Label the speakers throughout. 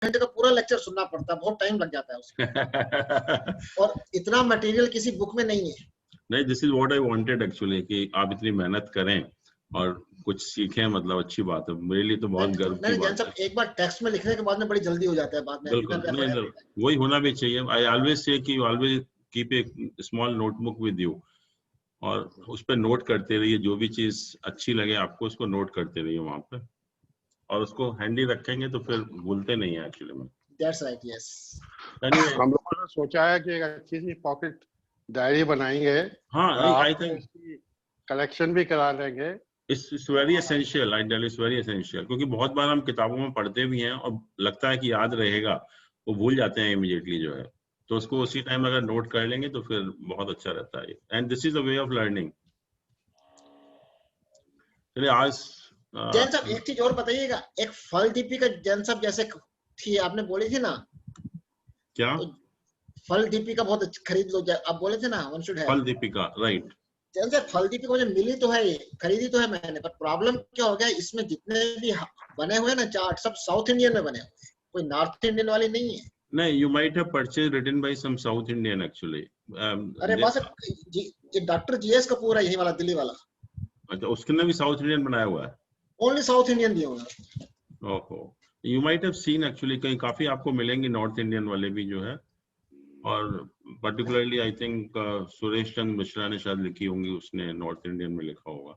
Speaker 1: घंटे का पूरा लेक्चर सुनना पड़ता है, बहुत टाइम लग जाता है उसमें और इतना मटेरियल किसी बुक में नहीं है।
Speaker 2: नहीं, this is what I wanted actually, कि आप इतनी मेहनत करें और कुछ सीखें, मतलब अच्छी बात है, मेरे लिए तो बहुत गर्व की बात है।
Speaker 1: एक बार टेक्स्ट में लिखने के बाद में बड़ी जल्दी हो जाता है, बाद में
Speaker 2: बिल्कुल, नहीं, वही होना भी चाहिए। आई ऑलवेज से कि always keep a small notebook with you, और उस पर नोट करते रहिए, जो भी चीज अच्छी लगे आपको उसको नोट करते रहिए वहां पे, और उसको हैंडी रखेंगे तो फिर भूलते नहीं है एक्चुअली में।
Speaker 1: That's right, yes.
Speaker 2: एनीवे,
Speaker 3: हम लोगों ने सोचा है कि एक अच्छी सी पॉकेट डायरी बनाएंगे।
Speaker 2: हाँ, आई थिंक
Speaker 3: इसकी कलेक्शन भी करा लेंगे।
Speaker 2: It's very essential, I tell, it's very essential, क्योंकि बहुत बार हम किताबों में पढ़ते भी हैं और लगता है कि याद रहेगा, वो भूल जाते हैं इमीडिएटली जो है, तो उसको उसी टाइम अगर नोट कर लेंगे तो फिर बहुत अच्छा रहता है, and this is a way of learning. चलिए आज
Speaker 1: जैन साहब एक चीज और बताइएगा, एक फल दीपिका जैन साहब जैसे थी, आपने बोली थी ना,
Speaker 2: क्या
Speaker 1: तो फल दीपिका बहुत खरीद लो, आप बोले थे ना, वन शुड हैव
Speaker 2: फल दीपिका, राइट।
Speaker 1: जैन साहब फल दीपिका मुझे मिली तो है, खरीदी तो है मैंने, पर प्रॉब्लम क्या हो गया, इसमें जितने भी बने हुए ना चार्ट, सब साउथ इंडियन में बने हुए, कोई नॉर्थ इंडियन वाली नहीं है।
Speaker 2: नहीं, you might have purchased written by some South Indian actually.
Speaker 1: अरे बस ये डॉक्टर जीएस कपूर है, यही वाला दिल्ली वाला।
Speaker 2: अच्छा, उसने भी साउथ इंडियन बनाया हुआ है?
Speaker 1: ओनली साउथ इंडियन दिया हुआ है।
Speaker 2: ओहो, you might have seen actually, कहीं काफी आपको मिलेंगे नॉर्थ इंडियन वाले भी जो है, और particularly I think Suresh Chandra Mishra ने शायद लिखी होंगी, उसने नॉर्थ इंडियन में लिखा होगा,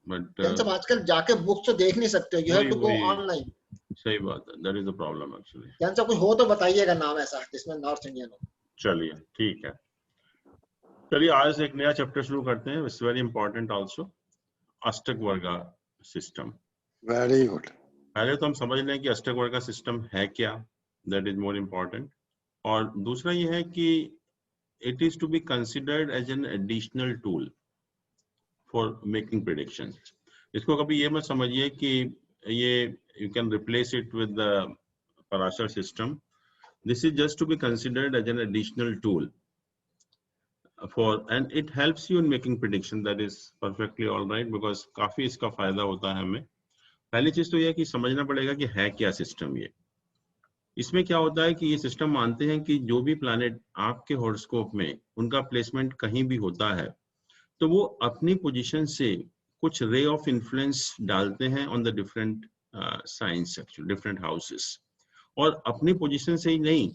Speaker 2: बट
Speaker 1: सब आजकल जाके बुक तो देख नहीं सकते, you have to go online.
Speaker 2: सही बात है, that is the problem actually.
Speaker 1: Jain साहब कोई हो तो बताइएगा नाम ऐसा जिसमें नॉर्थ इंडियन हो।
Speaker 2: चलिए ठीक है, चलिए आज एक नया चैप्टर शुरू करते हैं, it's very important also, Ashtak varga system.
Speaker 3: Very good.
Speaker 2: पहले तो हम समझ लें कि अष्टक वर्गा सिस्टम है क्या, दैट इज मोर इम्पोर्टेंट, और दूसरा ये है कि it is to be considered as an additional tool for making predictions. इसको कभी ये मत समझिए कि ये you can replace it with the Parashar system, this is just to be considered as an additional tool for, and it helps you in making prediction, that is perfectly all right, because काफी इसका फायदा होता है हमें। पहली चीज तो यह कि समझना पड़ेगा कि है क्या सिस्टम ये। इसमें क्या होता है कि ये सिस्टम मानते हैं कि जो भी प्लैनेट आपके हॉरोस्कोप में उनका प्लेसमेंट कहीं भी होता है, तो वो अपनी पोजीशन से कुछ रे ऑफ इन्फ्लुएंस डालते हैं on the different science, actually different houses, और अपनी पोजीशन से ही नहीं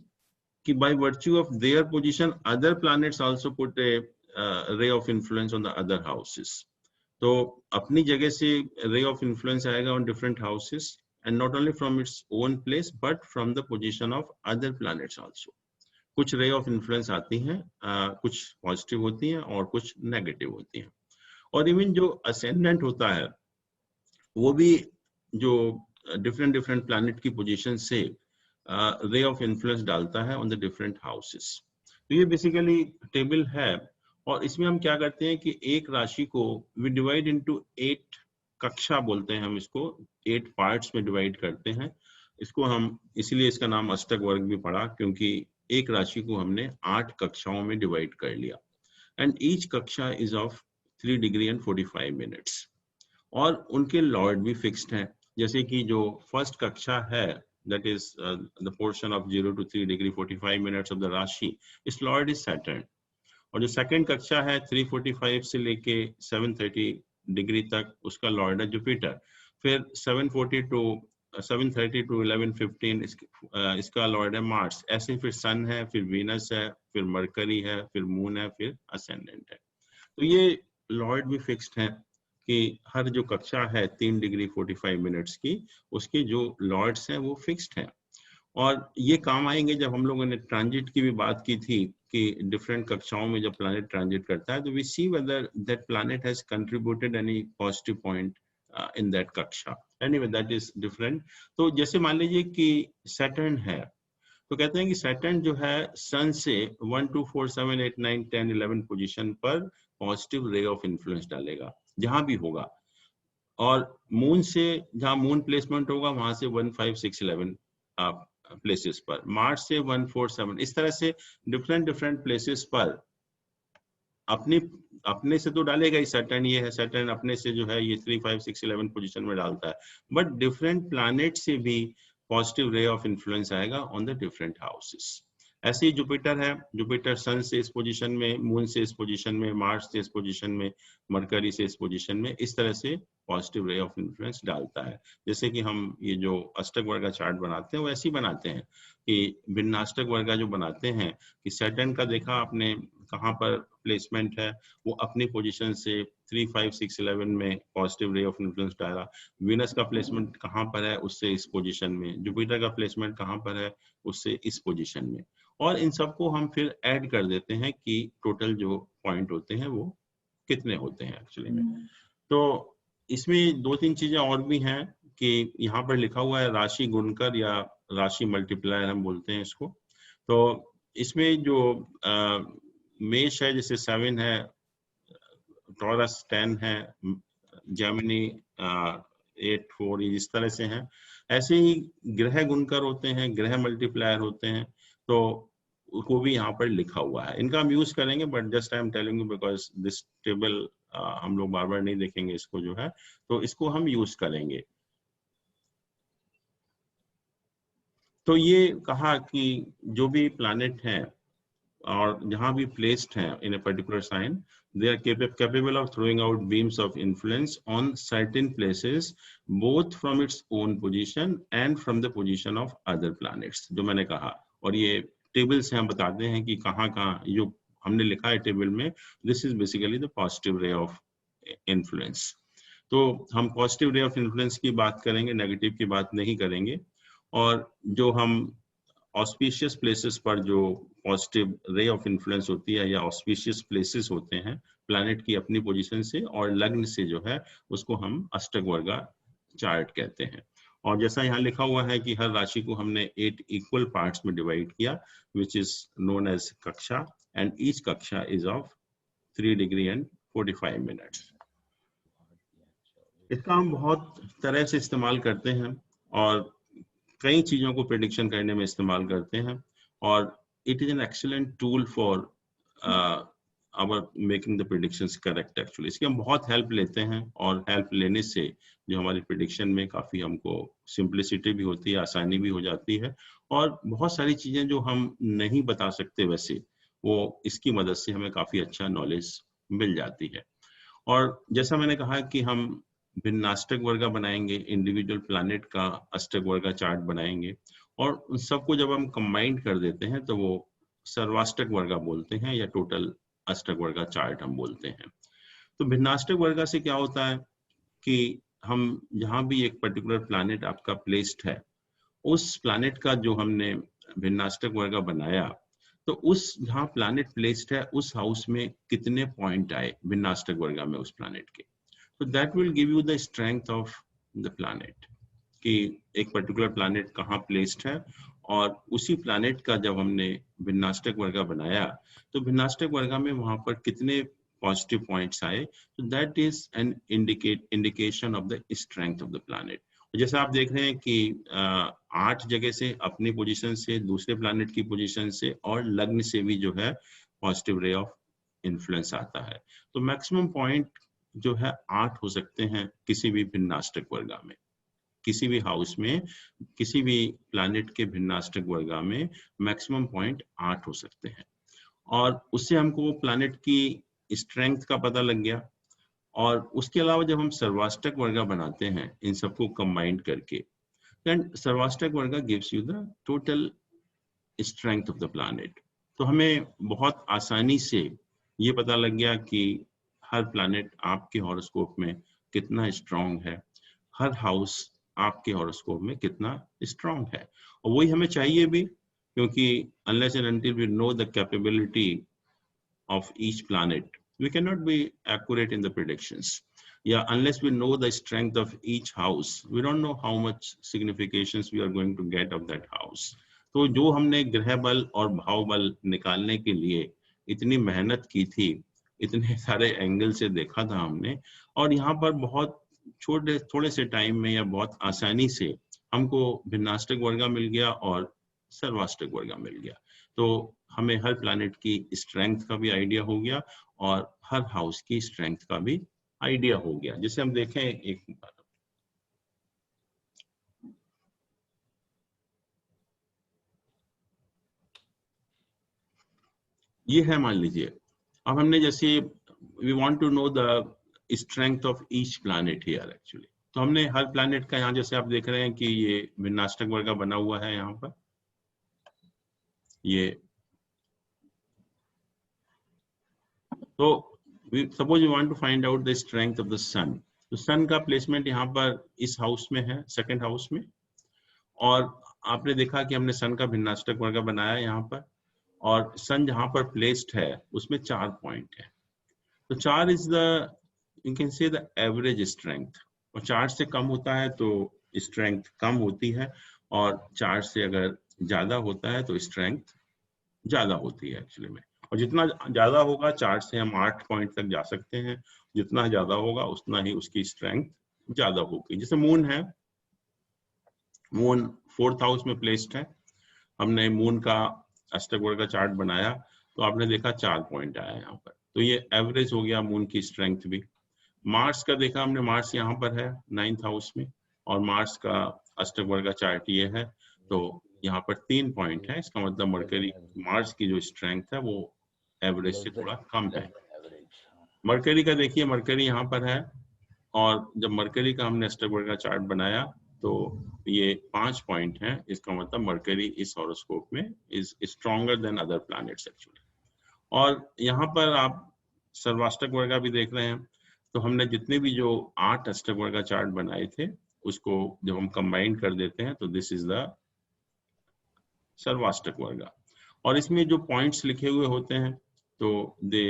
Speaker 2: कि by virtue of their position other planets also put a ray of influence on the other houses. तो अपनी जगह से ray of influence आएगा on different houses, and not only from its own place but from the position of other planets also. कुछ ray of influence आती हैं, कुछ positive होती हैं और कुछ नेगेटिव होती हैं, और इवन जो असेंडेंट होता है वो भी जो डिफरेंट प्लैनेट की पोजीशन से रे ऑफ इन्फ्लुएंस डालता है ऑन द डिफरेंट हाउसेस। तो ये बेसिकली टेबल है, और इसमें हम क्या करते हैं कि एक राशि को वी डिवाइड इनटू 8 कक्षा बोलते हैं हम इसको, 8 पार्ट्स में डिवाइड करते हैं इसको हम, इसलिए इसका नाम अष्टक वर्ग भी पड़ा, क्योंकि एक राशि को हमने 8 कक्षाओं में डिवाइड कर लिया, एंड ईच कक्षा is of 3 degree and 45 minutes, और उनके लॉर्ड भी फिक्स्ड हैं। जैसे कि जो फर्स्ट कक्षा है, that is the portion of 0 to 3 degree 45 minutes of the राशि, इस लॉर्ड इज सैटर्न, और जो सेकंड कक्षा है 345 से लेके 730 डिग्री तक, उसका लॉर्ड है जुपिटर, फिर 730 to 1115 इसका लॉर्ड है मार्स, ऐसे फिर सन है, फिर वीनस है, फिर मरकरी है, फिर मून है, फिर असेंडेंट है। तो ये लॉर्ड भी फिक्स्ड है कि हर जो कक्षा है 3 डिग्री 45 मिनट्स की, उसके जो लॉर्ड्स हैं वो फिक्स्ड हैं, और ये काम आएंगे जब हम लोगों ने ट्रांजिट की भी बात की थी कि डिफरेंट कक्षाओं में जब प्लैनेट ट्रांजिट करता है तो we see whether that planet has contributed any positive point in that कक्षा, एनीवे दैट इज डिफरेंट। तो जैसे मान लीजिए कि सैटर्न है, तो कहते हैं कि सैटर्न जो है सन से 1 2 4 7 8 9 10 11 पोजीशन पर पॉजिटिव रे ऑफ इन्फ्लुएंस डालेगा जहां भी होगा, और मून से जहां मून प्लेसमेंट होगा वहां से 1 5 6 11 प्लेसेस पर, मार्स से 1 4 7, इस तरह से डिफरेंट प्लेसेस पर अपने से तो डालेगा ही सैटर्न, ये है सैटर्न अपने से जो है ये 3 5 6 11 पोजीशन में डालता है, बट डिफरेंट प्लैनेट से भी पॉजिटिव रे ऑफ इन्फ्लुएंस आएगा ऑन द डिफरेंट हाउसेस। ऐसे ही जुपिटर है, जुपिटर सन से इस पोजीशन में, मून से इस पोजीशन में, मार्स से इस पोजीशन में, मरकरी से इस पोजीशन में, इस तरह से पॉजिटिव रे ऑफ इन्फ्लुएंस डालता है। जैसे कि हम ये जो अष्टक वर्ग का चार्ट बनाते हैं वो ऐसे ही बनाते हैं कि भिन्नाष्टक वर्ग का जो बनाते हैं कि सैटर्न का देखा आपने कहाँ पर प्लेसमेंट है, वो अपनी पोजीशन से 3, 5, 6, 11 में पॉजिटिव रे ऑफ इन्फ्लुएंस डाला। वीनस का प्लेसमेंट कहाँ पर है, उससे इस पोजीशन में। जुपिटर का प्लेसमेंट कहाँ पर है, उससे इस पोजीशन में। और इन सबको हम फिर ऐड कर देते हैं कि टोटल जो पॉइंट होते हैं वो कितने होते हैं एक्चुअली में। तो इसमें 2-3 चीजें और भी हैं कि यहाँ पर लिखा हुआ है राशि गुणकर या राशि मल्टीप्लायर हम बोलते हैं इसको। तो इसमें जो मेष है जैसे 7 है, टॉरस 10 है, जेमिनी 8, 4 इस तरह से हैं। ऐसे ही ग्रह गुणकर होते हैं, ग्रह मल्टीप्लायर होते हैं, तो वो भी यहाँ पर लिखा हुआ है। इनका हम यूज करेंगे but just I am telling you because this table हम लोग बार बार नहीं देखेंगे इसको जो है, तो इसको हम यूज करेंगे। तो ये कहा कि जो भी प्लैनेट है और जहां भी प्लेस्ड है in a particular sign, they are capable of throwing out beams of influence on certain places both from its own position and from the position of other planets, जो मैंने कहा। और ये टेबल से हम बताते हैं कि कहाँ कहाँ जो हमने लिखा है टेबल में, this is basically the positive ray of influence. तो हम पॉजिटिव रे ऑफ इन्फ्लुएंस की बात करेंगे, नेगेटिव की बात नहीं करेंगे। और जो हम ऑस्पिशियस प्लेसेस पर जो पॉजिटिव रे ऑफ इन्फ्लुएंस होती है या ऑस्पिशियस प्लेसेस होते हैं प्लैनेट की अपनी पोजीशन से और लग्न से जो है, उसको हम अष्टक वर्गा चार्ट कहते हैं। और जैसा यहाँ लिखा हुआ है कि हर राशि को हमने 8 इक्वल पार्ट्स में डिवाइड किया, विच इज नोन एज कक्षा, एंड ईच कक्षा is of 3 degree and 45 minutes. इसका हम बहुत तरह से इस्तेमाल करते हैं और कई चीजों को प्रेडिक्शन करने में इस्तेमाल करते हैं, और it is an excellent tool for our making the predictions correct. Actually इसकी हम बहुत हेल्प लेते हैं, और हेल्प लेने से जो हमारी प्रेडिक्शन में काफी हमको सिंप्लिसिटी भी होती है, आसानी भी हो जाती है, और बहुत सारी चीजें जो हम नहीं बता सकते वैसे, वो इसकी मदद से हमें काफी अच्छा नॉलेज मिल जाती है। और जैसा मैंने कहा कि हम भिन्नाष्टक वर्गा बनाएंगे, इंडिविजुअल प्लैनेट का अष्टक वर्गा चार्ट बनाएंगे, और उन सबको जब हम कंबाइन कर देते हैं तो वो सर्वाष्टक वर्गा बोलते हैं, या टोटल अष्टक वर्गा चार्ट हम बोलते हैं। तो भिन्नाष्टक वर्गा से क्या होता है कि हम जहां भी एक पर्टिकुलर प्लैनेट आपका प्लेस्ड है, उस प्लैनेट का जो हमने भिन्नाष्टक वर्गा बनाया, तो उस जहां प्लैनेट प्लेस्ड है उस हाउस में कितने पॉइंट आए भिन्नाष्टक वर्गा में उस प्लैनेट के, तो that will give you the strength of the planet कि एक पर्टिकुलर प्लैनेट कहाँ प्लेस्ड है, और उसी प्लैनेट का जब हमने भिन्नाष्टक वर्गा बनाया तो भिन्नाष्टक वर्गा में वहां पर कितने पॉजिटिव पॉइंट्स आए, तो that is an indication of the strength of the planet. जैसे आप देख रहे हैं कि 8 जगह से अपनी पोजीशन से, दूसरे प्लैनेट की पोजीशन से और लग्न से भी जो है पॉजिटिव रे ऑफ इन्फ्लुएंस आता है। तो मैक्सिमम पॉइंट जो है 8 हो सकते हैं किसी भी भिन्नाष्टक वर्गा में, किसी भी हाउस में, किसी भी प्लैनेट के भिन्नाष्टक वर्गा में मैक्सिमम पॉइंट 8 हो सकते हैं। और उससे हमको प्लैनेट की स्ट्रेंथ का पता लग गया। और उसके अलावा जब हम सर्वाष्टक वर्गा बनाते हैं इन सबको कंबाइन करके, देन सर्वाष्टक वर्गा gives you the total strength of the planet. तो हमें बहुत आसानी से ये पता लग गया कि हर प्लैनेट आपके हॉरोस्कोप में कितना स्ट्रांग है, हर हाउस आपके हॉरोस्कोप में कितना स्ट्रांग है। और वही हमें चाहिए भी, क्योंकि unless and until we know the capability of each planet, we cannot be accurate in the predictions. Yeah, unless we know the strength of each house, we don't know how much significations we are going to get of that house. तो जो हमने ग्रह बल और भाव बल निकालने के लिए इतनी मेहनत की थी, इतने सारे एंगल से देखा था हमने, और यहाँ पर बहुत थोड़े से टाइम में या बहुत आसानी से हमको भिन्नाष्टक वर्गा मिल गया और सर्वाष्टक वर्गा मिल गया। तो हमें हर प्लैनेट की स्ट्रेंथ का भी आइडिया हो गया और हर हाउस की स्ट्रेंथ का भी आइडिया हो गया। जैसे हम देखें एक ये है मान लीजिए। अब हमने जैसे we want to know the strength of each planet here actually, तो हमने हर प्लैनेट का यहाँ जैसे आप देख रहे हैं कि ये भिन्नाष्टक वर्ग का बना हुआ है यहाँ पर, ये तो suppose you want to find out the strength of the sun, तो सन का प्लेसमेंट यहाँ पर इस हाउस में है, सेकंड हाउस में, और आपने देखा कि हमने सन का भिन्नाष्टक वर्ग बनाया यहाँ पर, और सन जहाँ पर प्लेस्ड है उसमें 4 पॉइंट है, तो 4 is the you can say the average strength, और 4 से कम होता है तो स्ट्रेंथ कम होती है, और 4 से अगर ज्यादा होता है तो स्ट्रेंथ ज्यादा होती है एक्चुअली में, और जितना ज्यादा होगा 4 से हम 8 पॉइंट तक जा सकते हैं, जितना ज्यादा होगा उतना ही उसकी स्ट्रेंथ ज्यादा होगी। जैसे मून है, मून 4th हाउस में प्लेस्ड है, हमने मून का अष्टक वर्ग का चार्ट बनाया तो आपने देखा 4 पॉइंट आया यहाँ पर, तो ये एवरेज हो गया मून की स्ट्रेंथ भी। मार्स का देखा हमने, मार्स यहाँ पर है 9th हाउस में, और मार्स का अष्टक वर्ग का चार्ट ये है, तो यहाँ पर 3 पॉइंट है, इसका मतलब मरकरी, मार्स की जो स्ट्रेंथ है वो एवरेज से थोड़ा कम है। मरकरी का देखिए, मरकरी यहाँ पर है, और जब मरकरी का हमने अष्टक वर्ग का चार्ट बनाया तो ये 5 पॉइंट है, इसका मतलब मरकरी इस हॉरोस्कोप में is stronger than other planets actually. और यहाँ पर आप सर्वाष्टक वर्ग भी देख रहे हैं, तो हमने जितने भी जो 8 अष्टक वर्ग चार्ट बनाए थे उसको जब हम कंबाइन कर देते हैं तो दिस इज द सर्वाष्टक वर्ग, और इसमें जो पॉइंट्स लिखे हुए होते हैं तो they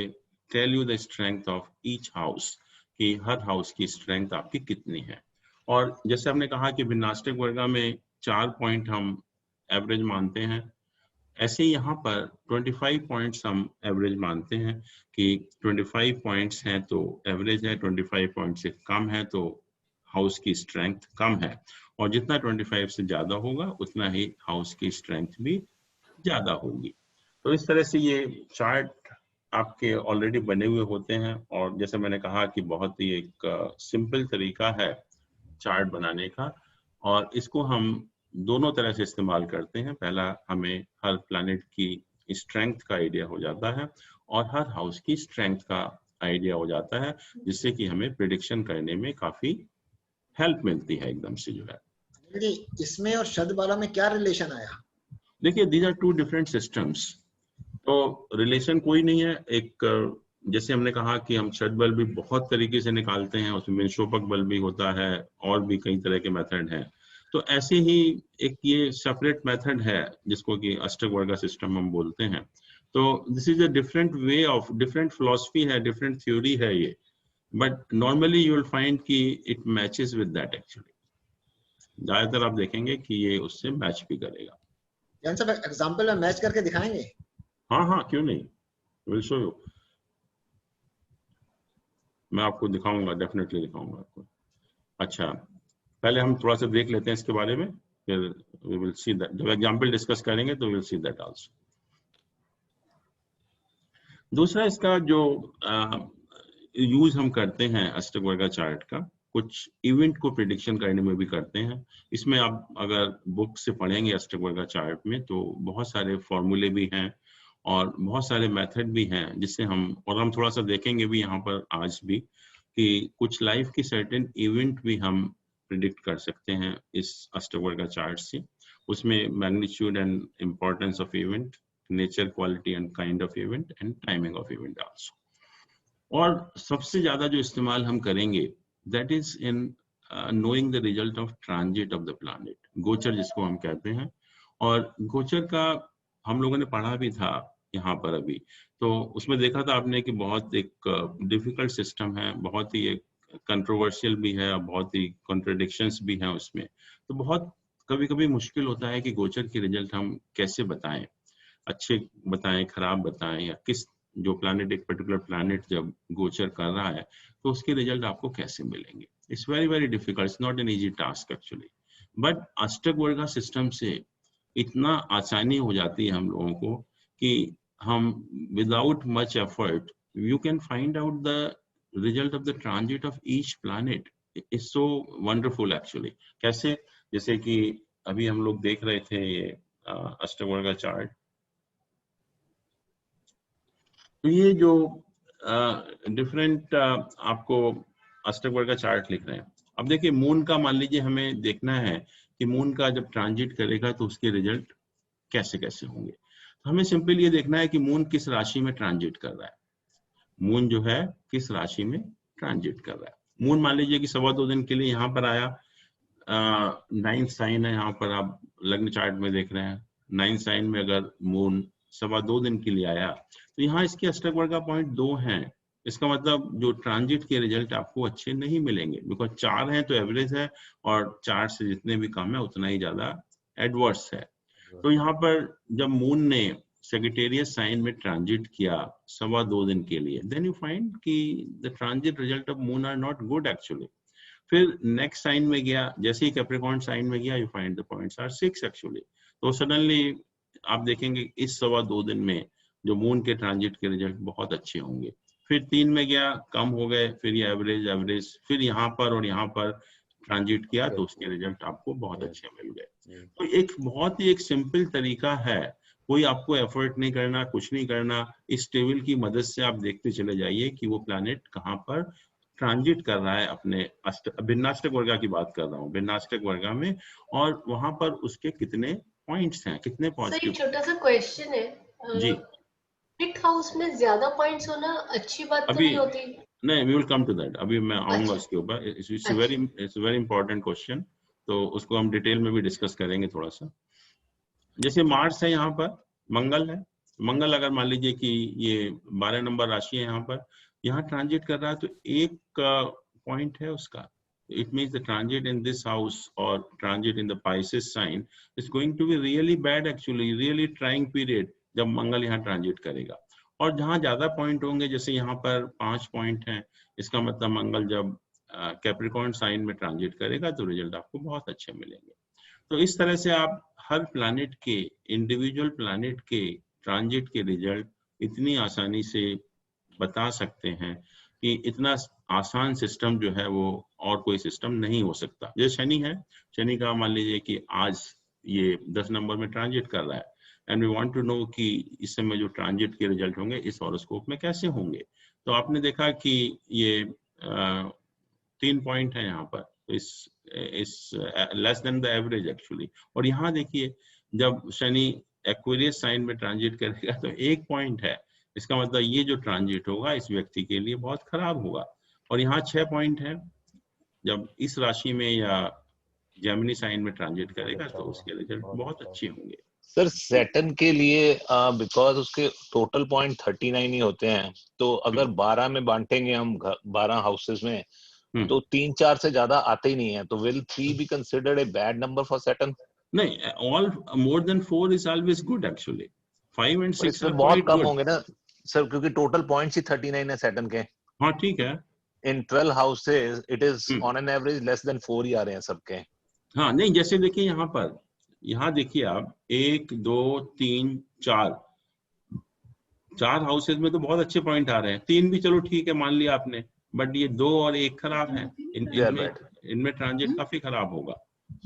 Speaker 2: tell you the strength of each house, कि हर हाउस की स्ट्रेंथ आपकी कितनी है। और जैसे हमने कहा कि भिन्नाष्टक वर्ग में 4 पॉइंट हम एवरेज मानते हैं, ऐसे ही यहाँ पर 25 पॉइंट्स हम एवरेज मानते हैं कि 25 पॉइंट्स हैं तो एवरेज है, 25 पॉइंट से कम है तो हाउस की स्ट्रेंथ कम है, और जितना 25 से ज्यादा होगा उतना ही हाउस की स्ट्रेंथ भी ज्यादा होगी। तो इस तरह से ये चार्ट आपके ऑलरेडी बने हुए होते हैं, और जैसे मैंने कहा कि बहुत ही एक सिंपल तरीका है चार्ट बनाने का, और इसको हम दोनों तरह से इस्तेमाल करते हैं। पहला, हमें हर प्लैनेट की स्ट्रेंथ का आइडिया हो जाता है, और हर हाउस की स्ट्रेंथ का आइडिया हो जाता है, जिससे कि हमें प्रेडिक्शन करने में काफी हेल्प मिलती है एकदम से जो है।
Speaker 1: इसमें और शतबाला में क्या रिलेशन आया?
Speaker 2: देखिए, दीज आर 2 डिफरेंट सिस्टम्स, तो रिलेशन कोई नहीं है। एक जैसे हमने कहा कि हम शत बल भी बहुत तरीके से निकालते हैं, उसमें विंशोपक बल भी होता है, और भी कई तरह के मेथड हैं, तो ऐसे ही एक ये सेपरेट मेथड है जिसको कि अष्टक वर्ग सिस्टम हम बोलते हैं। तो this is a different way of, different philosophy है, डिफरेंट थ्योरी है ये, but normally you will find कि it matches with that actually, ज्यादातर आप देखेंगे कि ये उससे मैच भी करेगा।
Speaker 1: यानी सब एग्जांपल में मैच करके दिखाएंगे?
Speaker 2: हाँ हाँ, क्यों नहीं, विल शो यू, मैं आपको दिखाऊंगा, डेफिनेटली दिखाऊंगा आपको। अच्छा, पहले हम थोड़ा सा देख लेते हैं इसके बारे में, फिर वी विल सी दैट, जब एग्जांपल डिस्कस करेंगे तो we will see that also. दूसरा, इसका जो यूज हम करते हैं अष्टक वर्ग चार्ट का, कुछ इवेंट को प्रिडिक्शन करने में भी करते हैं। इसमें आप अगर बुक से पढ़ेंगे अष्टक वर्ग चार्ट में तो बहुत सारे फॉर्मूले भी हैं और बहुत सारे मेथड भी हैं, जिससे हम थोड़ा सा देखेंगे भी यहाँ पर आज भी कि कुछ लाइफ की सर्टेन इवेंट भी हम प्रिडिक्ट कर सकते हैं इस अष्टक वर्ग चार्ट से। उसमें magnitude and importance of event, nature, quality and kind of event and timing of event also. और सबसे ज्यादा जो इस्तेमाल हम करेंगे that is in knowing the result of transit of the planet, गोचर जिसको हम कहते हैं। और गोचर का हम लोगों ने पढ़ा भी था यहाँ पर अभी, तो उसमें देखा था आपने कि बहुत एक डिफिकल्ट सिस्टम है, बहुत ही एक कंट्रोवर्शियल भी है, बहुत ही कॉन्ट्रडिक्शंस भी हैं उसमें। तो बहुत कभी कभी मुश्किल होता है कि गोचर की रिजल्ट हम कैसे बताएं, अच्छे बताएं, खराब बताएं, या किस जो प्लैनेट, एक पर्टिकुलर प्लैनेट जब गोचर कर रहा है तो उसके रिजल्ट आपको कैसे मिलेंगे। It's very very difficult, it's not an easy task actually, but Ashtak varga system से इतना आसानी हो जाती है हम लोगों को कि हम without much effort you can find out the result of the transit of each planet. It's so wonderful actually. कैसे? जैसे कि अभी हम लोग देख रहे थे ये अष्टक वर्ग चार्ट, तो ये जो डिफरेंट आपको अष्टक वर्ग का चार्ट लिख रहे हैं। अब देखिए मून का मान लीजिए हमें देखना है कि मून का जब ट्रांजिट करेगा तो उसके रिजल्ट कैसे कैसे होंगे। तो हमें सिंपल ये देखना है कि मून किस राशि में ट्रांजिट कर रहा है। मून जो है किस राशि में ट्रांजिट कर रहा है। मून मान लीजिए कि 2.25 दिन के लिए यहाँ पर आया, 9th साइन है, यहाँ पर आप लग्न चार्ट में देख रहे हैं 9th साइन में अगर मून 2.25 दिन के लिए आया तो यहाँ इसके अष्टक वर्ग का पॉइंट 2 है। इसका मतलब जो ट्रांजिट के रिजल्ट आपको अच्छे नहीं मिलेंगे, बिकॉज 4 है तो एवरेज है और 4 से जितने भी कम है उतना ही ज्यादा एडवर्स है। तो यहाँ पर जब मून ने सेक्रेटेरियस साइन में ट्रांजिट किया 2.25 दिन के लिए, देन यू फाइंड कि the transit result of moon are not good actually. फिर नेक्स्ट साइन में गया, जैसे ही कैप्रिकॉर्न साइन में गया, you find the points are 6 actually. तो सडनली आप देखेंगे इस 2.25 दिन में जो मून के ट्रांजिट के रिजल्ट बहुत अच्छे होंगे। फिर 3 में गया, कम हो गए, फिर ये एवरेज एवरेज, फिर यहाँ पर और यहाँ पर ट्रांजिट किया तो उसके रिजल्ट आपको बहुत अच्छे मिल गए। तो एक बहुत ही एक सिंपल तरीका है, कोई आपको एफर्ट नहीं करना, कुछ नहीं करना, इस टेबल की मदद से आप देखते चले जाइए कि वो प्लैनेट कहाँ पर ट्रांजिट कर रहा है अपने भिन्नाष्टक वर्गा की बात कर रहा हूँ, भिन्नाष्टक वर्गा में, और वहां पर उसके कितने पॉइंट्स हैं, कितने पॉजिटिव।
Speaker 4: छोटा सा क्वेश्चन है
Speaker 2: जी,
Speaker 4: फिफ्थ हाउस में ज्यादा पॉइंट्स होना अच्छी बात तो नहीं होती?
Speaker 2: नहीं, we will come to that, अभी मैं आऊंगा उसके ऊपर। इट्स वेरी इंपॉर्टेंट क्वेश्चन, तो उसको हम डिटेल में भी डिस्कस करेंगे थोड़ा सा। जैसे मार्स है, यहाँ पर मंगल है, मंगल अगर मान लीजिए कि ये 12 नंबर राशि है, यहाँ पर यहाँ ट्रांजिट कर रहा है तो एक पॉइंट है उसका, it means the transit in this house or transit in the Pisces sign is going to be really bad actually, really trying period जब मंगल यहाँ ट्रांजिट करेगा। और जहाँ ज्यादा पॉइंट होंगे, जैसे यहाँ पर 5 पॉइंट हैं, इसका मतलब मंगल जब कैप्रिकॉर्न साइन में ट्रांजिट करेगा तो रिजल्ट आपको बहुत अच्छे मिलेंगे। तो इस तरह से आप हर प्लैनेट के, इंडिविजुअल प्लैनेट के ट्रांजिट के रिजल्ट इतनी आसानी से बता सकते हैं कि इतना आसान सिस्टम जो है वो और कोई सिस्टम नहीं हो सकता। जैसे शनि है, शनि का मान लीजिए कि आज ये 10 नंबर में ट्रांजिट कर रहा है, and we want to know कि इस समय जो ट्रांजिट के रिजल्ट होंगे इस हॉरोस्कोप में कैसे होंगे। तो आपने देखा कि ये 3 पॉइंट है यहाँ पर, तो इस less than the average actually. और यहाँ देखिए जब शनि एक्वेरियस साइन में ट्रांजिट करेगा तो 1 पॉइंट है, इसका मतलब ये जो ट्रांजिट होगा इस व्यक्ति के लिए बहुत खराब होगा। और यहाँ 6 पॉइंट है, जब इस राशि में या जेमिनी साइन में ट्रांजिट करेगा तो उसके रिजल्ट बहुत अच्छे होंगे।
Speaker 5: सर सैटर्न के लिए बिकॉज उसके टोटल पॉइंट 39 ही होते हैं, तो अगर 12 में बांटेंगे हम 12 हाउसेस में, तो 3-4 से ज्यादा आते ही नहीं है, तो will 3 be considered a bad number for Saturn?
Speaker 2: नहीं, all more than 4 is always good actually. 5 and 6
Speaker 5: are बहुत कम होंगे ना सर, क्योंकि टोटल पॉइंट्स ही 39 है सैटर्न के।
Speaker 2: हाँ ठीक है,
Speaker 5: इन 12 houses it is on an average less than 4 ही आ रहे हैं सबके।
Speaker 2: हाँ नहीं, जैसे देखिए यहाँ पर, यहाँ देखिए आप 1 2 3 4 हाउसेज में तो बहुत अच्छे पॉइंट आ रहे हैं। 3 भी चलो ठीक है मान लिया आपने, बट ये 2 और 1 खराब है, इनमें ट्रांजिट काफी खराब होगा।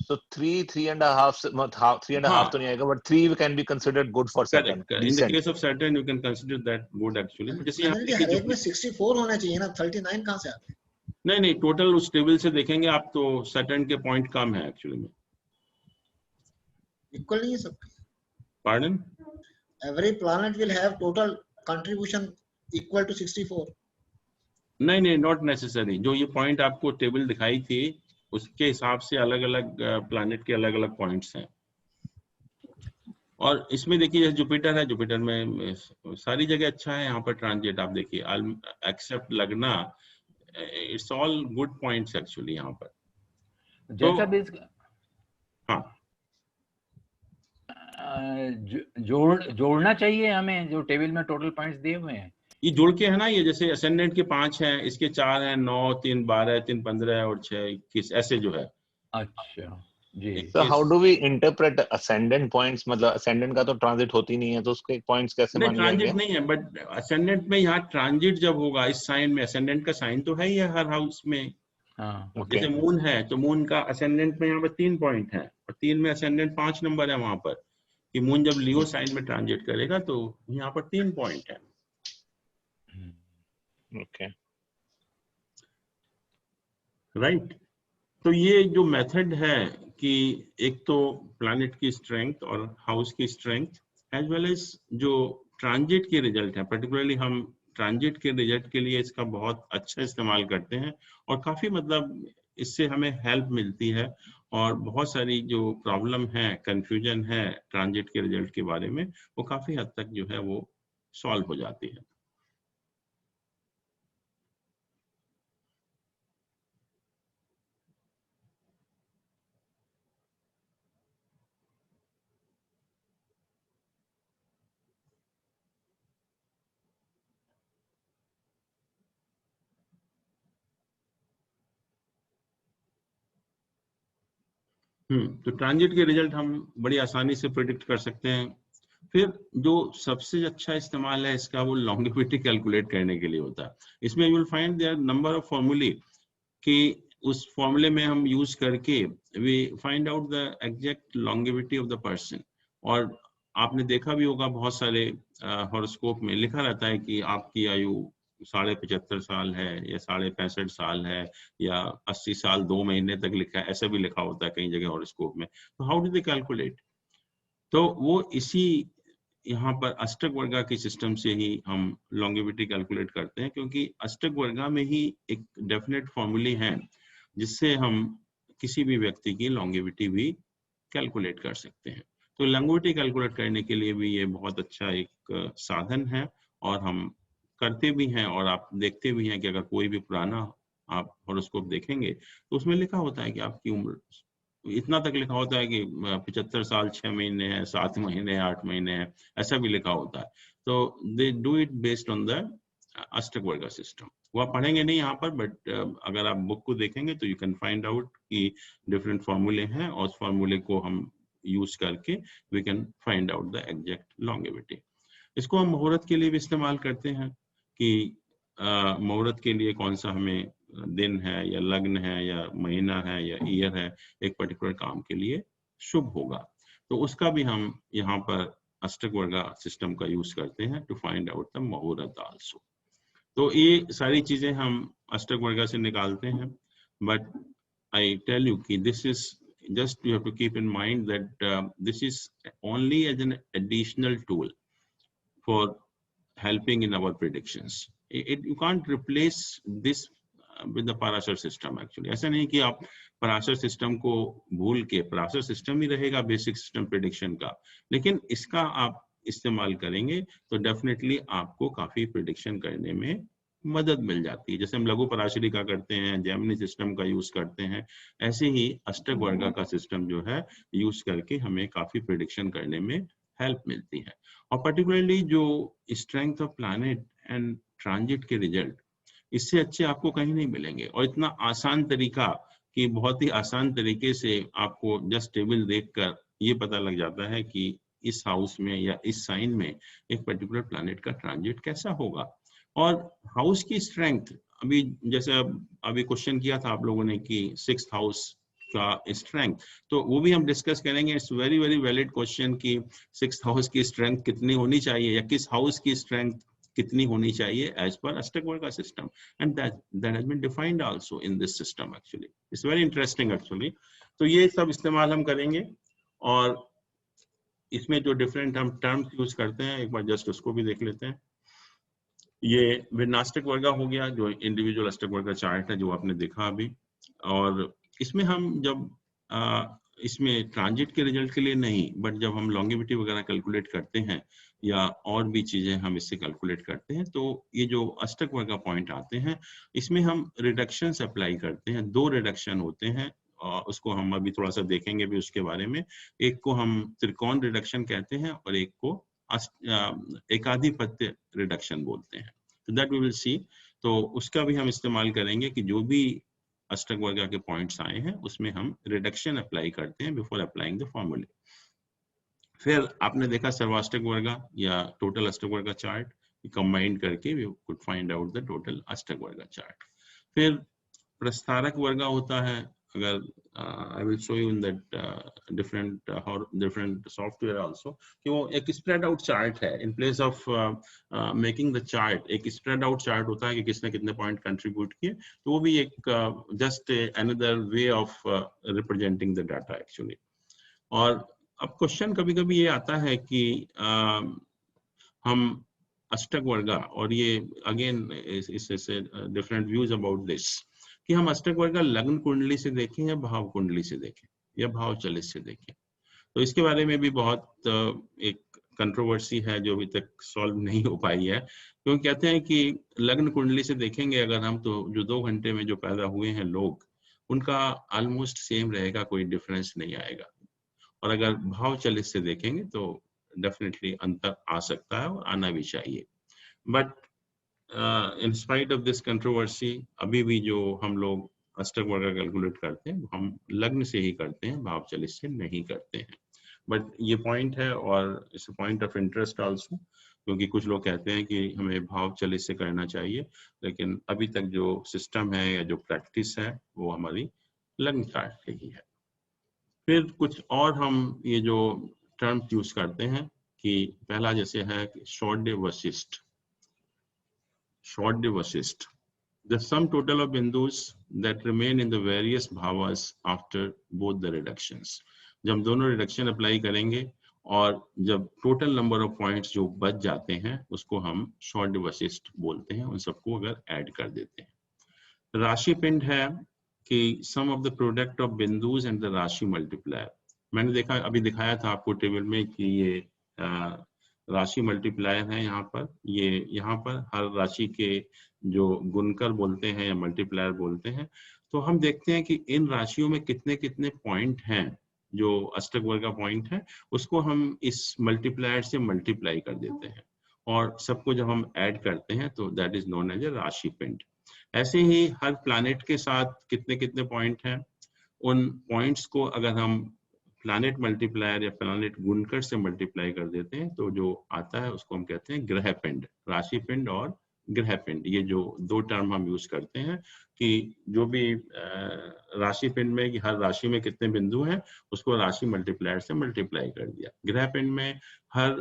Speaker 5: So 3.5 तो नहीं आएगा, but 3 can be considered good for Saturn.
Speaker 2: In the case of Saturn, you can consider that good actually. जैसे यहाँ पे
Speaker 1: हर एक में 64 होना चाहिए ना, 39 कहाँ से आते हैं?
Speaker 2: नहीं, टोटल उस टेबल से देखेंगे आप तो Saturn के पॉइंट कम है एक्चुअली में।
Speaker 1: इक्वल नहीं है सबके।
Speaker 2: Pardon?
Speaker 1: Every planet will have total contribution equal to 64.
Speaker 2: नहीं, नॉट नेसेसरी। जो ये पॉइंट आपको टेबल दिखाई थी उसके हिसाब से अलग अलग प्लैनेट के अलग अलग पॉइंट्स हैं। और इसमें देखिए जैसे जुपिटर है, जुपिटर में सारी जगह अच्छा है यहाँ पर ट्रांजिट, आप देखिए एक्सेप्ट लगना, it's all good points actually यहाँ पर।
Speaker 6: जैसा भी
Speaker 2: हाँ,
Speaker 6: जोड़ना चाहिए हमें जो टेबल में टोटल पॉइंट्स दिए हुए हैं,
Speaker 2: ये जुड़ के है ना, ये जैसे असेंडेंट के 5 हैं, इसके 4 हैं, 9 3 12 3 15 और 6 21 ऐसे जो है।
Speaker 6: अच्छा जी।
Speaker 5: So how do we interpret ascendant points? मतलब ascendant का तो ट्रांजिट होती नहीं है, तो उसके पॉइंट्स कैसे मान लेंगे?
Speaker 2: ट्रांजिट नहीं है, बट असेंडेंट में यहाँ ट्रांजिट जब होगा इस साइन में, असेंडेंट का साइन तो है ही है हर हाउस में।
Speaker 6: हाँ,
Speaker 2: जैसे मून है तो मून का असेंडेंट में यहाँ पर 3 पॉइंट है, और 3 में असेंडेंट 5 नंबर है वहां पर, कि मून जब लियो साइन में ट्रांजिट करेगा तो यहाँ पर 3 पॉइंट है।
Speaker 5: Okay
Speaker 2: right. तो ये जो मेथड है कि एक तो प्लैनेट की स्ट्रेंथ और हाउस की स्ट्रेंथ एज वेल एज जो ट्रांजिट के रिजल्ट है, पर्टिकुलरली हम ट्रांजिट के रिजल्ट के लिए इसका बहुत अच्छा इस्तेमाल करते हैं और काफी मतलब इससे हमें हेल्प मिलती है और बहुत सारी जो प्रॉब्लम है, कंफ्यूजन है ट्रांजिट के रिजल्ट के बारे में, वो काफी हद तक जो है वो सॉल्व हो जाती है। तो ट्रांजिट के रिजल्ट हम बड़ी आसानी से प्रिडिक्ट कर सकते हैं। फिर जो सबसे अच्छा इस्तेमाल है इसका वो लॉन्गेविटी कैलकुलेट करने के लिए होता है। इसमें you will find their number of फॉर्मूले कि उस फॉर्मूले में हम यूज करके we find out the exact longevity of the person. और आपने देखा भी होगा बहुत सारे हॉरोस्कोप में लिखा रहता है कि आपकी आयु 75.5 साल है या 65.5 साल है या 80 साल 2 महीने तक लिखा है, ऐसा भी लिखा होता है कई जगह हॉरोस्कोप में। तो हाउ डू दे कैलकुलेट? तो वो इसी यहाँ पर अष्टक वर्गा के सिस्टम से ही हम लॉन्गेविटी कैलकुलेट करते हैं, क्योंकि अष्टक वर्गा में ही एक डेफिनेट फॉर्मूले हैं जिससे हम किसी भी व्यक्ति की लॉन्गेविटी भी कैलकुलेट कर सकते हैं। तो लॉन्गेविटी कैलकुलेट करने के लिए भी ये बहुत अच्छा एक साधन है और हम करते भी हैं। और आप देखते भी हैं कि अगर कोई भी पुराना आप हॉरोस्कोप देखेंगे तो उसमें लिखा होता है कि आपकी उम्र इतना तक लिखा होता है कि 75 साल 6 महीने है, 7 महीने, 8 महीने है, ऐसा भी लिखा होता है। तो they do it based on the Ashtak varga system. वो आप पढ़ेंगे नहीं यहाँ पर, बट अगर आप बुक को देखेंगे तो यू कैन फाइंड आउट कि डिफरेंट फॉर्मूले हैं और उस फॉर्मूले को हम यूज करके we can find out the exact longevity. इसको हम मुहूर्त के लिए भी इस्तेमाल करते हैं कि मुहूर्त के लिए कौन सा हमें दिन है या लग्न है या महीना है या ईयर है एक पर्टिकुलर काम के लिए शुभ होगा, तो उसका भी हम यहाँ पर अष्टक वर्गा सिस्टम का यूज करते हैं टू फाइंड आउट द मुहूर्त आल्सो। तो ये सारी चीजें हम अष्टक वर्गा से निकालते हैं। बट आई टेल यू कि this is just you have to keep in mind that this is only as an additional tool for helping in our predictions. You can't replace this with the Parashar system actually. ऐसा नहीं कि आप Parashar system को भूल के, Parashar system ही रहेगा basic system prediction का, लेकिन इसका आप इस्तेमाल करेंगे तो डेफिनेटली आपको काफी प्रेडिक्शन करने में मदद मिल जाती है। जैसे हम लघु पराशरी का करते हैं, जेमिनी सिस्टम का यूज करते हैं, ऐसे ही अष्टक वर्गा का सिस्टम जो है यूज करके हमें काफी प्रेडिक्शन करने में हेल्प मिलती है। और पर्टिकुलरली जो strength of planet and transit के रिजल्ट, इससे अच्छे आपको कहीं नहीं मिलेंगे। और इतना आसान तरीका कि बहुत ही आसान तरीके से आपको जस्ट टेबल देखकर ये पता लग जाता है कि इस हाउस में या इस साइन में एक पर्टिकुलर प्लैनेट का ट्रांजिट कैसा होगा। और हाउस की स्ट्रेंथ, अभी जैसे अभी क्वेश्चन किया था आप लोगों ने कि 6th हाउस का स्ट्रेंथ, तो वो भी हम डिस्कस करेंगे। It's very very valid question कि 6th हाउस की स्ट्रेंथ कितनी होनी चाहिए या किस हाउस की स्ट्रेंथ कितनी होनी चाहिए as per Ashtak varga system, and that has been defined also in this system actually. It's very interesting actually. तो ये सब इस्तेमाल हम करेंगे। और इसमें जो डिफरेंट हम टर्म्स यूज करते हैं एक बार जस्ट उसको भी देख लेते हैं। ये विन्यास्टिक वर्गा हो गया, जो इंडिविजुअल अष्टक वर्गा चार्ट है जो आपने देखा अभी। और इसमें हम जब इसमें ट्रांजिट के रिजल्ट के लिए नहीं, बट जब हम लॉन्गेविटी वगैरह कैलकुलेट करते हैं या और भी चीजें हम इससे कैलकुलेट करते हैं, तो ये जो अष्टक वर्गा पॉइंट आते हैं इसमें हम रिडक्शन अप्लाई करते हैं। 2 रिडक्शन होते हैं, उसको हम अभी थोड़ा सा देखेंगे भी उसके बारे में। एक को हम त्रिकोण रिडक्शन कहते हैं और एक को एकाधिपत्य रिडक्शन बोलते हैं। तो दैट वी विल सी। तो उसका भी हम इस्तेमाल करेंगे कि जो भी अष्टक वर्गा के पॉइंट्स आए हैं उसमें हम रिडक्शन अप्लाई करते हैं बिफोर अप्लाइंग द फॉर्मूले। फिर आपने देखा सर्वाष्टक वर्गा या total Ashtak varga chart, combine करके we could find out the total Ashtak varga chart. फिर प्रस्तारक वर्गा होता है, अगर I will show you in that different software also कि वो एक spread out chart है in place of making the chart. एक spread out chart होता है कि किसने कितने point contribute किए, तो वो भी एक just another way of representing the data actually. और अब क्वेश्चन कभी कभी ये आता है कि हम अष्टक वर्गा, और ये अगेन इससे डिफरेंट व्यूज अबाउट दिस कि हम अष्टक वर्गा लग्न कुंडली से देखें या भाव कुंडली से देखें या भाव चलित से देखें। तो इसके बारे में भी बहुत एक कंट्रोवर्सी है जो अभी तक सॉल्व नहीं हो पाई है, क्योंकि कहते हैं कि लग्न कुंडली से देखेंगे अगर हम तो जो 2 घंटे में जो पैदा हुए हैं लोग, उनका ऑलमोस्ट सेम रहेगा, कोई डिफरेंस नहीं आएगा। और अगर भाव चलित से देखेंगे तो डेफिनेटली अंतर आ सकता है और आना भी चाहिए। But in spite of this controversy अभी भी जो हम लोग अष्टक वर्ग कैलकुलेट करते हैं हम लग्न से ही करते हैं, भाव चलित से नहीं करते हैं। बट ये पॉइंट है और it's a point of interest also, क्योंकि कुछ लोग कहते हैं कि हमें भाव चलित से करना चाहिए, लेकिन अभी तक जो सिस्टम है या जो प्रैक्टिस है वो हमारी लग्न काट से ही है। फिर कुछ और हम ये जो टर्म यूज करते हैं कि पहला जैसे है short Vashishtha. short Vashishtha, the sum total of bindus that remain in the various bhavas after both the reductions. जब हम दोनों रिडक्शन अप्लाई करेंगे और जब टोटल नंबर ऑफ पॉइंट्स जो बच जाते हैं उसको हम शॉर्ट वशिष्ठ बोलते हैं, उन सबको अगर ऐड कर देते हैं। राशि पिंड है कि sum of the product of bindus and the rashi multiplier. मैंने देखा अभी दिखाया था आपको टेबल में कि ये राशि मल्टीप्लायर है। यहाँ पर ये यहाँ पर हर राशि के जो गुणकर बोलते हैं या मल्टीप्लायर बोलते हैं, तो हम देखते हैं कि इन राशियों में कितने कितने पॉइंट हैं। जो अष्टक वर्ग का पॉइंट है उसको हम इस मल्टीप्लायर से मल्टीप्लाई कर देते हैं और सबको जब हम ऐड करते हैं तो that is known as a राशि पिंड। ऐसे ही हर प्लैनेट के साथ कितने कितने पॉइंट हैं, उन पॉइंट्स को अगर हम प्लैनेट मल्टीप्लायर या प्लैनेट गुणकर से मल्टीप्लाई कर देते हैं तो जो आता है उसको हम कहते हैं ग्रह पिंड। राशि पिंड और ग्रह पिंड, ये जो 2 टर्म हम यूज करते हैं कि जो भी राशि पिंड में कि हर राशि में कितने बिंदु हैं उसको राशि मल्टीप्लायर से मल्टीप्लाई कर दिया। ग्रह पिंड में हर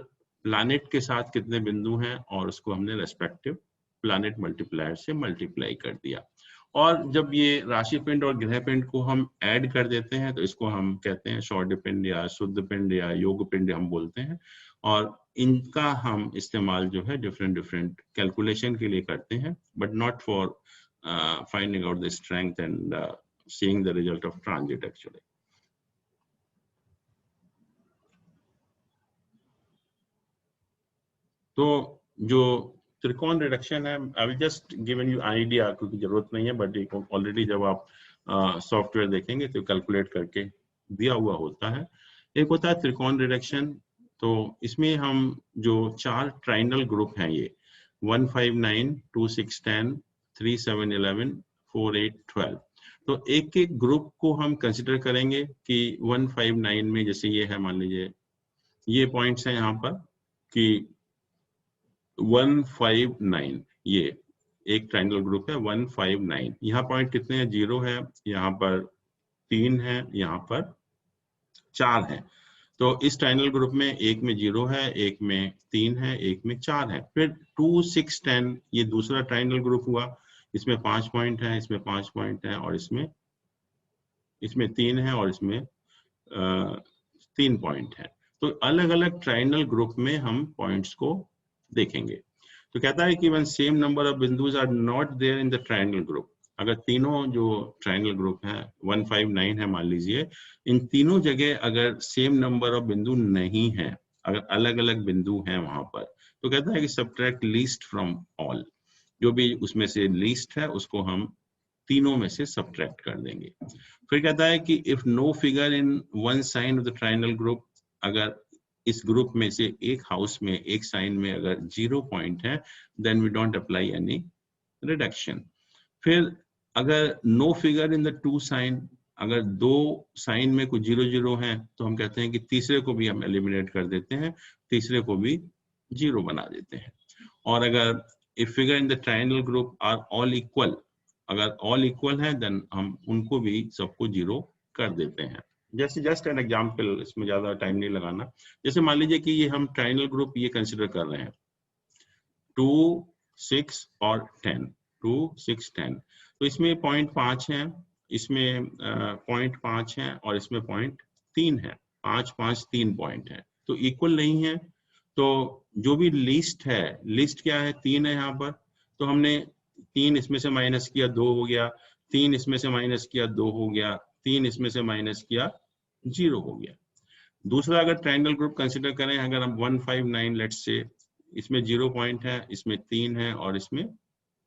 Speaker 2: प्लैनेट के साथ कितने बिंदु हैं और उसको हमने रेस्पेक्टिव प्लैनेट मल्टीप्लायर से मल्टीप्लाई कर दिया। और जब ये राशि पिंड और ग्रह पिंड को हम ऐड कर देते हैं तो इसको हम कहते हैं शॉर्ट पिंड या शुद्ध पिंड या योग पिंड हम बोलते हैं। और इनका हम इस्तेमाल जो है डिफरेंट कैलकुलेशन के लिए करते हैं, but not for finding out the strength and seeing the result of transit actually. तो जो त्रिकोण रिडक्शन है, I will just given you idea, क्योंकि जरूरत नहीं है, बट ऑलरेडी जब आप सॉफ्टवेयर देखेंगे तो कैलकुलेट करके दिया हुआ होता है। एक होता है त्रिकोण रिडक्शन, तो इसमें हम जो 4 ट्राइनल ग्रुप हैं ये 1, 5, 9, 2, 6, 10, 3, 7, 11, 4, 8, 12, तो एक एक ग्रुप को हम कंसिडर करेंगे कि 1, 5, 9 में जैसे ये है, मान लीजिए ये पॉइंट्स हैं यहाँ पर कि 1, 5, 9 ये एक ट्रायंगल ग्रुप है 1, 5, 9। यहाँ पॉइंट कितने हैं, 0 है, यहाँ पर 3 है, यहाँ पर 4 है। तो इस ट्रायंगल ग्रुप में एक में 0 है, एक में 3 है, एक में 4 है। फिर 2, 6, 10 ये दूसरा ट्रायंगल ग्रुप हुआ, इसमें 5 पॉइंट है, इसमें 5 पॉइंट है और इसमें 3 है और इसमें 3 पॉइंट है। तो अलग अलग ट्रायंगल ग्रुप में हम पॉइंट्स को देखेंगे। तो कहता है कि when same number of बिंदुज are not there in the triangle group, अगर तीनों जो ट्रायंगल ग्रुप है 1, 5, 9 है मान लीजिए, इन तीनों जगह अगर सेम नंबर ऑफ बिंदु नहीं है, अगर अलग अलग बिंदु हैं वहां पर, तो कहता है कि सब्ट्रैक्ट लीस्ट फ्रॉम ऑल, जो भी उसमें से लीस्ट है उसको हम तीनों में से सब्ट्रैक्ट कर देंगे। फिर कहता है कि if no figure in one sine of the triangle group, अगर इस ग्रुप में से एक हाउस में एक साइन में अगर 0 पॉइंट है, then we don't apply any reduction. फिर अगर no figure in the 2 sign, अगर 2 साइन में कुछ 0, 0 है, तो हम कहते हैं कि तीसरे को भी हम एलिमिनेट कर देते हैं, तीसरे को भी 0 बना देते हैं। और अगर if figure in the triangle group are all equal, अगर ऑल इक्वल है देन हम उनको भी सबको 0 कर देते हैं। जैसे जस्ट एन एग्जांपल, इसमें ज्यादा टाइम नहीं लगाना। जैसे मान लीजिए कि ये हम ट्रायंगल ग्रुप ये कंसिडर कर रहे हैं 2, 6 और 10, 2, 6, 10। तो इसमें 0.5 है, इसमें 0.5 है और इसमें 0.3 है। 5, 5, 3 पॉइंट है, तो इक्वल नहीं है। तो जो भी लिस्ट है, लिस्ट क्या है, 3 है यहाँ पर, तो हमने 3 इसमें से माइनस किया 2 हो गया, 3 इसमें से माइनस किया 2 हो गया, 3 इसमें से माइनस किया 0 हो गया। दूसरा अगर ट्रायंगल ग्रुप कंसिडर करें, अगर हम 159 लेट्स से, इसमें 0 पॉइंट है, इसमें 3 है और इसमें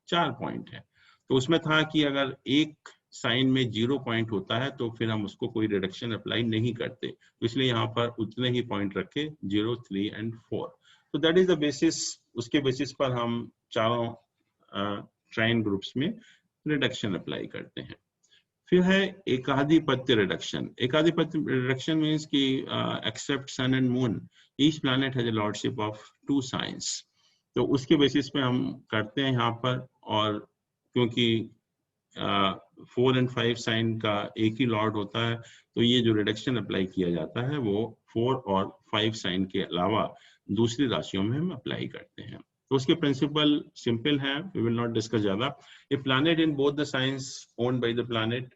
Speaker 2: 4 पॉइंट है। तो उसमें था कि अगर एक साइन में 0 पॉइंट होता है तो फिर हम उसको कोई रिडक्शन अप्लाई नहीं करते, तो इसलिए यहाँ पर उतने ही पॉइंट रखे 0, 3 एंड 4। तो दैट इज द बेसिस, उसके बेसिस पर हम चारों ट्रायंगल ग्रुप्स में रिडक्शन अप्लाई करते हैं। फिर है एकाधिपत्य रिडक्शन। एकाधिपत्य रिडक्शन मीन्स कि except sun and moon each planet has a lordship of 2 signs. तो उसके बेसिस पे हम करते हैं यहाँ पर, और क्योंकि 4 और 5 साइन का एक ही लॉर्ड होता है, तो ये जो रिडक्शन अप्लाई किया जाता है वो 4 और 5 साइन के अलावा दूसरी राशियों में हम अप्लाई करते हैं। तो उसके प्रिंसिपल सिंपल है, वी विल नॉट डिस्कस ज्यादा। A planet in both the signs owned by the planet,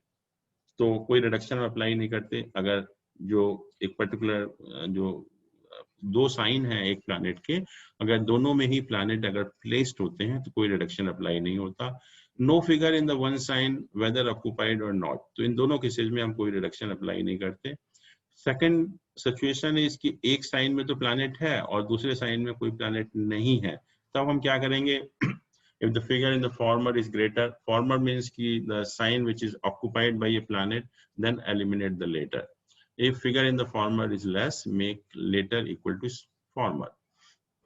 Speaker 2: तो कोई रिडक्शन अप्लाई नहीं करते। अगर जो एक पर्टिकुलर जो 2 साइन है एक प्लैनेट के, अगर दोनों में ही प्लैनेट अगर प्लेस्ड होते हैं तो कोई रिडक्शन अप्लाई नहीं होता। No figure in the one sign whether occupied और नॉट, तो इन दोनों केसेस में हम कोई रिडक्शन अप्लाई नहीं करते। सेकंड सिचुएशन इज कि एक साइन में तो प्लैनेट है और दूसरे साइन में कोई प्लैनेट नहीं है, तब हम क्या करेंगे, if the figure in the former is greater, former means ki the sign which is occupied by a planet, then eliminate the later. If figure in the former is less, make later equal to former.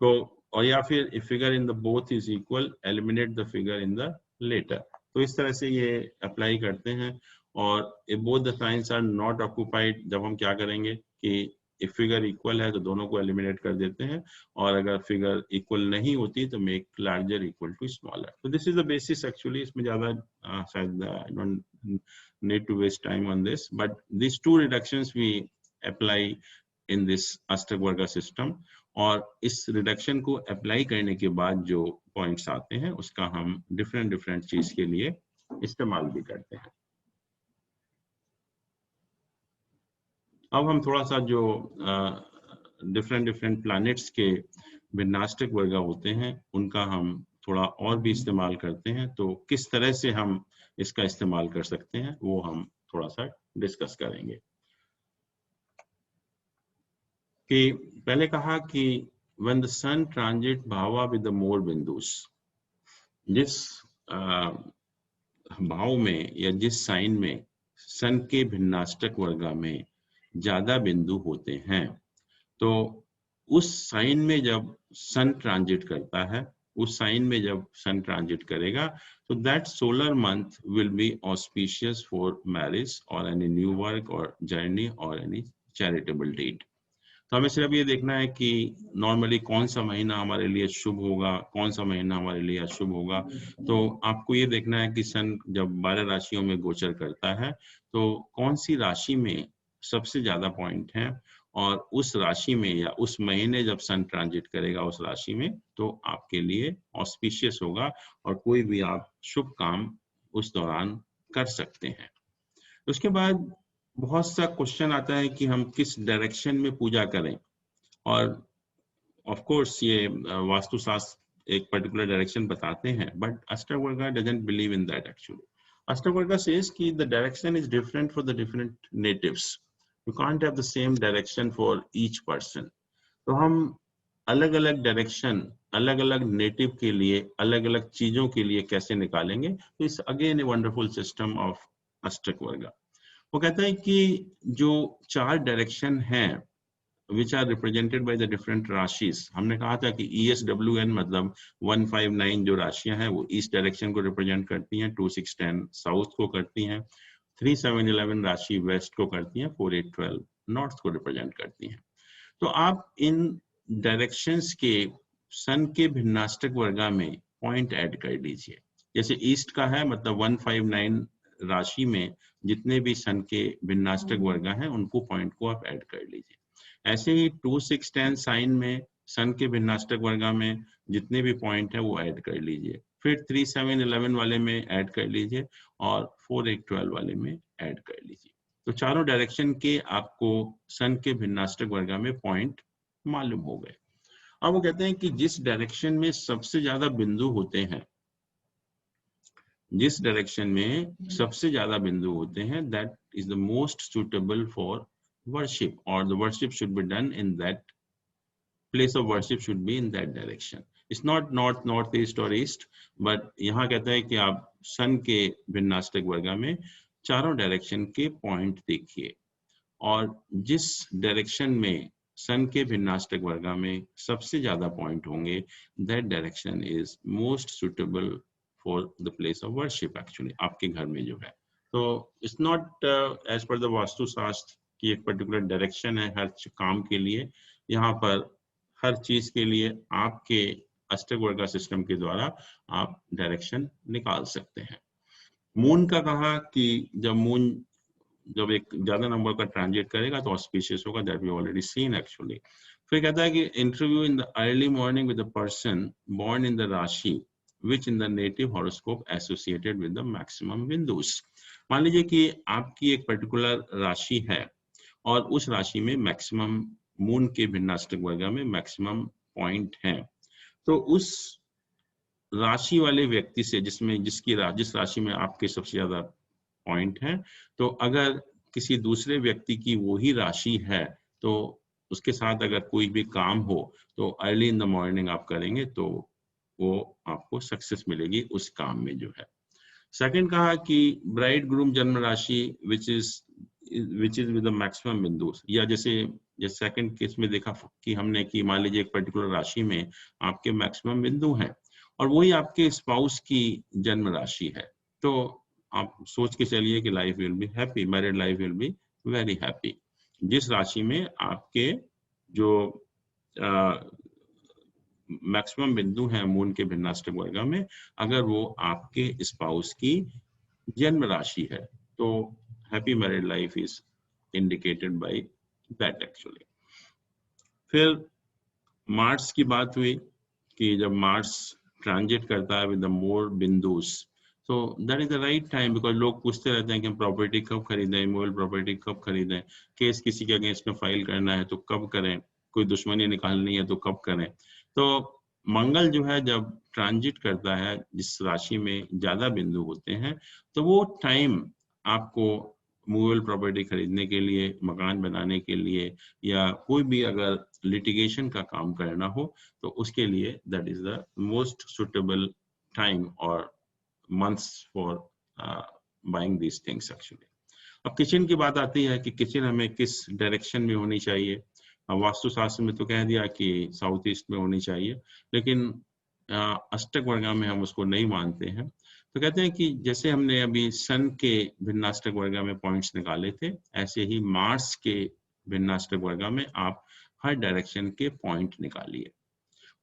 Speaker 2: So और या फिर if figure in the both is equal, eliminate the figure in the later. तो इस तरह से ये apply करते हैं। और if both the signs are not occupied, जब हम क्या करेंगे कि if figure equal है तो दोनों को eliminate कर देते हैं, और अगर figure equal नहीं होती तो make larger equal to smaller. So this is the basis actually. इसमें ज़्यादा शायद I don't need to waste time on this, but these two reductions we apply in this Ashtak system. और इस reduction को apply करने के बाद जो पॉइंट्स आते हैं उसका हम डिफरेंट चीज के लिए इस्तेमाल भी करते हैं। अब हम थोड़ा सा जो डिफरेंट प्लैनेट्स के विन्यास्तक वर्ग होते हैं उनका हम थोड़ा और भी इस्तेमाल करते हैं, तो किस तरह से हम इसका इस्तेमाल कर सकते हैं वो हम थोड़ा सा डिस्कस करेंगे। कि पहले कहा कि when the sun transit Bhawa with the more बिंदुस, जिस भाव में या जिस साइन में सन के भिन्नाष्टक वर्गा में ज्यादा बिंदु होते हैं, तो उस साइन में जब सन ट्रांजिट करता है, उस साइन में जब सन ट्रांजिट करेगा, तो that solar month will be auspicious for marriage और एनी न्यू वर्क और जर्नी और एनी चैरिटेबल डीड। तो हमें सिर्फ ये देखना है कि नॉर्मली कौन सा महीना हमारे लिए शुभ होगा, कौन सा महीना हमारे लिए अशुभ होगा। तो आपको ये देखना है कि सन जब 12 राशियों में गोचर करता है तो कौन सी राशि में सबसे ज्यादा पॉइंट है, और उस राशि में या उस महीने जब सन ट्रांजिट करेगा उस राशि में, तो आपके लिए ऑस्पिशियस होगा और कोई भी आप शुभ काम उस दौरान कर सकते हैं। उसके बाद बहुत सा क्वेश्चन आता है कि हम किस डायरेक्शन में पूजा करें, और ऑफ कोर्स ये वास्तुशास्त्र एक पर्टिकुलर डायरेक्शन बताते हैं, but Ashtavarga doesn't believe in that actually. Ashtavarga says कि the direction is different for the different natives, you can't have the same direction for each person. तो हम अलग अलग डायरेक्शन अलग अलग नेटिव के लिए अलग अलग चीजों के लिए कैसे निकालेंगे, तो is again a wonderful system of Ashtavarga. वो कहता है कि जो 4 डायरेक्शन हैं which are represented by the different राशिस, हमने कहा था कि ESWN मतलब 159 जो राशियां हैं वो ईस्ट डायरेक्शन को रिप्रेजेंट करती हैं, 2, 6, 10 साउथ को करती हैं, 3, 7, 11 राशि वेस्ट को करती हैं, 4, 8, 12 नॉर्थ को रिप्रेजेंट करती हैं। तो आप इन डायरेक्शंस के सन के भिन्नाष्टक वर्गा में पॉइंट ऐड कर दीजिए। जैसे ईस्ट का है मतलब 159 राशि में जितने भी सन के भिन्नाष्टक वर्ग हैं उनको पॉइंट को आप ऐड कर लीजिए। ऐसे ही 2, 6, 10 साइन में सन के भिन्नाष्टक वर्ग में जितने भी पॉइंट है वो ऐड कर लीजिए। फिर 3, 7, 11 वाले में ऐड कर लीजिए और 4, 8, 12 वाले में ऐड कर लीजिए। तो चारों डायरेक्शन के आपको सन के भिन्नाष्टक वर्ग में पॉइंट मालूम हो गए। अब वो कहते हैं कि जिस डायरेक्शन में सबसे ज्यादा बिंदु होते हैं, जिस डायरेक्शन में सबसे ज्यादा बिंदु होते हैं, that is the most suitable for worship, और the worship should be done in that place of worship should be in that direction. It's not north, north east और ईस्ट, बट यहाँ कहता है कि आप सन के भिन्नाष्टक वर्ग में चारों डायरेक्शन के पॉइंट देखिए, और जिस डायरेक्शन में सन के भिन्नाष्टक वर्ग में सबसे ज्यादा पॉइंट होंगे, that direction is most suitable for the place of worship. Actually आपके घर में जो है, तो it's not as per the Vastu Shastra की एक पर्टिकुलर डायरेक्शन है हर काम के लिए। यहाँ पर हर चीज के लिए आपके अष्टक वर्ग सिस्टम के द्वारा आप डायरेक्शन निकाल सकते हैं। मून का कहा कि जब मून जब एक ज्यादा नंबर का ट्रांजिट करेगा तो ऑस्पिशियस होगा, that we already seen actually. फिर कहता है कि interview in the early morning with the person born in the rashi which in the native horoscope associated with the maximum Vindus। मान लीजिए कि आपकी एक पर्टिकुलर राशि है और उस राशि में मैक्सिमम मून के भिन्नाष्टक वर्ग में मैक्सिमम पॉइंट हैं, तो उस राशि वाले व्यक्ति से जिस राशि में आपके सबसे ज्यादा पॉइंट हैं, तो अगर किसी दूसरे व्यक्ति की वही राशि है तो उसके साथ अगर कोई भी काम हो तो अर्ली इन द मॉर्निंग आप करेंगे तो वो आपको सक्सेस मिलेगी उस काम में जो है। सेकंड कहा कि ब्राइड ग्रूम जन्म राशि which is with the maximum बिंदु, या जैसे सेकंड केस में देखा कि हमने कि मान लीजिए एक पर्टिकुलर राशि में आपके मैक्सिमम बिंदु हैं और वही आपके स्पाउस की जन्म राशि है, तो आप सोच के चलिए कि life will be happy, married life will be very happy. जिस राशि में आपके जो मैक्सिमम बिंदु हैं मून के भिन्नाष्टक वर्ग में, अगर वो आपके स्पाउस की जन्म राशि है तो happy married life is indicated by that actually. फिर मार्स की बात हुई कि जब मार्स ट्रांजिट करता है विद द मोर बिंदुस, तो that is the right time, because लोग पूछते रहते हैं कि हम प्रॉपर्टी कब खरीदें, मूवेबल प्रॉपर्टी कब खरीदें, केस किसी के अगेंस्ट में फाइल करना है तो कब करें, कोई दुश्मनी निकालनी है तो कब करें। तो मंगल जो है जब ट्रांजिट करता है जिस राशि में ज्यादा बिंदु होते हैं, तो वो टाइम आपको मूवेबल प्रॉपर्टी खरीदने के लिए, मकान बनाने के लिए, या कोई भी अगर लिटिगेशन का काम करना हो तो उसके लिए that is the most suitable time और months for buying these things actually। अब किचन की बात आती है कि किचन हमें किस डायरेक्शन में होनी चाहिए। वास्तुशास्त्र में तो कह दिया कि साउथ ईस्ट में होनी चाहिए, लेकिन अष्टक वर्ग में हम उसको नहीं मानते हैं। तो कहते हैं कि जैसे हमने अभी सन के भिन्नाष्टक वर्ग में पॉइंट्स निकाले थे, ऐसे ही मार्स के भिन्नाष्टक वर्ग में आप हर डायरेक्शन के पॉइंट निकालिए,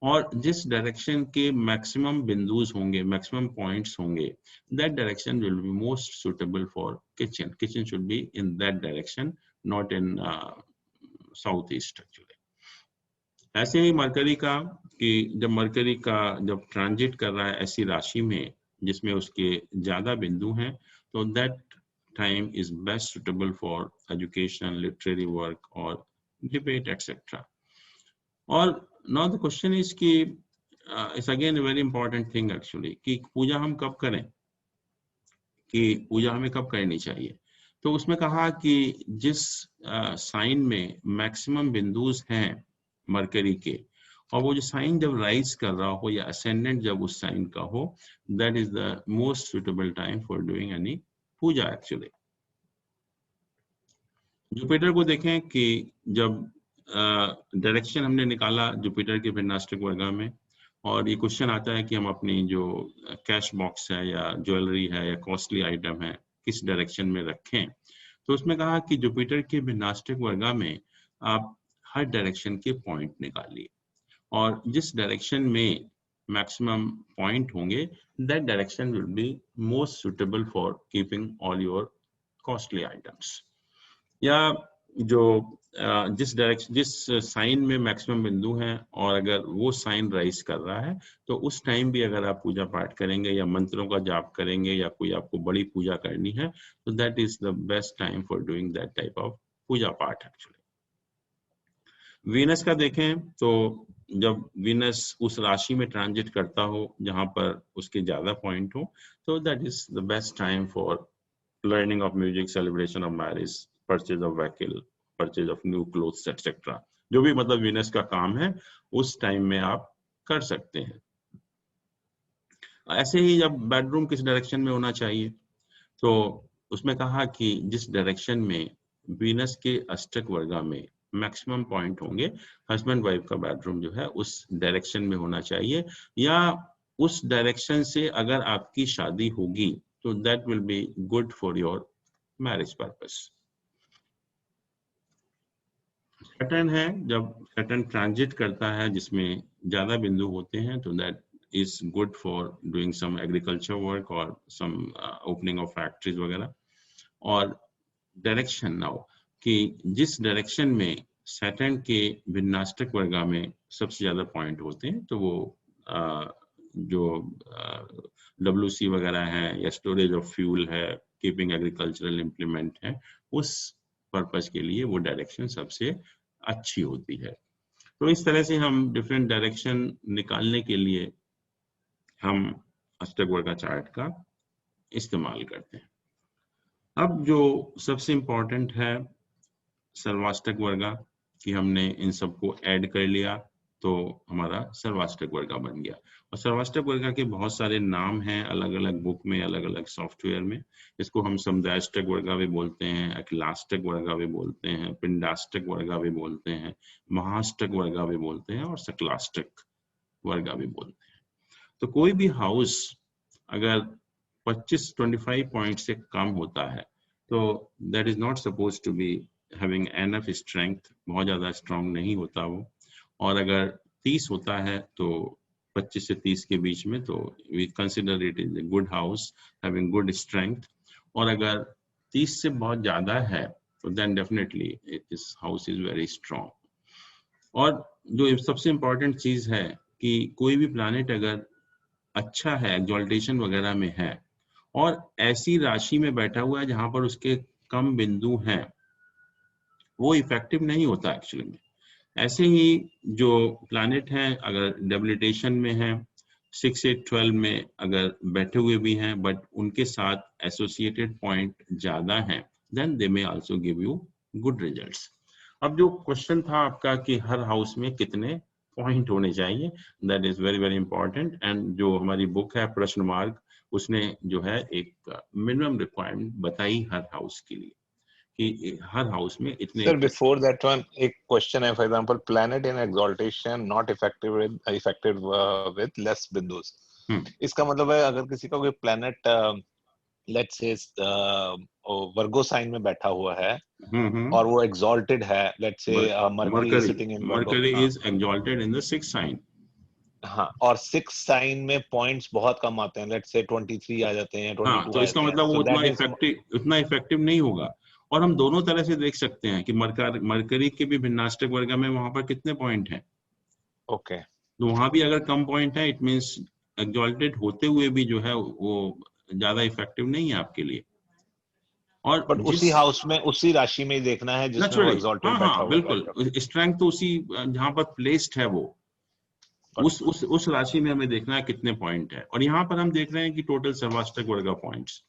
Speaker 2: और जिस डायरेक्शन के मैक्सिमम बिंदुज होंगे, मैक्सिमम पॉइंट्स होंगे, that direction will be most suitable for kitchen. Kitchen should be in that direction, not in south east actually. ऐसे ही मरकरी का कि जब ट्रांजिट कर रहा है ऐसी राशि में जिसमें उसके ज्यादा बिंदु हैं, तो that time is best suitable for education, literary work और डिबेट एक्सेट्रा। और now the question is कि it's again a very important thing actually कि पूजा हम कब करें, कि पूजा हमें कब करनी चाहिए। तो उसमें कहा कि जिस साइन में मैक्सिमम बिंदुस हैं मरकरी के, और वो जो साइन जब राइज कर रहा हो या असेंडेंट जब उस साइन का हो, that is the most suitable time for doing any puja actually. Jupiter को देखें कि जब डायरेक्शन हमने निकाला जुपिटर के भिन्नाष्टक वर्ग में, और ये क्वेश्चन आता है कि हम अपनी जो कैश बॉक्स है या ज्वेलरी है या कॉस्टली आइटम है किस डायरेक्शन में रखें। तो उसमें कहा कि जुपिटर के भिन्नाष्टक वर्ग में आप हर डायरेक्शन के पॉइंट निकालिए, और जिस डायरेक्शन में मैक्सिमम पॉइंट होंगे, that direction will be most suitable for keeping all your costly items. या जो जिस साइन में मैक्सिमम बिंदु हैं और अगर वो साइन राइज कर रहा है तो उस टाइम भी अगर आप पूजा पाठ करेंगे या मंत्रों का जाप करेंगे या कोई आपको बड़ी पूजा करनी है तो that is the best time for doing that type of puja path actually. Venus का देखें तो जब वीनस उस राशि में ट्रांजिट करता हो जहां पर उसके ज्यादा पॉइंट हो तो that is the best time for learning of music, celebration of marriage, purchase of vehicle, purchase of new clothes etcetera. जो भी मतलब वीनस का काम है उस टाइम में आप कर सकते हैं। ऐसे ही जब बेडरूम किस डायरेक्शन में होना चाहिए तो उसमें कहा कि जिस डायरेक्शन में वीनस के अष्टक वर्गा में मैक्सिमम पॉइंट होंगे, हस्बैंड वाइफ का बेडरूम जो है उस डायरेक्शन में होना चाहिए, या उस डायरेक्शन से अगर आपकी शादी होगी तो that will be good for your marriage purpose. Saturn है, जब सैटर्न ट्रांजिट करता है जिसमें ज्यादा बिंदु होते हैं तो that is good for doing some agriculture work और सम ओपनिंग ऑफ फैक्ट्रीज वगैरह। और डायरेक्शन नाउ कि जिस डायरेक्शन में सैटर्न के भिन्नाष्टक वर्गा में सबसे ज्यादा पॉइंट होते हैं तो वो जो WC वगैरह है या स्टोरेज ऑफ फ्यूल है, कीपिंग एग्रीकल्चरल इम्प्लीमेंट है, उस पर्पस के लिए वो डायरेक्शन सबसे अच्छी होती है। तो इस तरह से हम डिफरेंट डायरेक्शन निकालने के लिए हम अष्टक वर्गा चार्ट का इस्तेमाल करते हैं। अब जो सबसे इम्पोर्टेंट है सर्वाष्टक वर्गा कि हमने इन सबको ऐड कर लिया तो हमारा सर्वाष्टक वर्गा बन गया। और सर्वाष्टक वर्गा के बहुत सारे नाम हैं अलग अलग बुक में, अलग अलग सॉफ्टवेयर में। इसको हम समुदायाष्टक वर्गा भी बोलते हैं, अखिलाष्टक वर्गा भी बोलते हैं, पिंडाष्टक वर्गा भी बोलते हैं, महाष्टक वर्गा भी बोलते हैं और सकलाष्टक वर्गा भी बोलते हैं। तो कोई भी हाउस अगर 25 पॉइंट से कम होता है तो that is not suppose to be having enough strength, बहुत ज्यादा स्ट्रांग नहीं होता वो। और अगर 30 होता है तो 25 से 30 के बीच में तो we consider it is a good house having good strength. और अगर 30 से बहुत ज्यादा है तो then definitely this house is very strong. और जो सबसे इम्पोर्टेंट चीज है कि कोई भी प्लैनेट अगर अच्छा है, एक्सॉल्टेशन वगैरह में है और ऐसी राशि में बैठा हुआ है जहां पर उसके कम बिंदु हैं, वो इफेक्टिव नहीं होता एक्चुअली में। ऐसे ही जो प्लैनेट हैं अगर डेबिलिटेशन में है, 6, 8, 12 में अगर बैठे हुए भी हैं बट उनके साथ एसोसिएटेड पॉइंट ज्यादा हैं, then they may also give you good results. अब जो क्वेश्चन था आपका कि हर हाउस में कितने पॉइंट होने चाहिए, that is very very important. And जो हमारी बुक है प्रश्न मार्ग, उसने जो है एक मिनिमम रिक्वायरमेंट बताई हर हाउस के लिए कि हर हाउस में इतने।
Speaker 5: सर बिफोर दैट वन एक क्वेश्चन है, for example planet in exaltation not affected with less bindus. इसका मतलब है अगर किसी का कोई planet let's say Virgo sign में बैठा हुआ है और वो एक्सॉल्टेड है, let's say Mercury sitting in Virgo,
Speaker 2: Mercury is exalted in the 6th sign.
Speaker 5: हाँ, और 6 साइन में पॉइंट्स बहुत कम आते हैं, लेट्स से 23 आ जाते हैं, 22
Speaker 2: हाँ, तो इसका मतलब वो उतना इफेक्टिव नहीं होगा। और हम दोनों तरह से देख सकते हैं कि मरकरी के भी भिन्नाष्टक वर्ग में वहां पर कितने पॉइंट हैं।
Speaker 5: ओके,
Speaker 2: तो वहां भी अगर कम पॉइंट है, इट मींस एक्सॉल्टेड होते हुए भी जो है वो ज्यादा इफेक्टिव नहीं है आपके लिए। और
Speaker 5: बट उसी हाउस में उसी राशि में ही देखना है जिसमें वो एक्सॉल्टेड बैठा हुआ है।
Speaker 2: बिल्कुल, स्ट्रेंथ तो उसी जहां पर प्लेस्ड है वो उस राशि में हमें देखना है कितने पॉइंट है। और यहाँ पर हम देख रहे हैं कि टोटल सर्वाष्टक वर्गा पॉइंट्स,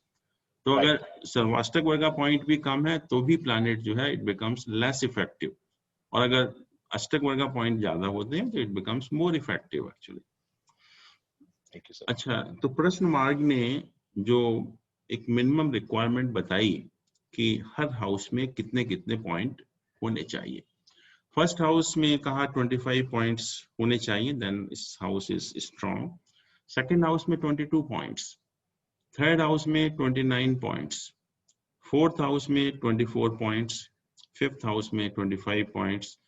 Speaker 2: तो अगर सर्वाष्टक वर्गा पॉइंट भी कम है तो भी प्लैनेट जो है इट बिकम्स लेस इफेक्टिव, और अगर अष्टक वर्गा पॉइंट ज्यादा होते हैं तो it becomes more effective actually. अच्छा, तो प्रश्न मार्ग ने जो एक मिनिमम रिक्वायरमेंट बताई कि हर हाउस में कितने कितने पॉइंट होने चाहिए। फर्स्ट हाउस में कहा 25 पॉइंट्स होने चाहिए, देन इस house is strong. Second house में 22 पॉइंट्स, थर्ड हाउस में 29 पॉइंट्स, फोर्थ हाउस में 24 पॉइंट्स, फिफ्थ हाउस में 25 पॉइंट्स,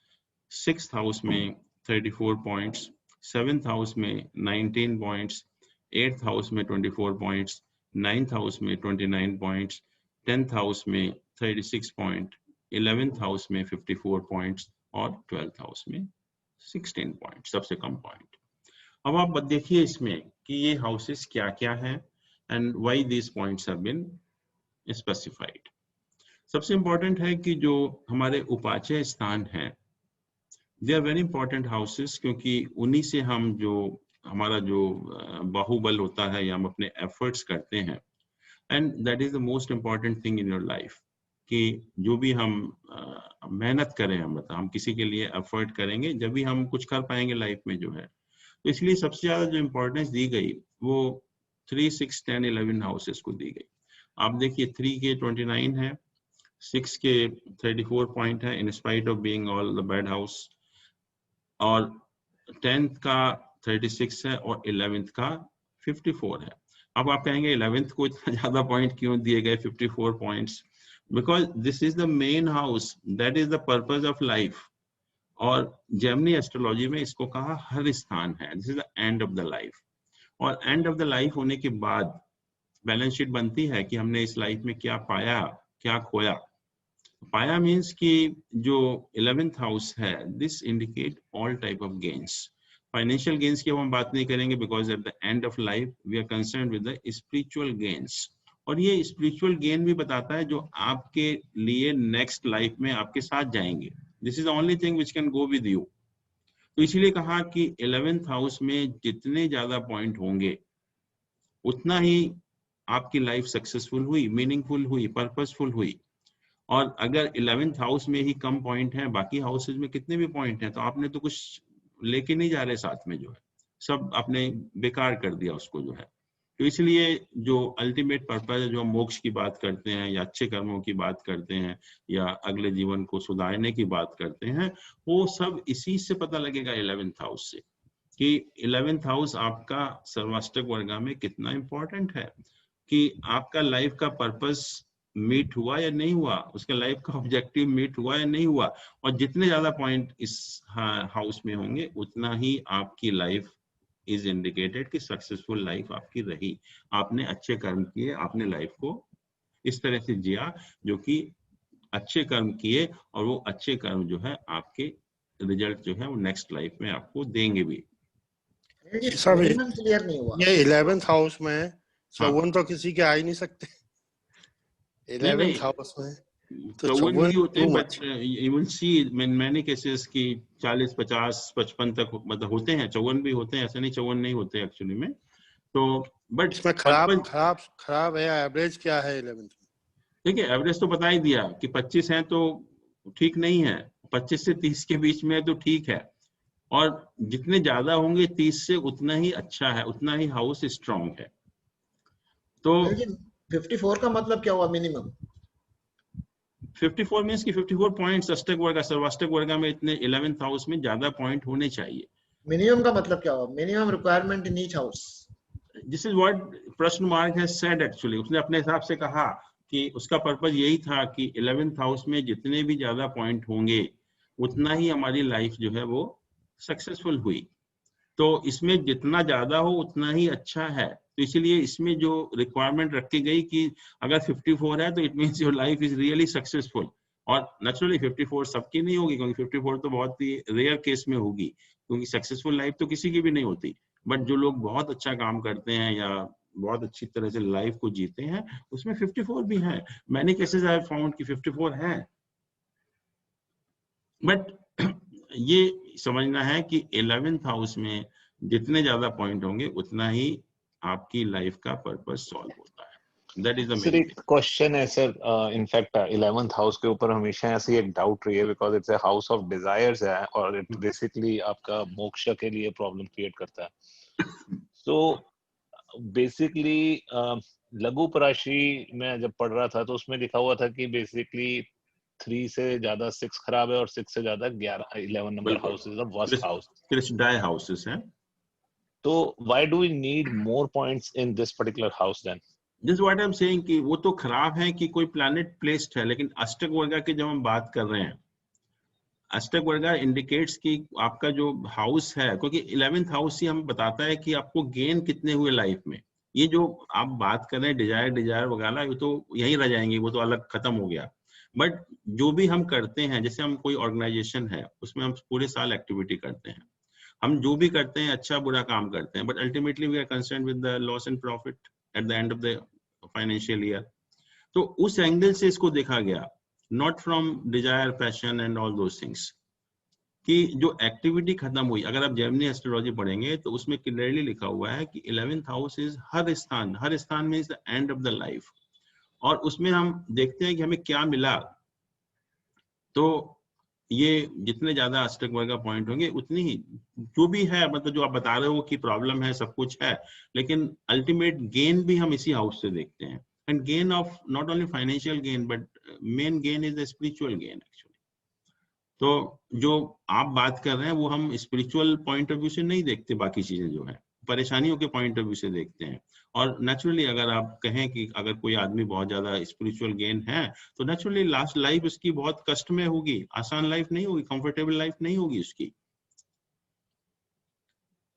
Speaker 2: सिक्स्थ हाउस में 34 पॉइंट्स, 7th हाउस में 19 पॉइंट्स, 8th हाउस में 24 पॉइंट्स, 9th हाउस में 29 पॉइंट्स, 10th हाउस में 36 पॉइंट, 11th हाउस में 54 पॉइंट्स और 12th हाउस में 16 पॉइंट, सबसे कम पॉइंट। अब आप देखिए इसमें कि ये हाउसेस क्या क्या हैं and why this points have been specified. सबसे इंपॉर्टेंट है कि जो हमारे उपाचय स्थान हैं, they are very important houses, क्योंकि उन्हीं से हम जो हमारा जो बाहुबल होता है या हम अपने एफर्ट्स करते हैं, and that is the most important thing in your life, कि जो भी हम मेहनत करें, हम मतलब हम किसी के लिए एफर्ट करेंगे जब भी हम कुछ कर पाएंगे लाइफ में जो है। तो इसलिए सबसे ज्यादा जो इम्पोर्टेंस दी गई वो 3, 6, 10, 11 हाउसेस को दी गई। आप देखिए 3 के 29 है, 6 के 34 पॉइंट है in spite of being all the bad house, और 10th का 36 है और 11th का 54 है। अब आप कहेंगे 11th को इतना ज्यादा पॉइंट क्यों दिए गए, 54 points? Because this is the main house, that is the purpose of life. और जेमिनी एस्ट्रोलॉजी में इसको कहा हर स्थान है, this is the end of the life. और एंड ऑफ द लाइफ होने के बाद बैलेंस शीट बनती है कि हमने इस लाइफ में क्या पाया, क्या खोया। पाया मीन्स कि जो 11th हाउस है, this indicate all type of gains. Financial gains की हम बात नहीं करेंगे, because at the end of life we are concerned with the spiritual gains. और ये स्पिरिचुअल गेन भी बताता है जो आपके लिए नेक्स्ट लाइफ में आपके साथ जाएंगे। This is the only thing which can go with you. तो इसलिए कहा कि 11th हाउस में जितने ज्यादा पॉइंट होंगे उतना ही आपकी लाइफ सक्सेसफुल हुई, मीनिंगफुल हुई, पर्पसफुल हुई। और अगर 11th हाउस में ही कम पॉइंट है, बाकी हाउसेज में कितने भी पॉइंट हैं, तो आपने तो कुछ लेके नहीं जा रहे साथ में, जो है सब आपने बेकार कर दिया उसको जो है। तो इसलिए जो अल्टीमेट पर्पस है, जो हम मोक्ष की बात करते हैं या अच्छे कर्मों की बात करते हैं या अगले जीवन को सुधारने की बात करते हैं, वो सब इसी से पता लगेगा 11th हाउस से, कि 11th हाउस आपका सर्वाष्टक वर्गा में कितना इंपॉर्टेंट है, कि आपका लाइफ का पर्पस मीट हुआ या नहीं हुआ, उसका लाइफ का ऑब्जेक्टिव मीट हुआ या नहीं हुआ। और जितने ज्यादा पॉइंट इस हाउस में होंगे उतना ही आपकी लाइफ इज इंडिकेटेड कि सक्सेसफुल लाइफ आपकी रही, आपने अच्छे कर्म किए, आपने लाइफ को इस तरह से जिया जो कि अच्छे कर्म किए, और वो अच्छे कर्म जो है आपके रिजल्ट जो है वो नेक्स्ट लाइफ में आपको देंगे भी।
Speaker 1: क्लियर नहीं हुआ।
Speaker 3: ये 11th हाउस में 54 तो किसी के आ ही नहीं सकते। 11th हाउस में तो
Speaker 2: 54 नहीं होते,
Speaker 3: too
Speaker 2: but
Speaker 3: much.
Speaker 2: You will see in many cases की 40, 50, 55 तक मतलब होते हैं। 54 भी होते हैं, ऐसे नहीं 54 नहीं होते एक्चुअली में। तो बट
Speaker 3: इसमें खराब है, एवरेज क्या है 11th में?
Speaker 2: देखिए एवरेज तो बता ही दिया कि 25 है तो ठीक नहीं है, 25 से 30 के बीच में है तो ठीक है, और जितने ज्यादा होंगे 30 से उतना ही अच्छा है, उतना ही हाउस स्ट्रांग है। तो
Speaker 1: 54 का मतलब क्या हुआ मिनिमम?
Speaker 2: 54 मींस कि 54 पॉइंट्स अष्टक वर्ग, सर्वाष्टक वर्ग में इतने 11th हाउस में ज्यादा पॉइंट होने चाहिए।
Speaker 1: मिनिमम का मतलब क्या हुआ? Minimum requirement in each house.
Speaker 2: This is what प्रश्न मार्क हैज सेड एक्चुअली। उसने अपने हिसाब से कहा कि उसका पर्पस यही था कि 11th हाउस में जितने भी ज्यादा पॉइंट होंगे उतना ही हमारी लाइफ जो है वो सक्सेसफुल हुई। तो इसमें जितना ज्यादा हो उतना ही अच्छा है। तो इसीलिए इसमें जो रिक्वायरमेंट रखी गई कि अगर 54 है तो it means your life is really successful. और नेचुरली 54 सबकी नहीं होगी, क्योंकि 54 तो बहुत ही रेयर केस में होगी, क्योंकि सक्सेसफुल लाइफ तो किसी की भी नहीं होती। बट जो लोग बहुत अच्छा काम करते हैं या बहुत अच्छी तरह से लाइफ को जीते हैं, उसमें 54 भी है। Many cases I have found कि 54 है। बट ये समझना है कि 11th हाउस में जितने ज्यादा पॉइंट होंगे उतना ही आपकी लाइफ का पर्पस सॉल्व होता है। दैट इज द
Speaker 5: सर, एक क्वेश्चन है सर, इनफैक्ट 11th हाउस के ऊपर हमेशा ऐसी एक डाउट रही है, because it's a house of desires है और इट बेसिकली आपका मोक्ष के लिए प्रॉब्लम क्रिएट करता है। सो बेसिकली लघु पराशि में जब पढ़ रहा था तो उसमें लिखा हुआ था कि बेसिकली 3 से ज्यादा 6 खराब है और 6 से ज्यादा 11 number house is the worst house.
Speaker 2: क्रिस्डाई हाउसेस हैं।
Speaker 5: तो why do we need more points in this particular house then?
Speaker 2: This what I am saying कि वो तो खराब है कि कोई प्लैनेट प्लेस्ड है, लेकिन अष्टक वर्ग की जब हम बात कर रहे हैं अष्टक वर्गा इंडिकेट्स कि आपका जो हाउस है, क्योंकि 11th हाउस ही हमें बताता है कि आपको गेन कितने हुए लाइफ में। ये जो आप बात कर रहे हैं डिजायर वगैरह, ये तो यहीं रह जाएंगे, वो तो अलग खत्म हो गया। बट जो भी हम करते हैं, जैसे हम कोई ऑर्गेनाइजेशन है, उसमें हम पूरे साल एक्टिविटी करते हैं, हम जो भी करते हैं अच्छा बुरा काम करते हैं, but ultimately we are concern with the loss and profit at the end of the financial year. तो उस एंगल से इसको देखा गया, not from desire, passion and all those things, कि जो एक्टिविटी खत्म हुई। अगर आप जेमिनी एस्ट्रोलॉजी पढ़ेंगे तो उसमें क्लियरली लिखा हुआ है कि 11th हाउस इज हर स्थान में is the end of the life, और उसमें हम देखते हैं कि हमें क्या मिला। तो ये जितने ज्यादा अष्टक वर्ग का पॉइंट होंगे उतनी ही जो भी है, मतलब जो आप बता रहे हो कि प्रॉब्लम है, सब कुछ है, लेकिन अल्टीमेट गेन भी हम इसी हाउस से देखते हैं। And gain of not only financial gain but main gain is the spiritual gain actually. तो जो आप बात कर रहे हैं वो हम स्पिरिचुअल पॉइंट ऑफ व्यू से नहीं देखते, बाकी चीजें जो है परेशानियों के पॉइंट ऑफ व्यू से देखते हैं। और नेचुरली अगर आप कहें कि अगर कोई आदमी बहुत ज्यादा स्पिरिचुअल गेन है तो नेचुरली लास्ट लाइफ उसकी बहुत कष्ट में होगी, आसान लाइफ नहीं होगी, कंफर्टेबल लाइफ नहीं होगी उसकी।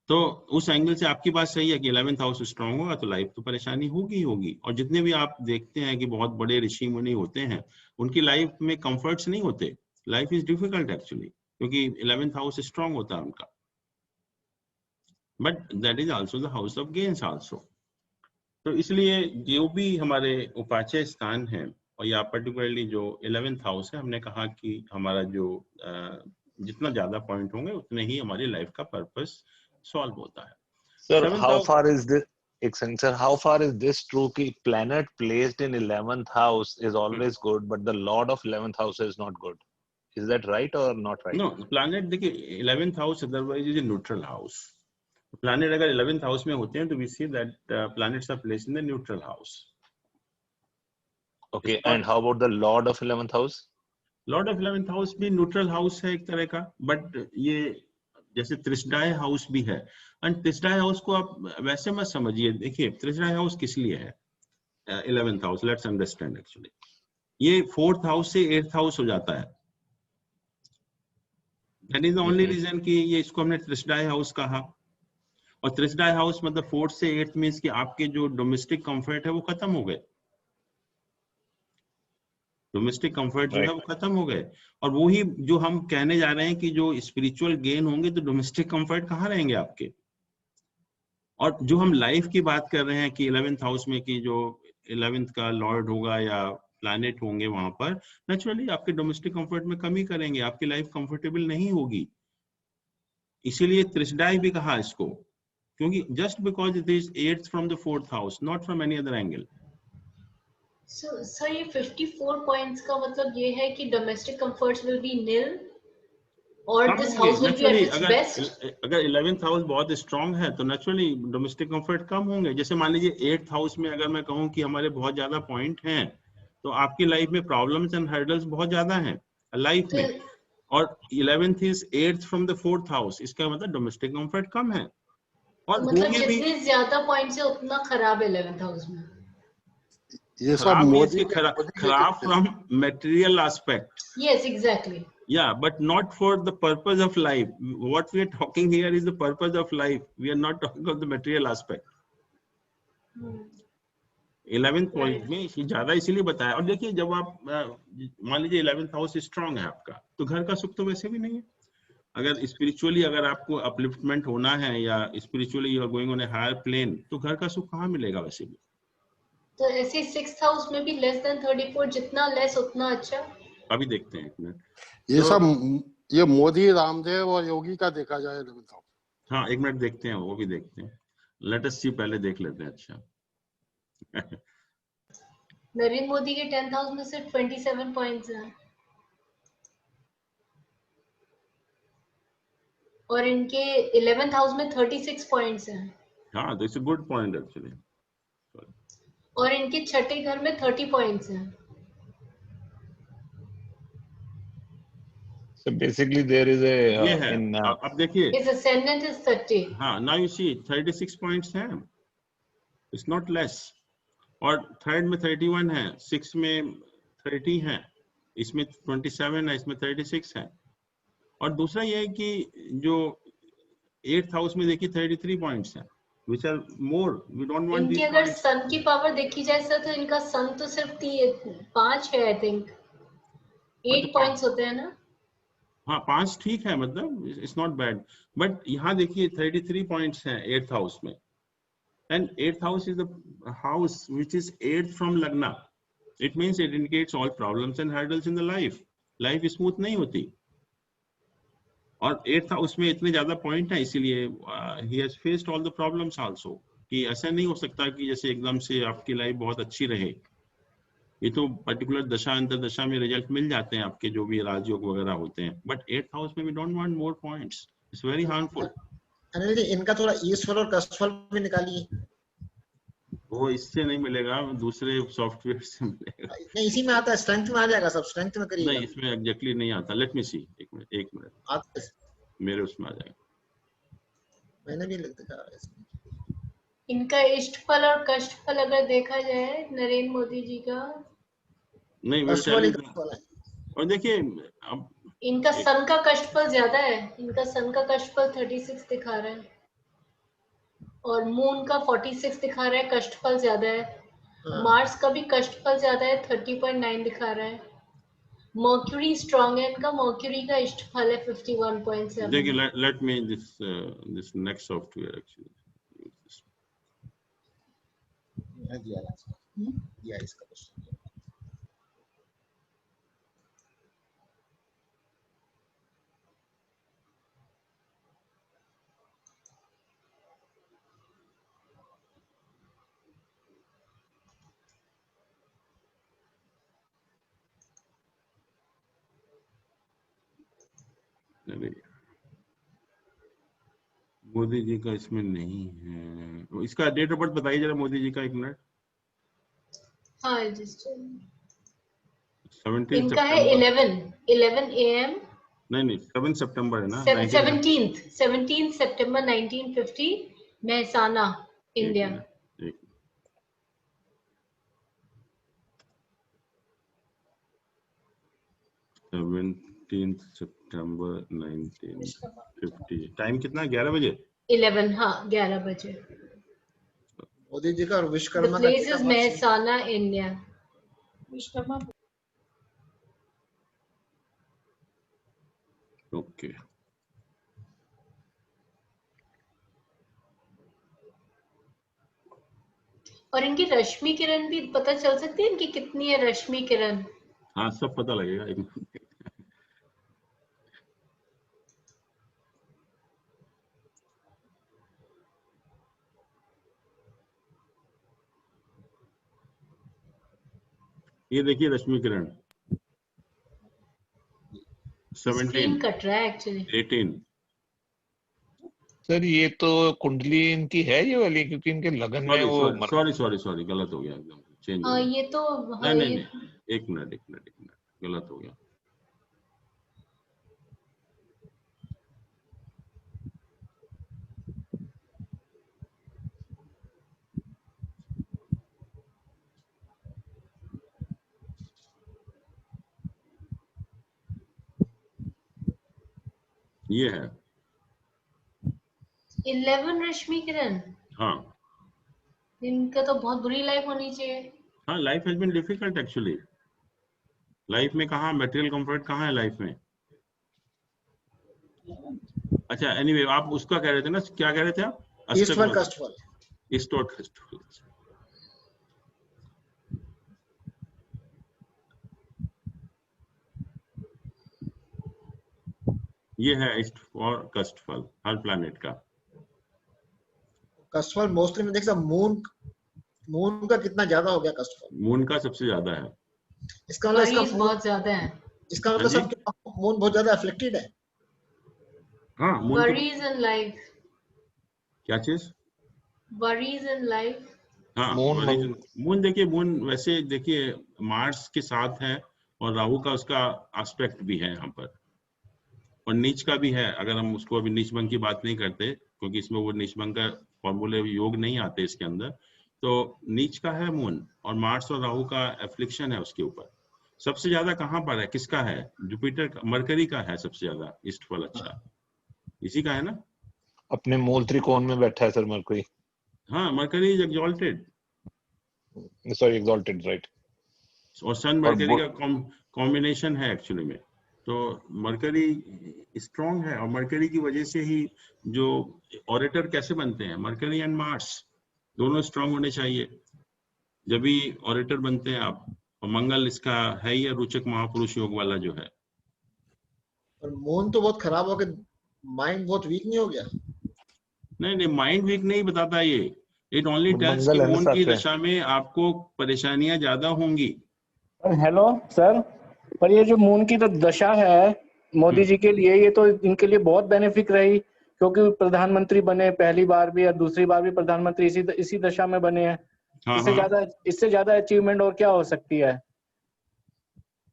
Speaker 2: तो उस एंगल से आपकी बात सही है कि 11th हाउस स्ट्रांग होगा तो लाइफ तो परेशानी होगी ही होगी। और जितने भी आप देखते हैं कि बहुत बड़े ऋषि मुनि होते हैं, उनकी लाइफ में कंफर्ट्स नहीं होते, लाइफ इज डिफिकल्ट एक्चुअली, क्योंकि 11th हाउस स्ट्रांग होता है उनका। But that is also the house of gains also. तो इसलिए जो भी हमारे उपाचय स्थान है, और या पर्टिकुलरली जो 11th हाउस है, हमने कहा कि हमारा जो जितना ज्यादा पॉइंट होंगे उतने ही हमारी लाइफ का पर्पस सॉल्व होता है।
Speaker 5: Sir how far is this, एक second sir, how far is this true कि planet placed in 11th house is always good but the lord of 11th house is not good? Is that right or not right?
Speaker 2: No, planet देखिए 11th house otherwise is a neutral house. Planet अगर 11th house में होते हैं तो we see that planets are placed in the neutral house.
Speaker 5: Okay, and how about the lord of 11th house?
Speaker 2: Lord of 11th house भी neutral house है एक तरह का, बट ये जैसे त्रिशडाय हाउस भी है। एंड त्रिशडाय हाउस को आप वैसे मत समझिए, देखिए त्रिशडाय हाउस किस लिए है 11th house, let's understand actually. ये 4th हाउस से 8th हाउस हो जाता है, that is the only reason कि ये इसको हमने त्रिशडाय हाउस कहा। और त्रिशडाय हाउस मतलब 4th से 8th मींस कि आपके जो डोमेस्टिक कंफर्ट है वो खत्म हो गए, डोमेस्टिक कंफर्ट जो है वो खत्म हो गए। और वो ही जो हम कहने जा रहे हैं कि जो स्पिरिचुअल गेन होंगे तो डोमेस्टिक कंफर्ट कहाँ रहेंगे आपके। और जो हम लाइफ की बात कर रहे हैं कि 11th हाउस में कि जो 11th का लॉर्ड होगा या प्लैनेट होंगे, वहां पर नेचुरली आपके डोमेस्टिक कंफर्ट में कमी करेंगे, आपकी लाइफ कंफर्टेबल नहीं होगी। इसीलिए त्रिशडाय भी कहा इसको, क्योंकि just because it is 8th from the 4th house, not from any other angle.
Speaker 4: Sir ये 54 पॉइंट्स का मतलब ये है कि domestic comforts will B Neil और this house will be at its best.
Speaker 2: अगर 11th हाउस बहुत स्ट्रांग है तो नेचुरली डोमेस्टिक कंफर्ट कम होंगे। जैसे मान लीजिए 8th हाउस में अगर मैं कहूँ कि हमारे बहुत ज्यादा पॉइंट हैं, तो आपकी लाइफ में प्रॉब्लम्स एंड हर्डल्स बहुत ज्यादा हैं लाइफ में। और 11th is 8th from the 4th house, इसका मतलब डोमेस्टिक कंफर्ट कम है। और
Speaker 4: तो मतलब जितने ज्यादा पॉइंट्स है उतना खराब है 11th हाउस में।
Speaker 3: ये सब मोदी
Speaker 2: खराब from material aspect.
Speaker 4: Yes exactly.
Speaker 2: Yeah, but not for the purpose of life. What we are talking here is the purpose of life. We are not talking of the material aspect. 11th point में ज्यादा इसीलिए बताया। और देखिए जब आप मान लीजिए 11th हाउस स्ट्रांग है आपका, तो घर का सुख तो वैसे भी नहीं है। अगर स्पिरिचुअली अगर आपको अपलिफ्टमेंट होना है या spiritually you are going on a higher plane, तो घर का सुख कहाँ मिलेगा वैसे भी।
Speaker 4: तो ऐसे 6th हाउस में भी लेस देन 34, जितना लेस उतना अच्छा।
Speaker 2: अभी देखते हैं एक मिनट।
Speaker 3: ये सब ये मोदी, रामदेव और योगी का देखा जाए 11th हाउस।
Speaker 2: हाँ एक मिनट देखते हैं, वो भी देखते हैं। लेट अस सी, पहले देख लेते हैं। अच्छा
Speaker 4: नरेंद्र मोदी के 10th हाउस में सिर्फ 27 पॉइंट्स हैं और इनके 11th हाउस में 36 पॉइंट्स हैं।
Speaker 2: हाँ this is a good point actually.
Speaker 4: और इनके छठे घर में 30 पॉइंट्स हैं।
Speaker 5: So basically there is a
Speaker 2: ये है अब देखिए
Speaker 4: His ascendant is 30.
Speaker 2: हाँ now you see 36 पॉइंट्स हैं, इट्स नॉट लेस। और थर्ड में 31 है, 6 में 30 है, इसमें 27 है, इसमें 36 है। और दूसरा ये है कि जो 8th हाउस में देखिए 33 पॉइंट्स हैं which are more, we don't want
Speaker 4: इनकी
Speaker 2: these
Speaker 4: अगर
Speaker 2: points.
Speaker 4: सन की पावर देखी जाए सर, तो इनका सन तो सिर्फ 5 है, आई थिंक 8 पॉइंट्स होते हैं ना।
Speaker 2: हाँ 5 ठीक है, मतलब इट्स नॉट बैड, बट यहाँ देखिए 33 पॉइंट्स हैं 8th हाउस में, and 8th house is the house which is 8th from lagna. It means it indicates all problems and hurdles in the life smooth नहीं होती. और 8th हाउस में इतने ज्यादा पॉइंट है, इसीलिए he has faced all the problems also. कि ऐसा नहीं हो सकता कि जैसे एकदम से आपकी लाइफ बहुत अच्छी रहे. ये तो पर्टिकुलर दशा अंतर दशा में रिजल्ट मिल जाते हैं आपके, जो भी राजयोग वगैरह होते हैं, बट 8th हाउस में we don't want more points. It's very harmful.
Speaker 1: Anil ji, इनका थोड़ा ईस्टफल और कष्टफल भी निकालिए.
Speaker 2: वो इससे नहीं मिलेगा, दूसरे सॉफ्टवेयर से मिलेगा.
Speaker 1: नहीं, इसी में आता है, स्ट्रेंथ में आ जाएगा, सब स्ट्रेंथ में करिएगा.
Speaker 2: नहीं, इसमें एग्जैक्टली नहीं आता. लेट मी सी, एक मिनट
Speaker 1: आता है.
Speaker 2: मेरे उसमें आ जाएगा.
Speaker 1: मैंने भी लिख दिया इसमें.
Speaker 4: इनका इष्टफल और कष्टफल अगर देखा जाए नरेंद्र मोदी जी का,
Speaker 2: नहीं
Speaker 1: कष्टफल ही कष्टफल है.
Speaker 2: और देखिए अब
Speaker 4: इनका सन का कष्टफल ज्यादा है. इनका सन का कष्टफल 36 दिखा रहा है और मून का 46 दिखा रहा है, कष्टफल ज्यादा है. मार्स का भी कष्टफल ज्यादा है, 30.9 दिखा रहा है. मर्क्यूरी स्ट्रांग है इनका, मर्क्यूरी का इष्टफल है 51.7.
Speaker 2: देखिए let me this next software actually
Speaker 1: या इसका क्वेश्चन.
Speaker 2: मोदी जी का इसमें नहीं है. इसका डेट ऑफ बर्थ बताइए जरा मोदी जी का, एक मिनट.
Speaker 4: हाँ जस्ट
Speaker 2: 17
Speaker 4: इनका है
Speaker 2: सितंबर.
Speaker 4: 11 AM.
Speaker 2: नहीं 7 सितंबर है ना.
Speaker 4: 17 सितंबर 1950, मेहसाना, इंडिया.
Speaker 2: 17 सितंबर 1950. टाइम कितना? 11 बजे.
Speaker 4: 11, हाँ 11 बजे.
Speaker 1: मोदी जी का और विश्वकर्मा का.
Speaker 4: Place is Mehsana, India. Vishwakarma.
Speaker 2: Okay.
Speaker 4: और इनकी रश्मि किरण भी पता चल सकती है, इनकी कितनी है रश्मि किरण?
Speaker 2: हाँ सब पता लगेगा. एक मिनट. ये देखिए रश्मि किरण 17
Speaker 4: कट रहा है एक्चुअली.
Speaker 2: 18.
Speaker 5: सर ये तो कुंडली इनकी है ये वाली, क्योंकि इनके लगन में वो
Speaker 2: सॉरी गलत हो गया, एकदम चेंज हो
Speaker 4: हाँ
Speaker 2: गया.
Speaker 4: ये तो
Speaker 2: नहीं एक मिनट गलत हो गया. ये है
Speaker 4: 11 रश्मि किरण.
Speaker 2: हाँ.
Speaker 4: इनका तो बहुत बुरी लाइफ होनी चाहिए.
Speaker 2: हाँ life has been difficult actually. Life में कहाँ मटेरियल कंफर्ट कहाँ है लाइफ में. अच्छा एनीवे आप उसका कह रहे थे ना, क्या कह रहे थे आप?
Speaker 1: ईस्टफल कष्टफल.
Speaker 2: ईस्ट और कष्टफल. ये है ईस्ट और कष्टफल हर प्लैनेट का.
Speaker 1: कष्टफल मोस्टली में देख सकते, मून का कितना ज्यादा हो गया कष्टफल.
Speaker 2: मून का सबसे ज्यादा है.
Speaker 1: इसका मतलब
Speaker 4: वरीज बहुत ज्यादा है.
Speaker 1: इसका मतलब सबके मून बहुत ज्यादा अफेक्टेड है.
Speaker 2: हाँ मून
Speaker 4: वरीज इन लाइफ.
Speaker 2: क्या चीज?
Speaker 4: Worries in life.
Speaker 2: हाँ मून देखिए, मून वैसे देखिए मार्स के साथ है और राहु का उसका एस्पेक्ट भी है यहाँ पर, और नीच का भी है. अगर हम उसको अभी नीच भंग की बात नहीं करते, क्योंकि इसमें वो नीच भंग का फॉर्मूले योग नहीं आते इसके अंदर, तो नीच का है मून और मार्स और राहु का एफ्लिक्शन है उसके ऊपर. सबसे ज्यादा कहाँ पर है, किसका है? जुपिटर का, मरकरी का है सबसे ज्यादा ईस्टफॉल अच्छा, इसी का है ना?
Speaker 5: अपने मूल त्रिकोण में बैठा है सर मरकरी।
Speaker 2: हाँ, mercury is exalted,
Speaker 5: sorry exalted, right.
Speaker 2: और सन मरकरी का कॉम्बिनेशन है एक्चुअली में। तो मरकरी स्ट्रॉन्ग है, और मरकरी की वजह से ही जो ऑरेटर कैसे बनते हैं, मरकरी एंड मार्स दोनों स्ट्रॉन्ग होने चाहिए, जब भी ऑरेटर बनते हैं आप। और मंगल इसका है ही रोचक महापुरुष योग वाला जो है।
Speaker 1: और मून तो बहुत खराब हो गया, माइंड बहुत वीक नहीं हो गया?
Speaker 2: नहीं नहीं, माइंड वीक नहीं बताता ये, इट ओनली टेल्स कि
Speaker 5: मंगल है ना
Speaker 2: मून
Speaker 5: साथ
Speaker 2: की
Speaker 5: में।
Speaker 2: दशा में आपको परेशानियां ज्यादा होंगी।
Speaker 7: हेलो सर, पर ये जो मून की तो दशा है मोदी जी के लिए, ये तो इनके लिए बहुत बेनिफिक रही, क्योंकि प्रधानमंत्री बने पहली बार भी और दूसरी बार भी प्रधानमंत्री इसी दशा में बने हैं।
Speaker 2: हाँ
Speaker 7: इससे ज्यादा अचीवमेंट और क्या हो सकती है?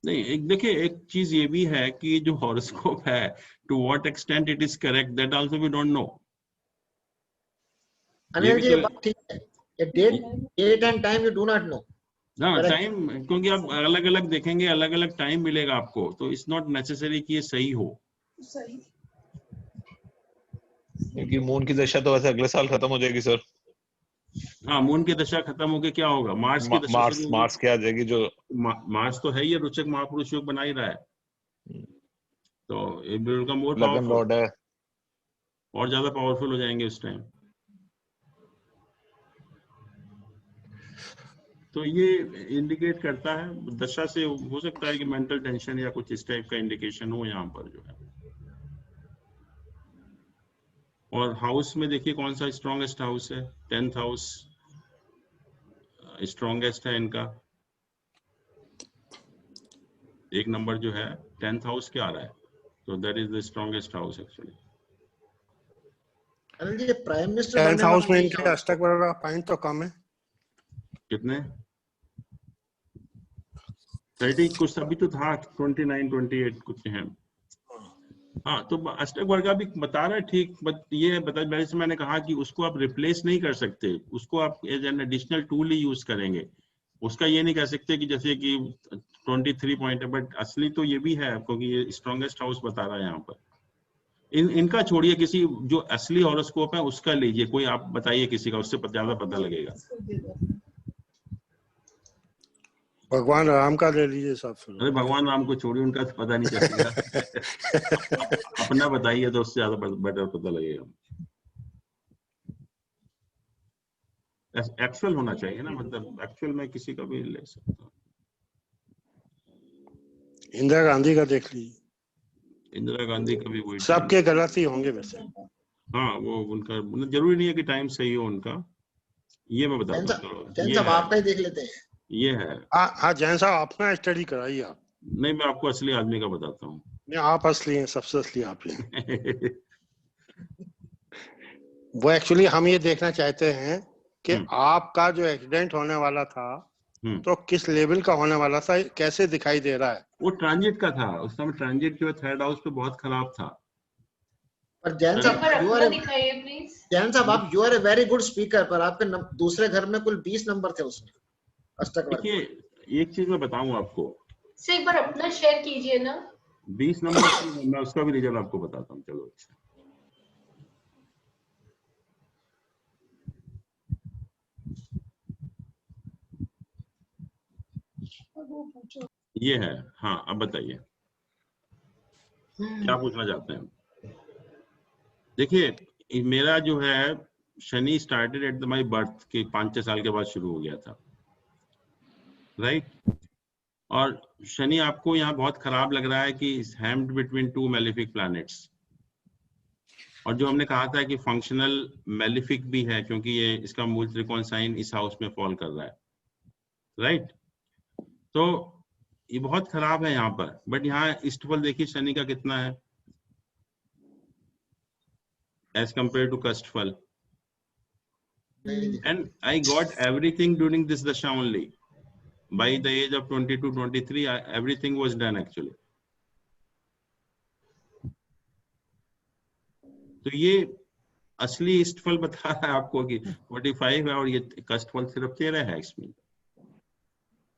Speaker 2: नहीं, एक देखिए, एक चीज ये भी है कि जो हॉरोस्कोप है, to what extent it is correct, that also we don't know.
Speaker 1: Anil ji ये बात ठीक है, ये date and time you do not know.
Speaker 2: हाँ, टाइम, क्योंकि आप अलग अलग देखेंगे, अलग अलग टाइम मिलेगा आपको, तो इट्स नॉट नेसेसरी कि ये सही हो।
Speaker 5: क्योंकि मून की दशा तो वैसे अगले साल खत्म हो जाएगी सर।
Speaker 2: हाँ, मून की दशा खत्म होके क्या होगा, मार्स की दशा शुरू होगी।
Speaker 5: मार्स क्या आ जाएगी, जो
Speaker 2: मार्स तो है ही, रोचक महापुरुष योग बना ही रहा है, तो इट विल बिकम मोर
Speaker 5: लगन
Speaker 2: पावरफुल,
Speaker 5: लॉर्ड है।
Speaker 2: और ज्यादा पावरफुल हो जाएंगे उस टाइम। तो ये इंडिकेट करता है दशा से, हो सकता है कि मेंटल टेंशन या कुछ इस टाइप का इंडिकेशन हो यहाँ पर जो है। और हाउस में देखिए कौन सा स्ट्रॉन्गेस्ट हाउस है, 10th हाउस स्ट्रॉन्गेस्ट है इनका। एक नंबर जो है 10th हाउस क्या आ रहा है, तो that is the strongest house actually.
Speaker 1: Anil ji prime minister
Speaker 3: 10th house में इनके अष्टक वगैरह पॉइंट तो कम है।
Speaker 2: कितने? 30 कुछ अभी तो था, 29 28 कुछ है। हाँ, तो अष्टक वर्ग का भी बता रहा है ठीक, बट ये बता, जैसे मैंने कहा कि उसको आप रिप्लेस नहीं कर सकते, उसको आप एज एन एडिशनल टूल ही यूज करेंगे। उसका ये नहीं कह सकते कि जैसे कि 23 पॉइंट है, बट असली तो ये भी है, क्योंकि ये स्ट्रॉन्गेस्ट हाउस बता रहा है यहाँ पर। इनका छोड़िए, किसी जो असली हॉरोस्कोप है उसका लीजिए, कोई आप बताइए किसी का, उससे ज्यादा पता लगेगा।
Speaker 3: भगवान राम का ले लीजिए सब।
Speaker 2: अरे भगवान राम को छोड़िए, उनका तो पता नहीं चलेगा। अपना बताइए तो उससे ज्यादा बेटर पता लगेगा। एक्चुअल होना चाहिए ना, मतलब एक्चुअल में किसी का भी ले सकता हूँ।
Speaker 3: इंदिरा गांधी का देख लीजिए।
Speaker 2: इंदिरा गांधी का भी वही,
Speaker 3: सबके गलत ही होंगे वैसे।
Speaker 2: हाँ, वो उनका जरूरी नहीं है कि टाइम सही हो उनका। ये मैं बताता हूँ,
Speaker 1: जैन साहब आपका ही देख लेते हैं।
Speaker 2: ये है।
Speaker 3: हाँ जैन साहब अपना स्टडी कराइए आप।
Speaker 2: नहीं, मैं आपको असली आदमी का बताता हूँ।
Speaker 3: नहीं, आप असली हैं, सबसे असली आप ही हैं। वो एक्चुअली हम ये देखना चाहते हैं कि आपका जो एक्सीडेंट होने वाला था तो किस लेवल का होने वाला था, कैसे दिखाई दे रहा है।
Speaker 2: वो ट्रांजिट का था, उस समय ट्रांजिट जो है 3rd हाउस पे बहुत खराब था।
Speaker 1: पर जैन साहब आप you are a very good speaker, पर आपके दूसरे घर में कुल 20 नंबर थे उसमें अष्टक वर्ग।
Speaker 2: देखिए, एक चीज मैं बताऊं आपको,
Speaker 4: एक बार अपना शेयर कीजिए ना।
Speaker 2: 20 नंबर मैं उसका भी रिजल्ट आपको बताता हूँ। चलो अच्छा, ये है। हाँ, अब बताइए क्या पूछना चाहते हैं। देखिए, मेरा जो है Shani started at my birth के 5-6 साल के बाद शुरू हो गया था, राइट। और शनि आपको यहाँ बहुत खराब लग रहा है कि हैम्ड बिटवीन 2 मेलिफिक प्लैनेट्स। और जो हमने कहा था कि फंक्शनल मेलिफिक भी है, क्योंकि ये इसका मूल त्रिकोण साइन इस हाउस में फॉल कर रहा है, राइट। तो ये बहुत खराब है यहाँ पर। बट यहाँ इष्टफल देखिए शनि का कितना है एज कंपेयर टू कष्टफल, and I got everything during this dasha only. By the age of 22-23, everything was done actually. तो ये असली इष्टफल बता रहा है आपको कि 45 है, और ये कष्टफल सिर्फ 13 है इसमें।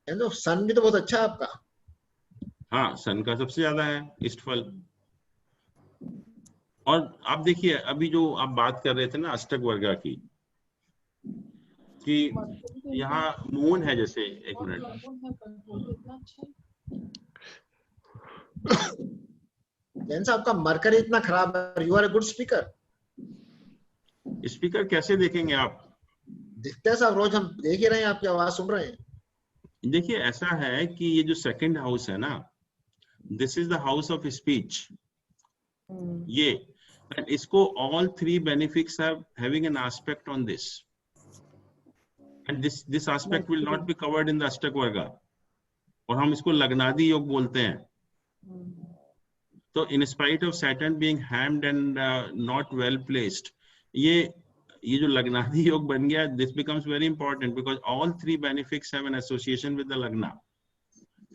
Speaker 1: सन भी तो बहुत अच्छा है आपका।
Speaker 2: हाँ सन का सबसे ज्यादा है इष्टफल। और आप देखिए अभी जो आप बात कर रहे थे ना अष्टक वर्गा की, कि यहाँ मून है जैसे, एक मिनट,
Speaker 1: जैन साहब का मरकरी इतना खराब है, you are a good speaker.
Speaker 2: Speaker कैसे देखेंगे आप?
Speaker 1: दिखते हैं साहब, रोज हम देख ही रहे हैं, आपकी आवाज सुन रहे हैं।
Speaker 2: देखिए ऐसा है कि ये जो सेकंड हाउस है ना, this is the house of speech. ये इसको all three benefics are having an aspect on this, and this aspect will not be covered in the Ashtak Varga, और हम इसको लग्नादि योग बोलते हैं। तो in spite of Saturn being hammed and not well placed, ये जो लग्नादि योग बन गया, this becomes very important because all three benefics have an association with the lagna,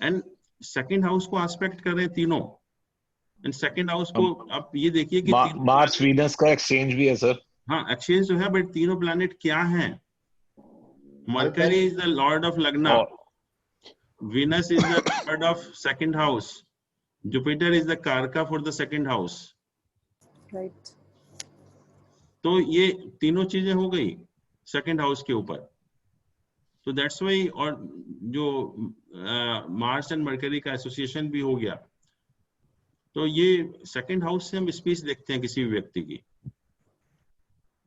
Speaker 2: and second house को aspect कर रहे हैं तीनों, एंड सेकंड हाउस को आप ये देखिए कि
Speaker 5: मार्स वीनस का एक्सचेंज भी है सर।
Speaker 2: हाँ एक्सचेंज तो है, बट तीनों प्लैनेट क्या हैं? Mercury is the lord of lagna, Venus is the lord of second house, Jupiter is the karaka for the second house.
Speaker 8: Right.
Speaker 2: तो ये तीनों चीजें हो गई सेकंड हाउस के ऊपर, तो दैट्स वाई। और जो मार्स एंड मरकरी का एसोसिएशन भी हो गया, तो ये सेकंड हाउस से हम स्पीच देखते हैं किसी भी व्यक्ति की,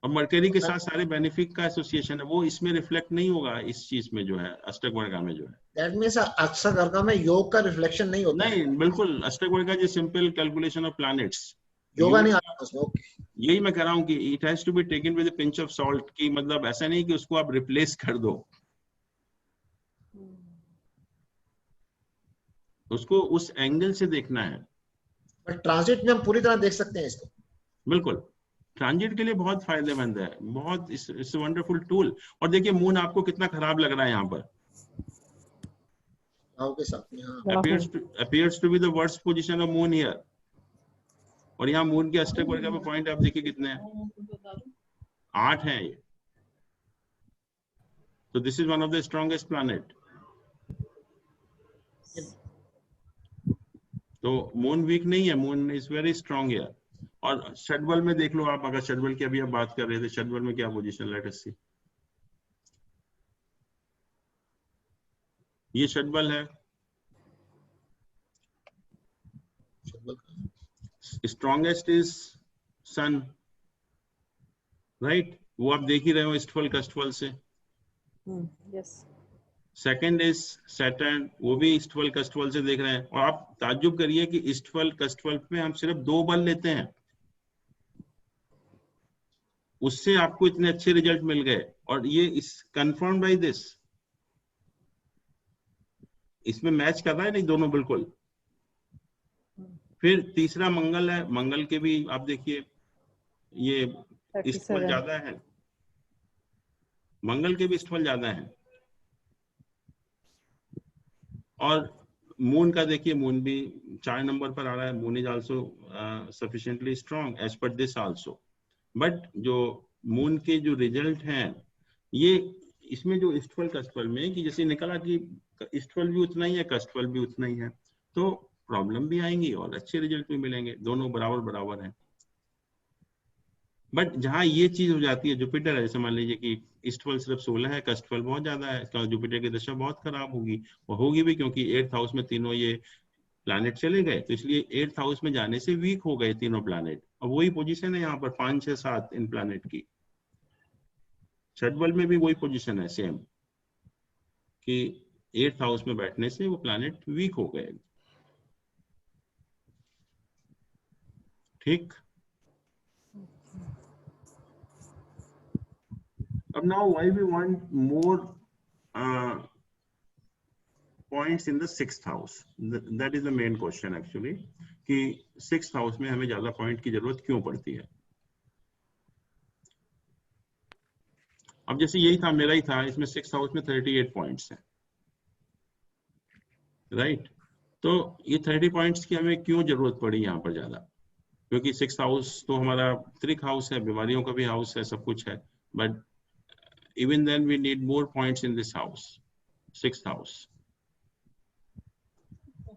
Speaker 2: और मरकरी के साथ सारे बेनिफिट का एसोसिएशन है, वो इसमें रिफ्लेक्ट नहीं होगा इस चीज में जो है अष्टक वर्गा में जो है।
Speaker 1: दैट मींस अष्टक वर्गा में योग का रिफ्लेक्शन नहीं होता।
Speaker 2: नहीं बिल्कुल, अष्टक वर्गा जो simple calculation of planets,
Speaker 1: yoga नहीं आता उसमें। ओके,
Speaker 2: यही मैं कह रहा हूँ कि it has to be taken with a pinch of salt, की मतलब ऐसा नहीं कि उसको आप रिप्लेस कर दो, उसको उस एंगल से देखना है।
Speaker 1: बट ट्रांजिट में हम पूरी तरह देख सकते हैं इसको।
Speaker 2: बिल्कुल, ट्रांजिट के लिए बहुत फायदेमंद है, बहुत इट्स वंडरफुल टूल। और देखिए मून आपको कितना खराब लग रहा है यहाँ पर,
Speaker 1: राहु के साथ में। हाँ,
Speaker 2: appears to be the worst position of moon here, और यहाँ मून के अष्टक वर्गा में पॉइंट आप देखिए कितने हैं, 8 हैं ये। तो this is one of the strongest planet. तो मून वीक नहीं है, moon is very strong here. और षडबल में देख लो आप, अगर षडबल की अभी आप बात कर रहे थे, षडबल में क्या पोजीशन, लेट अस सी। ये षडबल है, स्ट्रॉन्गेस्ट इज सन, राइट, वो आप देख ही रहे हो इष्टफल कष्टफल से।
Speaker 8: यस।
Speaker 2: सेकंड इज सैटर्न, वो भी इष्टफल कष्टफल से देख रहे हैं। और आप ताज्जुब करिए कि इष्टफल कष्टफल पे हम सिर्फ 2 बल लेते हैं, उससे आपको इतने अच्छे रिजल्ट मिल गए। और ये इस कंफर्म बाय दिस, इसमें मैच कर रहा है नहीं दोनों बिल्कुल। फिर तीसरा मंगल है, मंगल के भी आप देखिए ये इष्टफल ज्यादा है, मंगल के भी इष्टफल ज्यादा है। और मून का देखिए, मून भी 4 नंबर पर आ रहा है, moon is also sufficiently strong as पर दिस आल्सो। बट जो मून के जो रिजल्ट हैं, ये इसमें जो इष्टफल कष्टफल में कि जैसे निकला कि इष्टफल भी उतना ही है, कष्टफल भी उतना ही है, तो प्रॉब्लम भी आएंगी और अच्छे रिजल्ट भी मिलेंगे, दोनों बराबर बराबर हैं। बट जहां ये चीज हो जाती है, जुपिटर है, जैसे मान लीजिए कि इष्टफल सिर्फ 16 है, कष्टफल बहुत ज्यादा है, इसका जुपिटर की दशा बहुत खराब होगी, और होगी भी क्योंकि 8th हाउस में तीनों ये प्लैनेट चले गए, तो इसलिए 8th हाउस में जाने से वीक हो गए तीनों प्लैनेट। और वही पोजीशन है यहाँ पर 5, 6, 7 इन प्लैनेट की। षडबल में भी वही पोजीशन है सेम, कि 8th हाउस में बैठने से वो प्लैनेट वीक हो गए। ठीक, अब now why we want more points in the 6th house, that is the main question actually, कि 6th house में हमें ज्यादा पॉइंट की जरूरत क्यों पड़ती है। अब जैसे यही था, मेरा ही था, इसमें 6th हाउस में 38 पॉइंट्स हैं, राइट। तो ये 30 पॉइंट्स की हमें क्यों जरूरत पड़ी यहाँ पर ज्यादा, क्योंकि 6th हाउस तो हमारा त्रिक हाउस है, बीमारियों का भी हाउस है, सब कुछ है, but even then we need more points in this house, 6th house.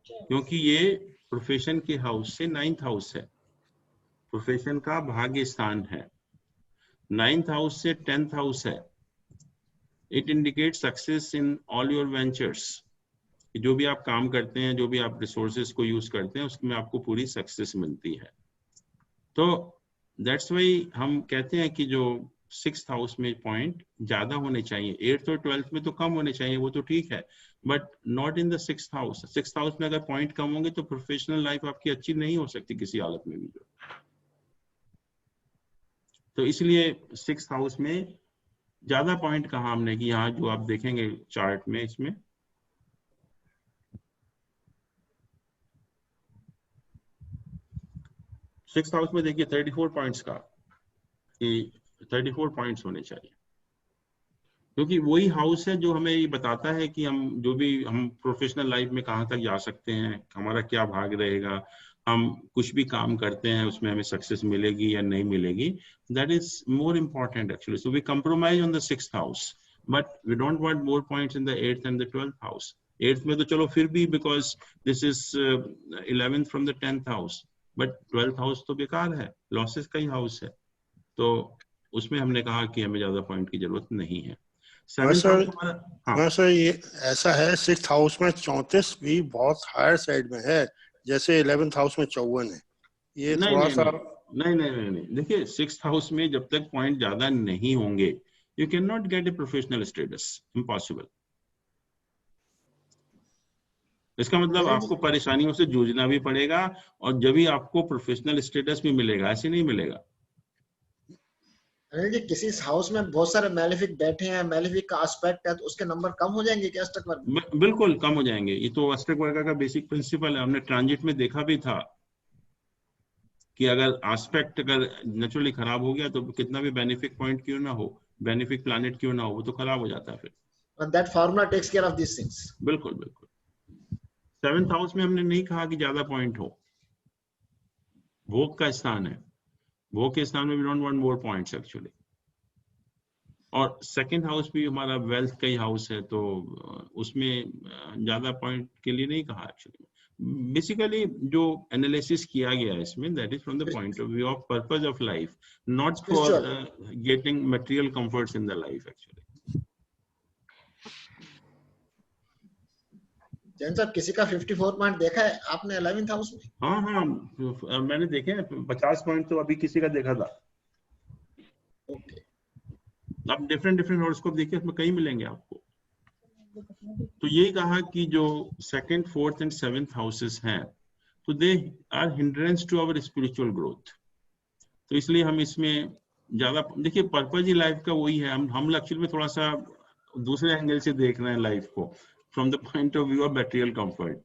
Speaker 2: क्योंकि ये प्रोफेशन के हाउस से 9th हाउस है, प्रोफेशन का भाग्य स्थान है। 9th हाउस से 10th हाउस है। It indicate success in all your ventures. जो भी आप काम करते हैं, जो भी आप रिसोर्सेज को यूज करते हैं, उसमें आपको पूरी सक्सेस मिलती है। तो दैट्स वाई हम कहते हैं कि जो 6th हाउस में पॉइंट ज्यादा होने चाहिए, 8th और 12th में तो कम होने चाहिए, वो तो ठीक है, but not in the 6th house. 6th house में अगर पॉइंट कम होंगे तो प्रोफेशनल लाइफ आपकी अच्छी नहीं हो सकती किसी हालत में भी। तो इसलिए 6th हाउस में ज्यादा पॉइंट कहा हमने कि यहाँ जो आप देखेंगे चार्ट में, इसमें सिक्स हाउस में देखिए 34 पॉइंट्स का, कि 34 पॉइंट्स होने चाहिए, क्योंकि वही हाउस है जो हमें ये बताता है कि हम जो भी हम प्रोफेशनल लाइफ में कहाँ तक जा सकते हैं, हमारा क्या भाग रहेगा, हम कुछ भी काम करते हैं उसमें हमें सक्सेस मिलेगी या नहीं मिलेगी। That is more important actually. So we compromise on the 6th house, but we don't want more points in the 8th and the 12th house. 8th में तो चलो फिर भी, because this is 11th from the 10th house, but 12th house तो बेकार है, losses का ही house है, तो उसमें हमने कहा कि हमें ज्यादा पॉइंट की जरूरत नहीं है।
Speaker 3: सर ये ऐसा है 6th हाउस में 34 भी बहुत हायर साइड में है, जैसे 11th हाउस में 54 है। ये
Speaker 2: नहीं,
Speaker 3: थोड़ा
Speaker 2: नहीं,
Speaker 3: सा
Speaker 2: नहीं, देखिए 6th हाउस में जब तक पॉइंट ज्यादा नहीं होंगे, you can not gate a professional status, impossible. इसका मतलब आपको परेशानियों से जूझना भी पड़ेगा, और जब भी आपको प्रोफेशनल स्टेटस भी मिलेगा, ऐसे नहीं मिलेगा।
Speaker 1: अनिल जी, किसी हाउस में बहुत सारे मैलेफिक बैठे हैं, मैलेफिक का एस्पेक्ट है, तो उसके नंबर कम हो जाएंगे क्या अष्टक वर्ग में?
Speaker 2: बिल्कुल कम हो जाएंगे। ये तो अष्टक वर्ग का बेसिक प्रिंसिपल है, हमने ट्रांजिट में देखा भी था कि अगर एस्पेक्ट अगर नेचुरली खराब हो गया तो कितना भी बेनिफिक पॉइंट क्यों ना हो, बेनिफिक प्लैनेट क्यों ना हो, वो तो खराब हो जाता है फिर।
Speaker 1: And that formula takes care of these things.
Speaker 2: बिल्कुल बिल्कुल। 7th हाउस में हमने नहीं कहा कि ज्यादा पॉइंट हो, भोग का स्थान है, भोग के स्थान में we don't want more points actually. और 2nd हाउस भी हमारा वेल्थ का ही हाउस है, तो उसमें ज्यादा पॉइंट के लिए नहीं कहा एक्चुअली। बेसिकली जो एनालिसिस किया गया है इसमें, that is from the point of view of purpose of life, not for getting material comforts in the life actually.
Speaker 1: Jain साहब, किसी का 54 पॉइंट देखा है आपने 11th हाउस में?
Speaker 2: हाँ, मैंने देखे हैं 50 पॉइंट तो अभी किसी का देखा था।
Speaker 1: ओके,
Speaker 2: आप डिफरेंट हॉरोस्कोप देखिए, उसमें कई मिलेंगे आपको। तो ये कहा कि जो 2nd, 4th and 7th houses हैं, तो they are hindrance to our spiritual growth. तो इसलिए हम इसमें ज्यादा देखिए, पर्पज ही लाइफ का वही है। हम एक्चुअली में थोड़ा सा दूसरे एंगल से देख रहे हैं लाइफ को, from the point of view of material comfort,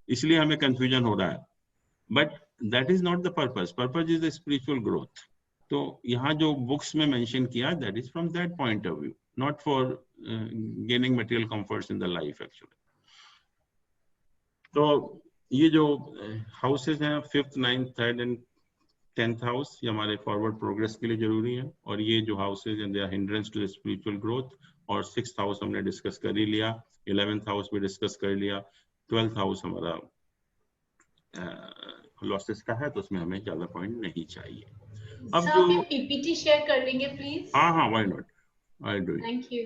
Speaker 2: इसलिए हमें कंफ्यूजन हो रहा है। But that is not the purpose, purpose is the spiritual growth. तो यहाँ जो बुक्स में मेंशन किया, that is from that point of view, not for gaining material comforts in the life actually. तो ये जो हाउसेस हैं 5th, 9th, 3rd and 10th house, ये हमारे फॉरवर्ड प्रोग्रेस के लिए जरूरी है। और ये जो हाउसेज हैं, they are hindrance to the spiritual growth. और 6th हाउस हमने डिस्कस कर ही लिया, 11th हाउस भी डिस्कस कर लिया, 12th हाउस हमारा लॉसेस का है, तो उसमें हमें ज्यादा पॉइंट नहीं चाहिए। अब जो
Speaker 4: पीपीटी शेयर कर लेंगे प्लीज?
Speaker 2: हाँ, why not, I do it.
Speaker 4: Thank you.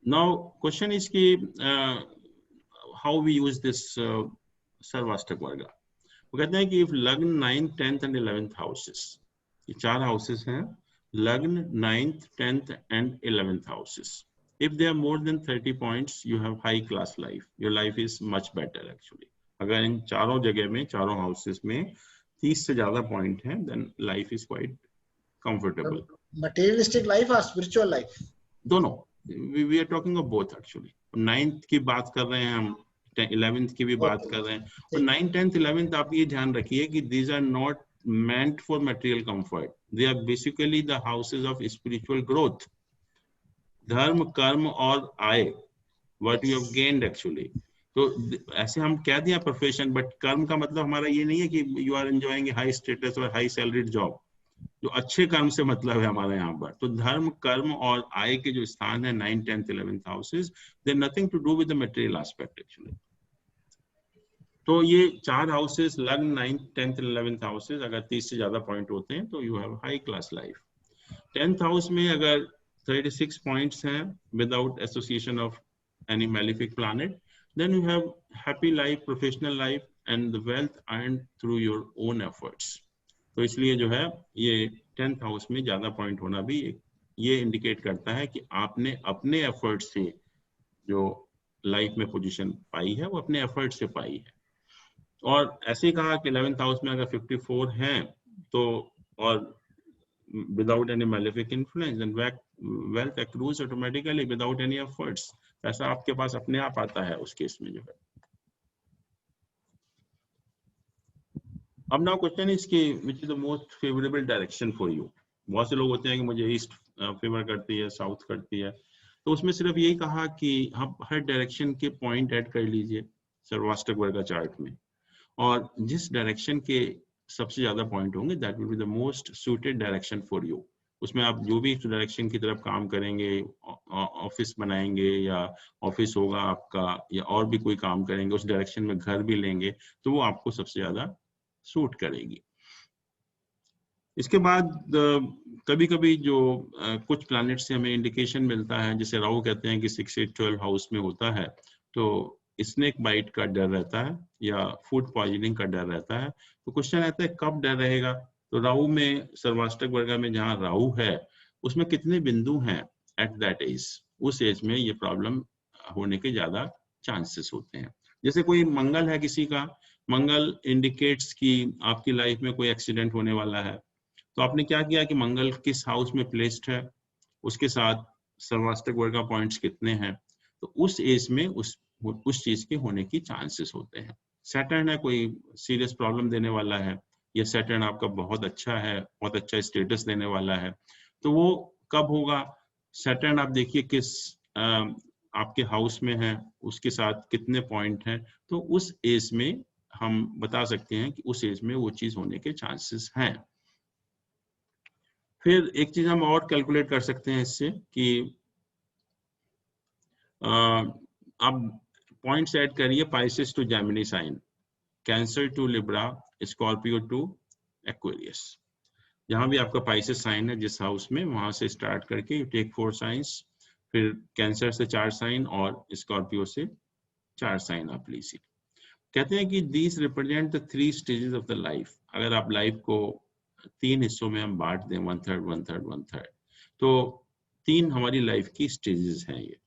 Speaker 2: Now question is कि हाउ वी यूज दिस सर्वाष्टक वर्ग। वो कहते हैं कि इफ लग्न 9th, 10th and 11th houses, ये 4 हाउसेस हैं, लग्न 9th, 10th and 11th houses, if they are more than 30 points, you have high class life, your life is much better actually। अगर इन चारों जगह में, चारों हाउसेस में 30 से ज्यादा पॉइंट हैं, then life is quite comfortable।
Speaker 1: materialistic life or spiritual life?
Speaker 2: दोनों, we are talking of both actually। 9th की बात कर रहे हैं हम, 11th की भी बात कर रहे हैं। और 9th, 10th, 11th आप ये ध्यान रखिए कि these are not meant for material comfort, they are basically the houses of spiritual growth। धर्म, कर्म और आय, what you have gained actually। तो ऐसे हम कह दिया प्रोफेशन, बट कर्म का मतलब हमारा ये नहीं है कि you are enjoying high status और हाई सैलरीड जॉब, जो अच्छे कर्म से मतलब है हमारे यहाँ पर। तो धर्म, कर्म और आय के जो स्थान है 9th, 10th, 11th houses, they nothing to do with the material aspect actually. तो ये 4 हाउसेस लग 9th 10th 11th हाउसेस अगर 30 से ज्यादा पॉइंट होते हैं तो you have high class life. 10th house में अगर 36 पॉइंट्स हैं without association of any malefic planet, then you have happy life, professional life and the wealth earned through your own efforts. तो इसलिए जो है ये 10th हाउस में ज्यादा पॉइंट होना भी ये इंडिकेट करता है कि आपने अपने एफर्ट से जो लाइफ में पोजीशन पाई है वो अपने एफर्ट से पाई है। और ऐसे ही कहा कि 11th हाउस में अगर 54 हैं तो और without any malefic influence and wealth accrues automatically without any efforts, पैसा आपके पास अपने आप आता है उस केस में जो है। अब नाउ क्वेश्चन इज कि which is the most favourable direction for you. बहुत से लोग होते हैं कि मुझे ईस्ट फेवर करती है, साउथ करती है, तो उसमें सिर्फ यही कहा कि आप हर डायरेक्शन के पॉइंट ऐड कर लीजिए सर्वाष्टक वर्ग चार्ट में, और जिस डायरेक्शन के सबसे ज्यादा पॉइंट होंगे that will be the most suited direction for you. उसमें आप जो भी डायरेक्शन की तरफ काम करेंगे, ऑफिस बनाएंगे या ऑफिस होगा आपका या और भी कोई काम करेंगे, उस डायरेक्शन में घर भी लेंगे, तो वो आपको सबसे ज्यादा सूट करेगी। इसके बाद कभी कभी जो कुछ प्लैनेट से हमें इंडिकेशन मिलता है, जैसे राहु कहते हैं कि 6, 8, 12 हाउस में होता है तो स्नेक बाइट का डर रहता है या फूड पॉइजनिंग का डर रहता है। तो क्वेश्चन आता है कब डर रहेगा। तो राहु में सर्वाष्टक वर्ग में जहाँ राहु है उसमें कितने बिंदु हैं एट दैट एज, उस एज में ये प्रॉब्लम होने के ज्यादा चांसेस होते हैं। जैसे कोई मंगल है किसी का, मंगल इंडिकेट्स कि आपकी लाइफ में कोई एक्सीडेंट होने वाला है, तो आपने क्या किया कि मंगल किस हाउस में प्लेस्ड है, उसके साथ सर्वाष्टक वर्ग पॉइंट्स कितने हैं, तो उस एज में उस चीज के होने की चांसेस होते हैं। सैटर्न है, कोई सीरियस प्रॉब्लम देने वाला है, या सैटर्न आपका बहुत अच्छा है, बहुत अच्छा स्टेटस देने वाला है, तो वो कब होगा। सैटर्न आप देखिए किस आपके हाउस में है, उसके साथ कितने पॉइंट हैं, तो उस एज में हम बता सकते हैं कि उस एज में वो चीज होने के चांसेस हैं। फिर एक चीज हम और कैलकुलेट कर सकते हैं इससे कि आप पॉइंट्स ऐड करिए Pisces to Gemini sign, Cancer to Libra, Scorpio to Aquarius. जहां भी आपका पाइसेस साइन है जिस हाउस में, वहां से स्टार्ट करके यू टेक 4 साइंस, फिर कैंसर से 4 साइन और स्कॉर्पियो से 4 साइन आप लीजिए। कहते हैं कि these represent the 3 stages of the life. अगर आप लाइफ को 3 हिस्सों में हम बांट दें, 1/3 1/3 1/3, तो 3 हमारी लाइफ की स्टेजेस हैं ये।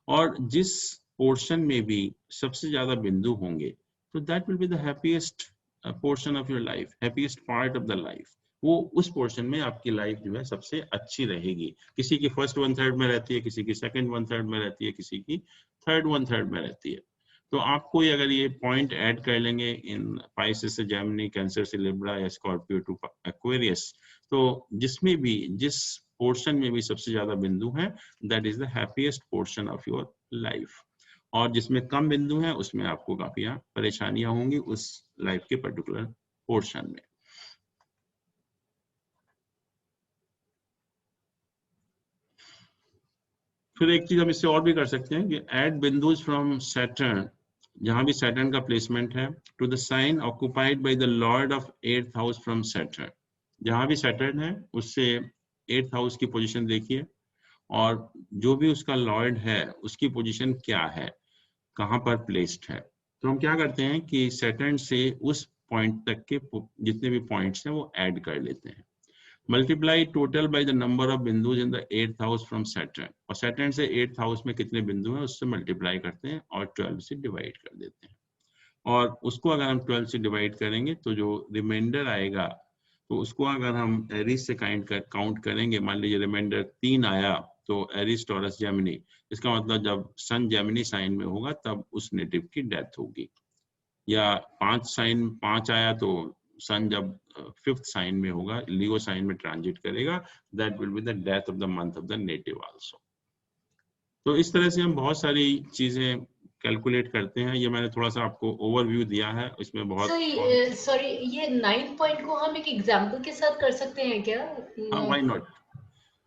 Speaker 2: और जिस पोर्शन में भी सबसे ज्यादा बिंदु होंगे तो that will be the happiest portion of your life, happiest part of the life. वो उस पोर्शन में आपकी लाइफ जो है सबसे अच्छी रहेगी। किसी की फर्स्ट 1/3 में रहती है, किसी की सेकंड 1/3 में रहती है, किसी की थर्ड 1/3 में रहती है। तो आपको अगर ये पॉइंट ऐड कर लेंगे इन पाइसेस से जेमिनी, कैंसर से लिब्रा या स्कॉर्पियो टू एक्वेरियस, तो जिसमें भी जिस पोर्शन में भी सबसे ज्यादा बिंदु हैं that is the happiest portion of your life. और जिसमें कम बिंदु हैं उसमें आपको काफी परेशानियां होंगी उस लाइफ के पर्टिकुलर पोर्शन में। फिर एक चीज हम इससे और भी कर सकते हैं कि ऐड बिंदुज फ्रॉम सैटर्न, जहां भी सैटर्न का प्लेसमेंट है, to the sign occupied by the lord of 8th house from Saturn. जहां भी सैटर्न है उससे 8th हाउस की पोजीशन देखिए, और जो भी उसका लॉर्ड है उसकी पोजीशन क्या है, कहां पर प्लेस्ड है। तो हम क्या करते हैं कि सैटर्न से उस पॉइंट तक के जितने भी पॉइंट्स हैं वो ऐड कर लेते हैं। Multiply total by the number of bindus in the 8th house from Saturn, और सैटर्न से 8th हाउस में कितने बिंदु हैं उससे मल्टीप्लाई करते हैं और 12 से डिवाइड कर देते हैं। और उसको अगर हम 12 से डिवाइड करेंगे तो जो रिमाइंडर आएगा, तो उसको अगर हम एरीज से काउंट करेंगे, मान लीजिए रिमाइंडर 3 आया, तो एरीज, टॉरस, जेमिनी, इसका मतलब जब सन जेमिनी साइन में होगा तब उस नेटिव की डेथ होगी। या 5 आया तो सन जब 5th साइन में होगा, लियो साइन में ट्रांजिट करेगा, that will be the death of the month of the native also. तो इस तरह से हम बहुत सारी चीजें कैलकुलेट करते हैं। ये मैंने थोड़ा सा आपको ओवरव्यू दिया है, इसमें बहुत
Speaker 4: सॉरी ये 9 पॉइंट को हम एक एग्जांपल के साथ कर सकते हैं क्या?
Speaker 2: हाँ, व्हाई नॉट,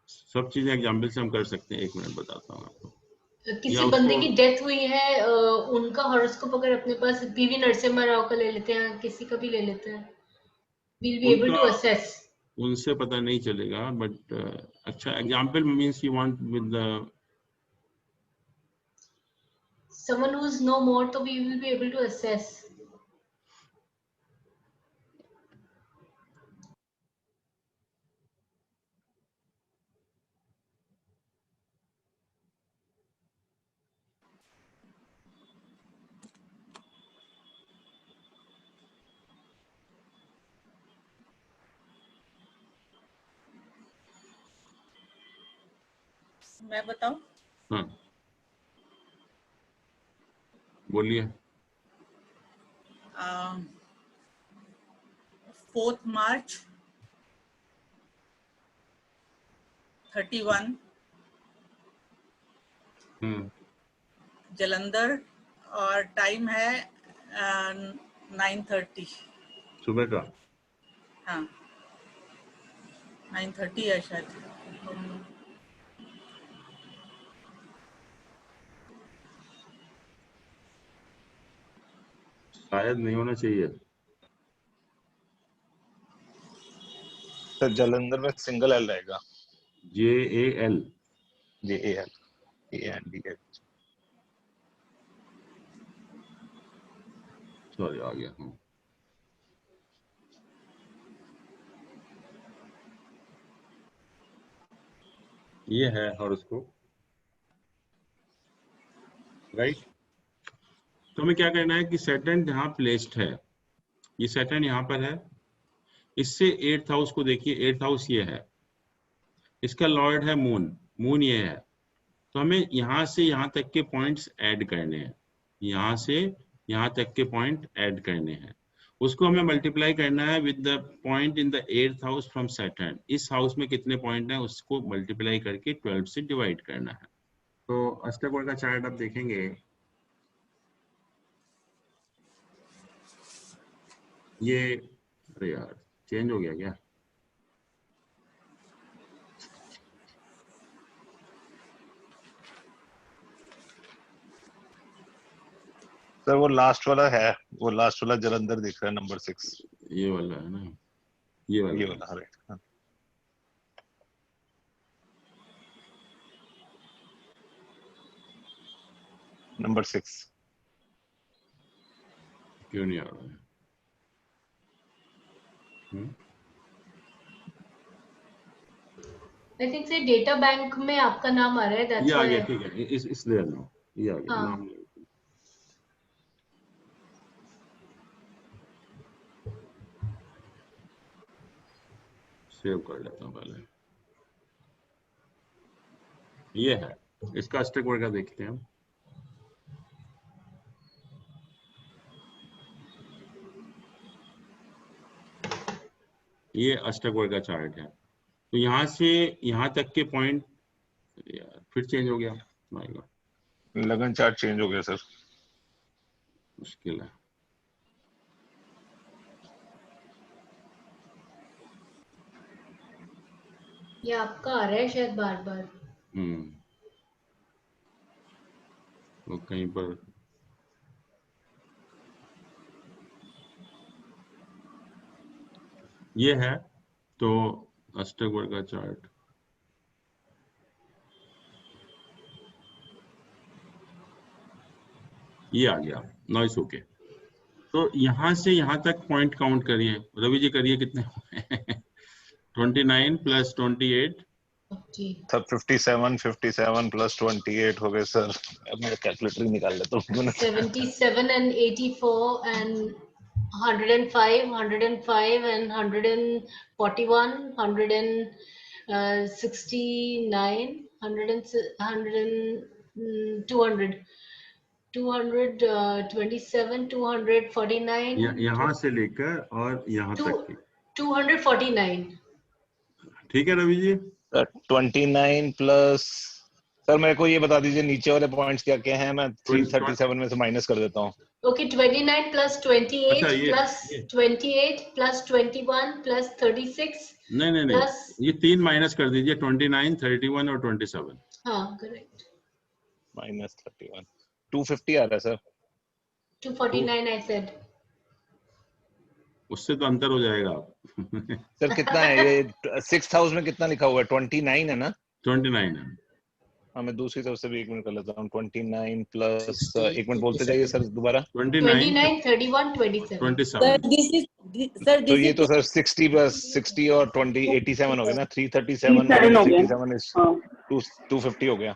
Speaker 2: सब चीजें एग्जांपल से हम कर सकते हैं। 1 मिनट बताता हूँ आपको।
Speaker 4: किसी बंदे की डेथ हुई है, उनका हॉरोस्कोप अगर अपने पास पीवी नरसिम्हा राव का ले लेते हैं, किसी का भी ले लेते हैं, we'll be able to assess.
Speaker 2: उनसे पता नहीं चलेगा, बट अच्छा example means you want with the
Speaker 4: someone who's no more, so we will be able to assess.
Speaker 9: मैं बताऊं?
Speaker 2: हाँ बोलिए।
Speaker 9: 4th March 31 जलंधर, और टाइम है 9:30
Speaker 2: सुबह का।
Speaker 9: हाँ 9:30 है शायद।
Speaker 2: शायद नहीं होना चाहिए
Speaker 5: सर, जलंधर में सिंगल एल रहेगा।
Speaker 2: JAL
Speaker 5: JAL
Speaker 2: सॉरी आ गया। ये है हॉरोस्कोप, राइट। तो हमें क्या करना है कि सैटर्न जहां प्लेस्ड है, ये सैटर्न यहाँ पर है, इससे 8th हाउस को देखिए। 8th हाउस ये है, इसका लॉर्ड है मून, मून ये है। तो हमें यहाँ से यहाँ तक के पॉइंट्स ऐड करने हैं, यहाँ से यहाँ तक के पॉइंट ऐड करने हैं। उसको हमें मल्टीप्लाई करना है with the point in the 8th house from Saturn. इस हाउस में कितने पॉइंट हैं उसको मल्टीप्लाई करके 12 से डिवाइड करना है। तो अष्टकोण का चार्ट आप देखेंगे, ये अरे यार चेंज हो गया क्या?
Speaker 5: सर वो लास्ट वाला है, वो लास्ट वाला जलंधर दिख रहा है, नंबर 6।
Speaker 2: ये वाला है ना, ये वाला
Speaker 5: राइट। नंबर 6
Speaker 2: क्यों नहीं आ रहा है?
Speaker 4: I think से डेटा बैंक में आपका नाम आ रहा है, that's
Speaker 2: ये आ
Speaker 4: why.
Speaker 2: गया, ठीक है, इस देर नाउ ये आ गया।
Speaker 4: हाँ.
Speaker 2: नाम सेव कर लेता हूँ पहले। ये है, इसका अष्टक वर्ग देखते हैं हम। ये अष्टक वर्ग का चार्ट है। तो यहाँ से यहाँ तक के पॉइंट फिर चेंज हो गया,
Speaker 5: लगन चार्ट चेंज हो गया सर,
Speaker 2: मुश्किल है।
Speaker 4: ये आपका आ रहा है शायद बार बार।
Speaker 2: तो कहीं पर ये है, तो अष्टक वर्ग का चार्ट ये आ गया, नॉइस ओके। तो यहाँ से यहाँ तक पॉइंट काउंट करिए, रवि जी करिए कितने हुए? 29 प्लस 28
Speaker 5: सब 57 प्लस 28 हो गए सर। अब मेरा कैलकुलेटर निकाल लेता हूँ।
Speaker 4: 77 and 84 and 105 and 141 169 227 249
Speaker 2: यहाँ से लेकर और यहाँ तक की
Speaker 4: 249।
Speaker 2: ठीक है रवि जी।
Speaker 5: 29 प्लस, सर मेरे को ये बता दीजिए नीचे वाले पॉइंट्स क्या क्या हैं, मैं 337 में से माइनस कर देता हूँ।
Speaker 4: Okay, 29 plus 28 plus 28 plus 21 plus 36।
Speaker 2: नहीं, ये 3 माइनस कर दीजिए, 29, 31 और 27।
Speaker 4: हाँ करेक्ट।
Speaker 5: -31 250 आ रहा है सर।
Speaker 4: 249 I said.
Speaker 2: उससे तो अंतर हो जाएगा।
Speaker 5: सर कितना है ये 6th हाउस में कितना लिखा हुआ है? 29 है ना?
Speaker 2: 29 है।
Speaker 5: हाँ मैं दूसरी तरफ से भी एक मिनट कर लेता हूँ। 29 प्लस एक मिनट बोलते जाइए सर दोबारा।
Speaker 4: 29, 31, 27.
Speaker 2: 27।
Speaker 5: तो ये तो सर 60 प्लस 60 और 20 87 हो गया ना। 337 minus 87 is 250 हो गया।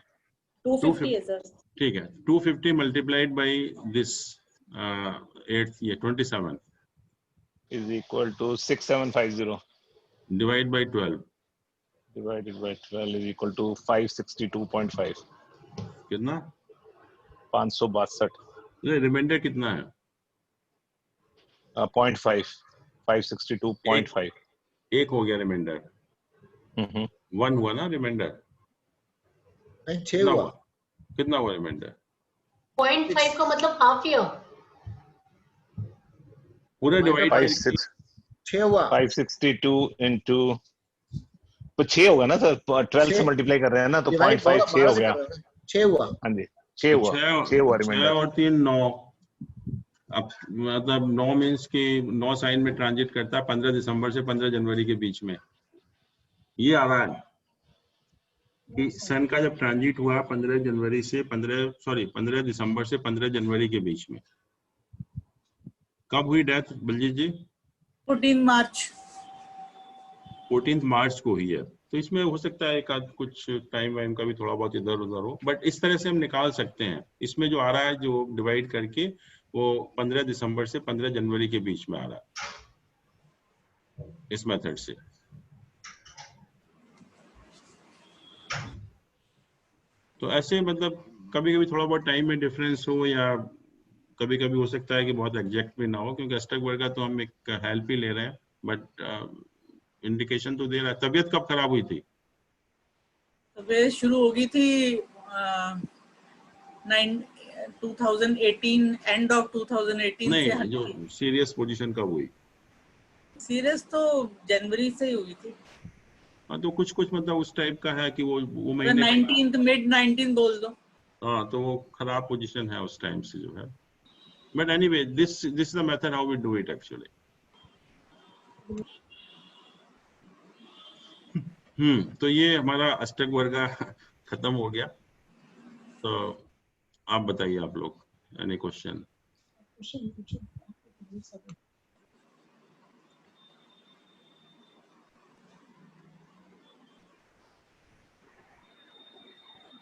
Speaker 8: 250 है सर।
Speaker 2: ठीक है, 250 मल्टीप्लाइड बाई दिस 8 ये 27
Speaker 5: is equal to 6750
Speaker 2: divide by 12
Speaker 5: divided by 12 is equal to 562.5
Speaker 2: कितना?
Speaker 5: 562
Speaker 2: रिमाइंडर कितना है?
Speaker 5: 0.5 562.5
Speaker 2: एक हो गया रिमाइंडर। 1 हुआ ना रिमाइंडर?
Speaker 1: नहीं 6 हुआ।
Speaker 2: कितना हुआ रिमाइंडर?
Speaker 4: 0.5 का मतलब हाफ ईयर।
Speaker 2: पूरा डिवाइड
Speaker 1: 6 हुआ।
Speaker 5: 562 into तो 6 होगा ना सर। 12 से मल्टीप्लाई कर रहे हैं ना तो 0.5 6 हो गया।
Speaker 1: 6 हुआ।
Speaker 5: हाँ जी 6 हुआ रिमाइंडर।
Speaker 2: 6 और 3 9। अब मतलब 9 मीन्स कि 9 साइन में ट्रांजिट करता है 15 दिसंबर से 15 जनवरी के बीच में। ये आ रहा है कि सन का जब ट्रांजिट हुआ 15 जनवरी से 15 दिसंबर से 15 जनवरी के बीच में। कब हुई डेथ बलजीत जी?
Speaker 9: 14 मार्च।
Speaker 2: 14 मार्च को हुई है। तो इसमें हो सकता है एक आध कुछ टाइम वाइम का भी थोड़ा बहुत इधर उधर हो, बट इस तरह से हम निकाल सकते हैं। इसमें जो आ रहा है जो डिवाइड करके वो 15 दिसंबर से 15 जनवरी के बीच में आ रहा है इस मेथड से। तो ऐसे मतलब कभी कभी थोड़ा बहुत टाइम में डिफरेंस हो या कभी कभी हो सकता है कि बहुत एग्जैक्ट भी ना हो, क्योंकि अष्टक वर्ग का तो हम एक हेल्प ही ले रहे हैं, बट इंडिकेशन तो दे रहा है। तबीयत कब खराब हुई थी?
Speaker 9: तबीयत शुरू हो गई थी 2018 एंड ऑफ 2018
Speaker 2: नहीं,
Speaker 9: से।
Speaker 2: जो सीरियस पोजीशन कब हुई?
Speaker 9: सीरियस तो जनवरी से ही हुई थी।
Speaker 2: हाँ तो कुछ मतलब उस टाइप का है कि वो महीने
Speaker 9: 19 मिड 19 बोल दो।
Speaker 2: हाँ तो वो खराब पोजीशन है उस टाइम से जो है। But anyway this is the method how we do it actually. तो ये हमारा अष्टक वर्ग खत्म हो गया। तो आप बताइए, आप लोग एनी क्वेश्चन?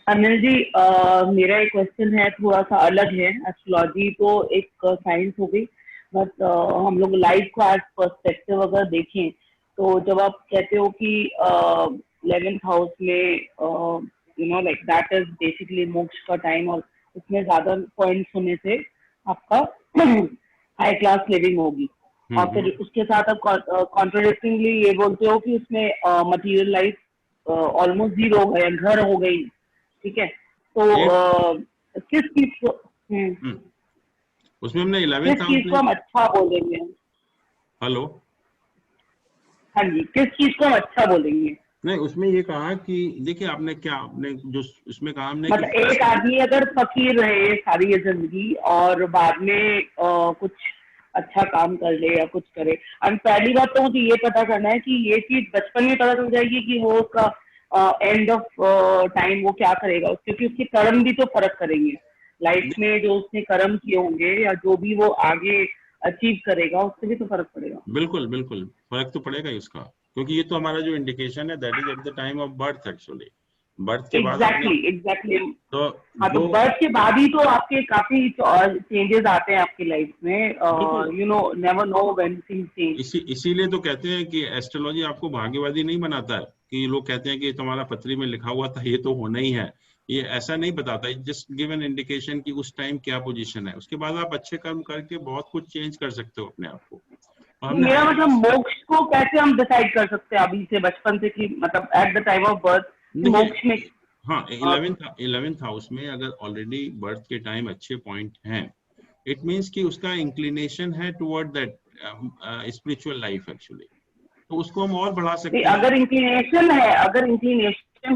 Speaker 10: अनिल जी मेरा एक क्वेश्चन है, थोड़ा सा अलग है। एस्ट्रोलॉजी तो एक साइंस हो गई, बट हम लोग लाइफ को एज पर्सपेक्टिव अगर देखें तो जब आप कहते हो कि 11th हाउस में you know like that is basically मोक्ष का टाइम, और उसमें ज्यादा पॉइंट्स होने से आपका हाई क्लास लिविंग होगी, और फिर उसके साथ आप कॉन्ट्राडिक्टिंगली ये बोलते हो कि उसमें मटेरियल लाइफ ऑलमोस्ट जीरो हो गया, घर हो गई। ठीक है, तो किस चीज को
Speaker 2: उसमें हमने 11th
Speaker 10: किस चीज को हम अच्छा बोलेंगे?
Speaker 2: हेलो,
Speaker 10: हाँ जी, किस चीज को हम अच्छा बोलेंगे?
Speaker 2: नहीं, उसमें ये कहा कि देखिए आपने क्या आपने जो उसमें कहा हमने
Speaker 10: मतलब एक आदमी अगर फकीर रहे सारी ये जिंदगी और बाद में कुछ अच्छा काम कर ले या कुछ करे, और पहली बात तो मुझे ये पता करना है कि ये चीज बचपन में पता चल जाएगी कि वो उसका एंड ऑफ टाइम वो क्या करेगा, क्योंकि उसके कर्म भी तो फर्क करेंगे लाइफ में, जो उसने कर्म किए होंगे या जो भी वो आगे अचीव करेगा उससे भी तो फर्क पड़ेगा।
Speaker 2: बिल्कुल बिल्कुल फर्क तो पड़ेगा ही उसका, क्योंकि ये तो हमारा जो इंडिकेशन है that is at the time of birth actually. Birth के बाद
Speaker 10: एग्जैक्टली
Speaker 2: तो
Speaker 10: बर्थ के बाद ही तो आपके काफी चेंजेस आते हैं आपकी लाइफ में, you know never know when things change.
Speaker 2: इसीलिए तो कहते हैं कि एस्ट्रोलॉजी आपको भाग्यवादी नहीं बनाता है, कि लोग कहते हैं कि तुम्हारा पत्री में लिखा हुआ था ये तो होना ही है, ये ऐसा नहीं बताता। जस्ट गिव एन इंडिकेशन कि उस टाइम क्या पोजीशन है, उसके बाद आप अच्छे कर्म करके बहुत कुछ चेंज कर सकते हो अपने आप को।
Speaker 10: मेरा मतलब मोक्ष को कैसे हम डिसाइड कर सकते हैं अभी से, बचपन से, कि मतलब at the time of birth मोक्ष में?
Speaker 2: हाँ, 11th हाउस में अगर ऑलरेडी बर्थ के टाइम अच्छे पॉइंट हैं, इट मींस कि उसका इंक्लिनेशन है toward that spiritual life actually, तो उसको हम और बढ़ा सकते हैं।
Speaker 10: अगर इंक्लिनेशन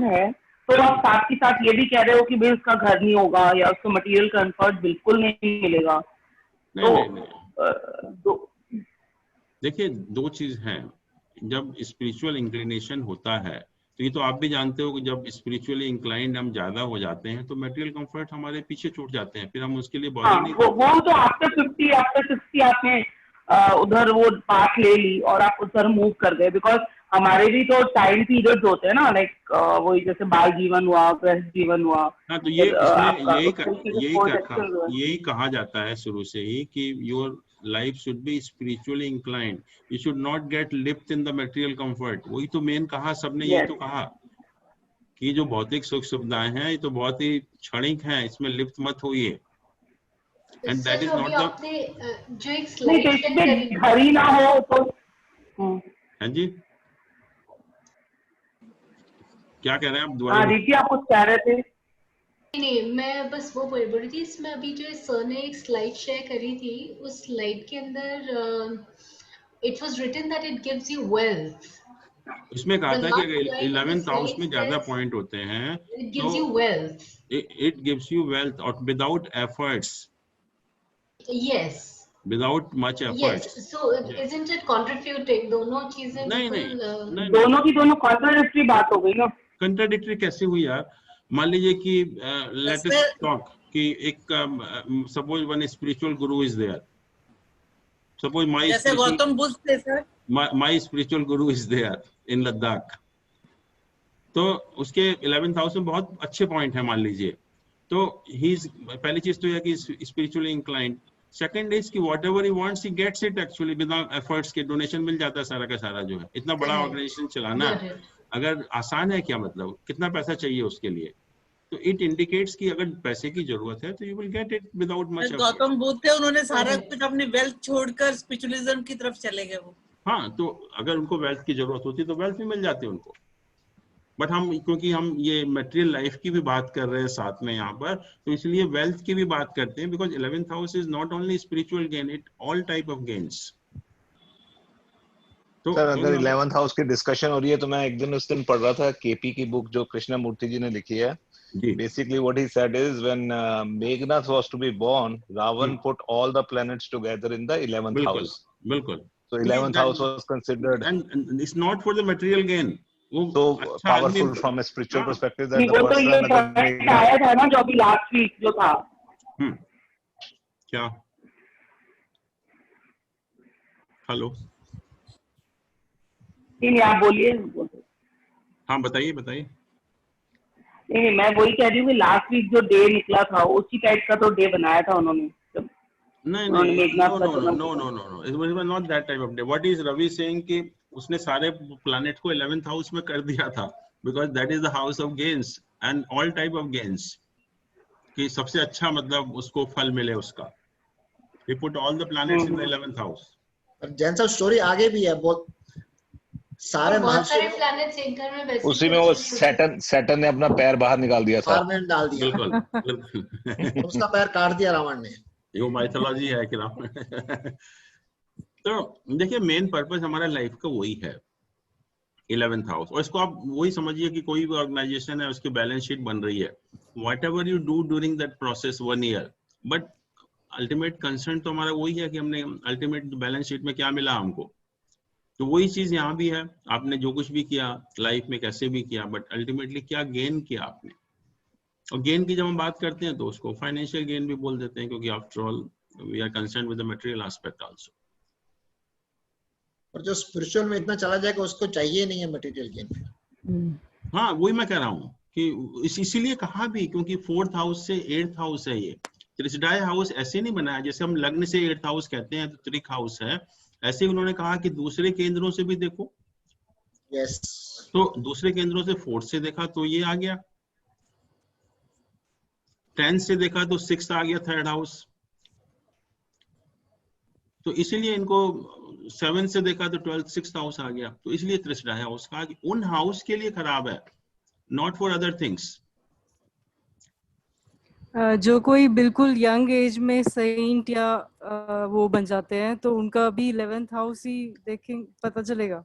Speaker 10: है तो आप साथ के साथ ये भी कह रहे हो कि भाई उसका घर नहीं होगा या उसको मटेरियल कंफर्ट बिल्कुल नहीं मिलेगा। तो
Speaker 2: देखिए दो चीज हैं, जब स्पिरिचुअल इंक्लिनेशन होता है तो ये तो आप भी जानते हो कि जब स्पिरिचुअली इंक्लाइंड हम ज्यादा हो जाते हैं तो मटेरियल कंफर्ट हमारे पीछे छूट जाते हैं, फिर हम उसके लिए बॉदर नहीं करते।
Speaker 10: वो तो आफ्टर 50 आफ्टर 60 आपने उधर वो पाथ ले ली और आप उधर मूव कर गए, बिकॉज हमारे भी तो टाइम पीरियड्स होते हैं ना, लाइक वही जैसे बाल जीवन हुआ, गृह जीवन हुआ।
Speaker 2: हाँ, तो ये इसमें यही कहा जाता है शुरू से ही कि your life should be spiritually inclined, you should not get lipped in the material comfort। वही तो मेन कहा सबने, यही तो कहा कि जो भौतिक सुख सुविधाएं हैं ये तो बहुत ही क्षणिक हैं, इसमें लिप्त मत होइए। And that is not the
Speaker 4: जो एक स्लाइड
Speaker 10: घर ही ना हो तो।
Speaker 2: हाँ जी, क्या कह रहे हैं आप दोबारा?
Speaker 10: रीति आप कुछ कह रहे थे?
Speaker 4: नहीं, मैं बस वो बोल रही थी, इसमें अभी जो सर ने एक स्लाइड शेयर करी थी, उस स्लाइड के अंदर it was written that it gives you wealth.
Speaker 2: इसमें कहा था कि 11th हाउस में ज्यादा पॉइंट होते हैं,
Speaker 4: it gives you wealth,
Speaker 2: it gives you wealth और without efforts.
Speaker 4: Yes,
Speaker 2: without much efforts.
Speaker 4: Yes, so isn't it contradicting? दोनों चीजें
Speaker 2: नहीं,
Speaker 10: दोनों की दोनों कॉन्ट्राडिक्टरी बात हो गई ना।
Speaker 2: कंट्राडिक्टरी कैसे हुई यार? मान लीजिए कि लेट अस टॉक कि एक suppose one spiritual Guru is there, suppose my
Speaker 9: जैसे गौतम बुद्ध थे sir,
Speaker 2: my spiritual Guru is there in Ladakh, तो उसके 11th हाउस में बहुत अच्छे पॉइंट है मान लीजिए, तो ही इज, पहली चीज तो यह कि स्पिरिचुअली इंक्लाइंड। सेकंड इज कि whatever he wants he gets it actually without efforts के, डोनेशन मिल जाता है सारा का सारा। जो है इतना बड़ा ऑर्गेनाइजेशन चलाना अगर आसान है क्या, मतलब कितना पैसा चाहिए उसके लिए? तो इट इंडिकेट्स कि अगर पैसे की जरूरत है तो you will get it without much.
Speaker 9: Gautam Buddha थे, उन्होंने सारा कुछ अपनी वेल्थ छोड़कर स्पिरिचुअलिज्म की तरफ चले गए वो।
Speaker 2: हाँ, तो अगर उनको वेल्थ की जरूरत होती तो वेल्थ भी मिल जाती उनको, बट हम क्योंकि हम ये मटेरियल लाइफ की भी बात कर रहे हैं साथ में यहाँ पर, तो इसलिए वेल्थ की भी बात करते हैं, because 11th house is not only spiritual gain, it all type of gains.
Speaker 5: तो सर अगर 11th हाउस की डिस्कशन हो रही है तो मैं एक दिन उस दिन पढ़ रहा था केपी की बुक जो कृष्णमूर्ति जी ने लिखी है। Basically what he said is when Meghnath was to be born, Ravan put all the planets together in the 11th house.
Speaker 2: बिल्कुल।
Speaker 5: So 11th house was considered,
Speaker 2: and it's not for the material gain.
Speaker 5: So powerful from a spiritual perspective that the
Speaker 10: person अगर आया था ना जो अभी last week जो था।
Speaker 2: क्या? हेलो,
Speaker 10: नहीं आप बोलिए।
Speaker 2: हाँ बताइए बताइए।
Speaker 10: नहीं मैं वही कह रही हूँ कि लास्ट वीक जो डे निकला था उसी टाइप का तो डे बनाया था उन्होंने।
Speaker 2: नहीं no, it was not that type of day. What is Ravi saying कि उसने सारे प्लैनेट को 11th हाउस में कर दिया था, because that is the house of gains and all type of gains, कि सबसे अच्छा मतलब उसको फल मिले उसका। He put all the planets in the 11th house.
Speaker 1: Jain साहब स्टोरी आगे भी है, बहुत सारे
Speaker 4: प्लैनेट्स एक घर में वैसे
Speaker 5: उसी में वो सैटर्न ने अपना पैर बाहर निकाल दिया था,
Speaker 1: में डाल दिया।
Speaker 2: बिल्कुल
Speaker 1: उसका पैर काट दिया रावण ने।
Speaker 2: ये माइथोलॉजी है कि रावण। तो देखिए मेन पर्पस हमारा लाइफ का वही है 11th हाउस, और इसको आप वही समझिए कि कोई भी ऑर्गेनाइजेशन है उसकी बैलेंस शीट बन रही है, what ever you do during that process 1 year, but ultimate concern तो हमारा वही है कि हमने अल्टीमेट बैलेंस शीट में क्या मिला हमको। तो वही चीज यहाँ भी है, आपने जो कुछ भी किया लाइफ में कैसे भी किया, बट अल्टीमेटली क्या गेन किया आपने। और गेन की जब हम बात करते हैं तो उसको फाइनेंशियल गेन भी बोल देते हैं, क्योंकि after all we are concern with the material aspect also.
Speaker 1: और जो स्पिरिचुअल में इतना चला जाएगा उसको चाहिए नहीं है मटेरियल गेन।
Speaker 2: हाँ वही मैं कह रहा हूँ कि इसीलिए कहा भी, क्योंकि 4th हाउस से 8th हाउस है ये। त्रिसडाय हाउस ऐसे नहीं बनाया जैसे हम लग्न से 8th हाउस कहते हैं तो त्रिक हाउस है, ऐसे ही उन्होंने कहा कि दूसरे केंद्रों से भी देखो।
Speaker 1: यस।
Speaker 2: तो दूसरे केंद्रों से 4th से देखा तो ये आ गया, 10th से देखा तो 6th आ गया 3rd हाउस, तो इसीलिए इनको 7th से देखा तो 12th 6th हाउस आ गया। तो इसलिए त्रिसडाय हाउस कहा कि उन हाउस के लिए खराब है, नॉट फॉर अदर थिंग्स।
Speaker 8: जो कोई बिल्कुल यंग एज में सेंट या वो बन जाते हैं तो उनका भी 11th हाउस ही देखें पता चलेगा।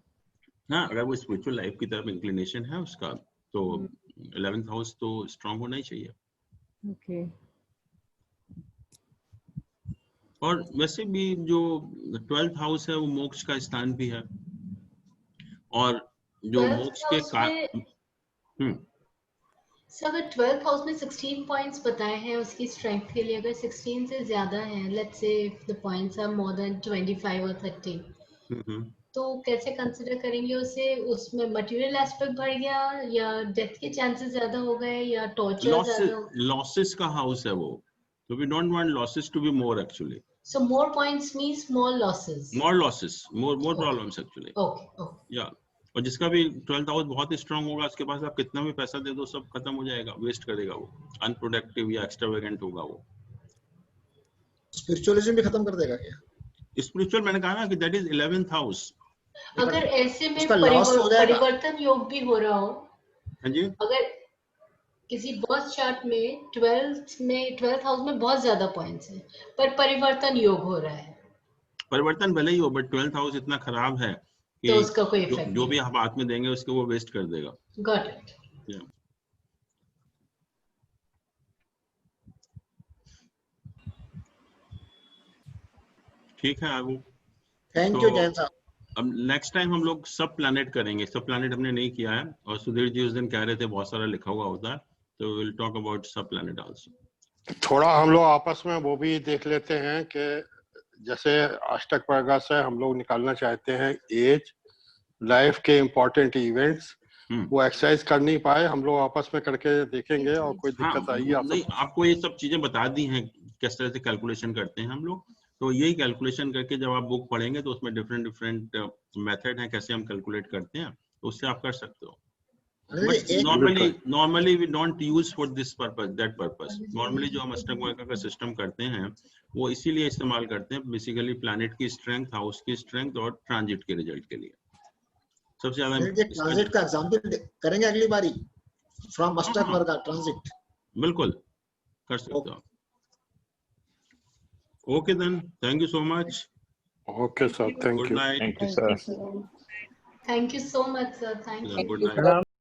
Speaker 2: हाँ, अगर वो स्पिरिचुअल लाइफ की तरफ इंक्लिनेशन है उसका तो 11th हाउस तो स्ट्रांग होना ही चाहिए।
Speaker 8: ओके।
Speaker 2: और वैसे भी जो 12th हाउस है वो मोक्ष का स्थान भी है, और जो मोक्ष के
Speaker 4: सर अगर 12th हाउस में 16 पॉइंट्स बताए हैं उसकी स्ट्रेंथ के लिए, अगर 16 से ज्यादा है, let's say if the points are more than 25 और 30, तो कैसे कंसिडर करेंगे उसे? उसमें मटेरियल एस्पेक्ट बढ़ गया, या डेथ के चांसेस ज्यादा हो गए, या टॉर्चर ज्यादा?
Speaker 2: लॉसेस का हाउस है वो, so we don't want losses to be more actually.
Speaker 4: So more points means more losses.
Speaker 2: More losses, more problems actually.
Speaker 4: Okay.
Speaker 2: Yeah. और जिसका भी 12th हाउस बहुत ही स्ट्रांग होगा, उसके पास आप कितना भी पैसा दे दो सब खत्म हो जाएगा, वेस्ट करेगा वो, अनप्रोडक्टिव या एक्स्ट्रावेगेंट होगा वो।
Speaker 1: स्पिरिचुअलिज्म भी खत्म कर देगा क्या?
Speaker 2: स्पिरिचुअल मैंने कहा ना कि दैट इज 11th हाउस।
Speaker 4: अगर ऐसे में परिवर्तन योग भी हो रहा हो,
Speaker 2: हाँ जी,
Speaker 4: अगर किसी बर्थ चार्ट में 12th हाउस में बहुत ज्यादा पॉइंट्स हैं पर परिवर्तन योग हो रहा है,
Speaker 2: परिवर्तन भले ही हो बट 12th हाउस इतना खराब है कि
Speaker 4: तो उसका कोई इफेक्ट
Speaker 2: जो भी हम हाथ में देंगे उसको वो वेस्ट कर देगा।
Speaker 4: Got it.
Speaker 2: ठीक है आगू।
Speaker 1: थैंक यू जैन साहब।
Speaker 2: अब नेक्स्ट टाइम हम लोग सब प्लैनेट करेंगे, सब प्लैनेट हमने नहीं किया है, और सुधीर जी उस दिन कह रहे थे बहुत सारा लिखा हुआ होता है, तो विल टॉक अबाउट सब प्लैनेट आल्सो।
Speaker 3: थोड़ा हम लोग आपस में वो भी देख लेते हैं कि जैसे अष्टक वर्गा से हम लोग निकालना चाहते हैं एज, लाइफ के इम्पोर्टेंट इवेंट्स, वो एक्सरसाइज कर नहीं पाए, हम लोग आपस में करके देखेंगे, और कोई दिक्कत आई आप
Speaker 2: नहीं, आपको ये सब चीजें बता दी हैं किस तरह से कैलकुलेशन करते हैं हम लोग, तो यही कैलकुलेशन करके जब आप बुक पढ़ेंगे तो उसमें डिफरेंट मेथड हैं कैसे हम कैलकुलेट करते हैं, तो उससे आप कर सकते हो। But normally we don't use for this purpose, that purpose. Normally जो हम अष्टक वर्गा का सिस्टम करते हैं वो इसीलिए इस्तेमाल करते हैं, बेसिकली प्लैनेट की स्ट्रेंथ, हाउस की स्ट्रेंथ और ट्रांजिट के रिजल्ट के लिए सबसे ज्यादा।
Speaker 1: ट्रांजिट का एग्जांपल करेंगे अगली बारी, फ्रॉम अष्टक वर्गा ट्रांजिट।
Speaker 2: बिल्कुल कर सकते हो। Okay then, thank you so much.
Speaker 3: Okay sir, thank you.
Speaker 2: Good night.
Speaker 5: Thank you sir.
Speaker 4: Thank you so much sir, thank you.
Speaker 2: Good night.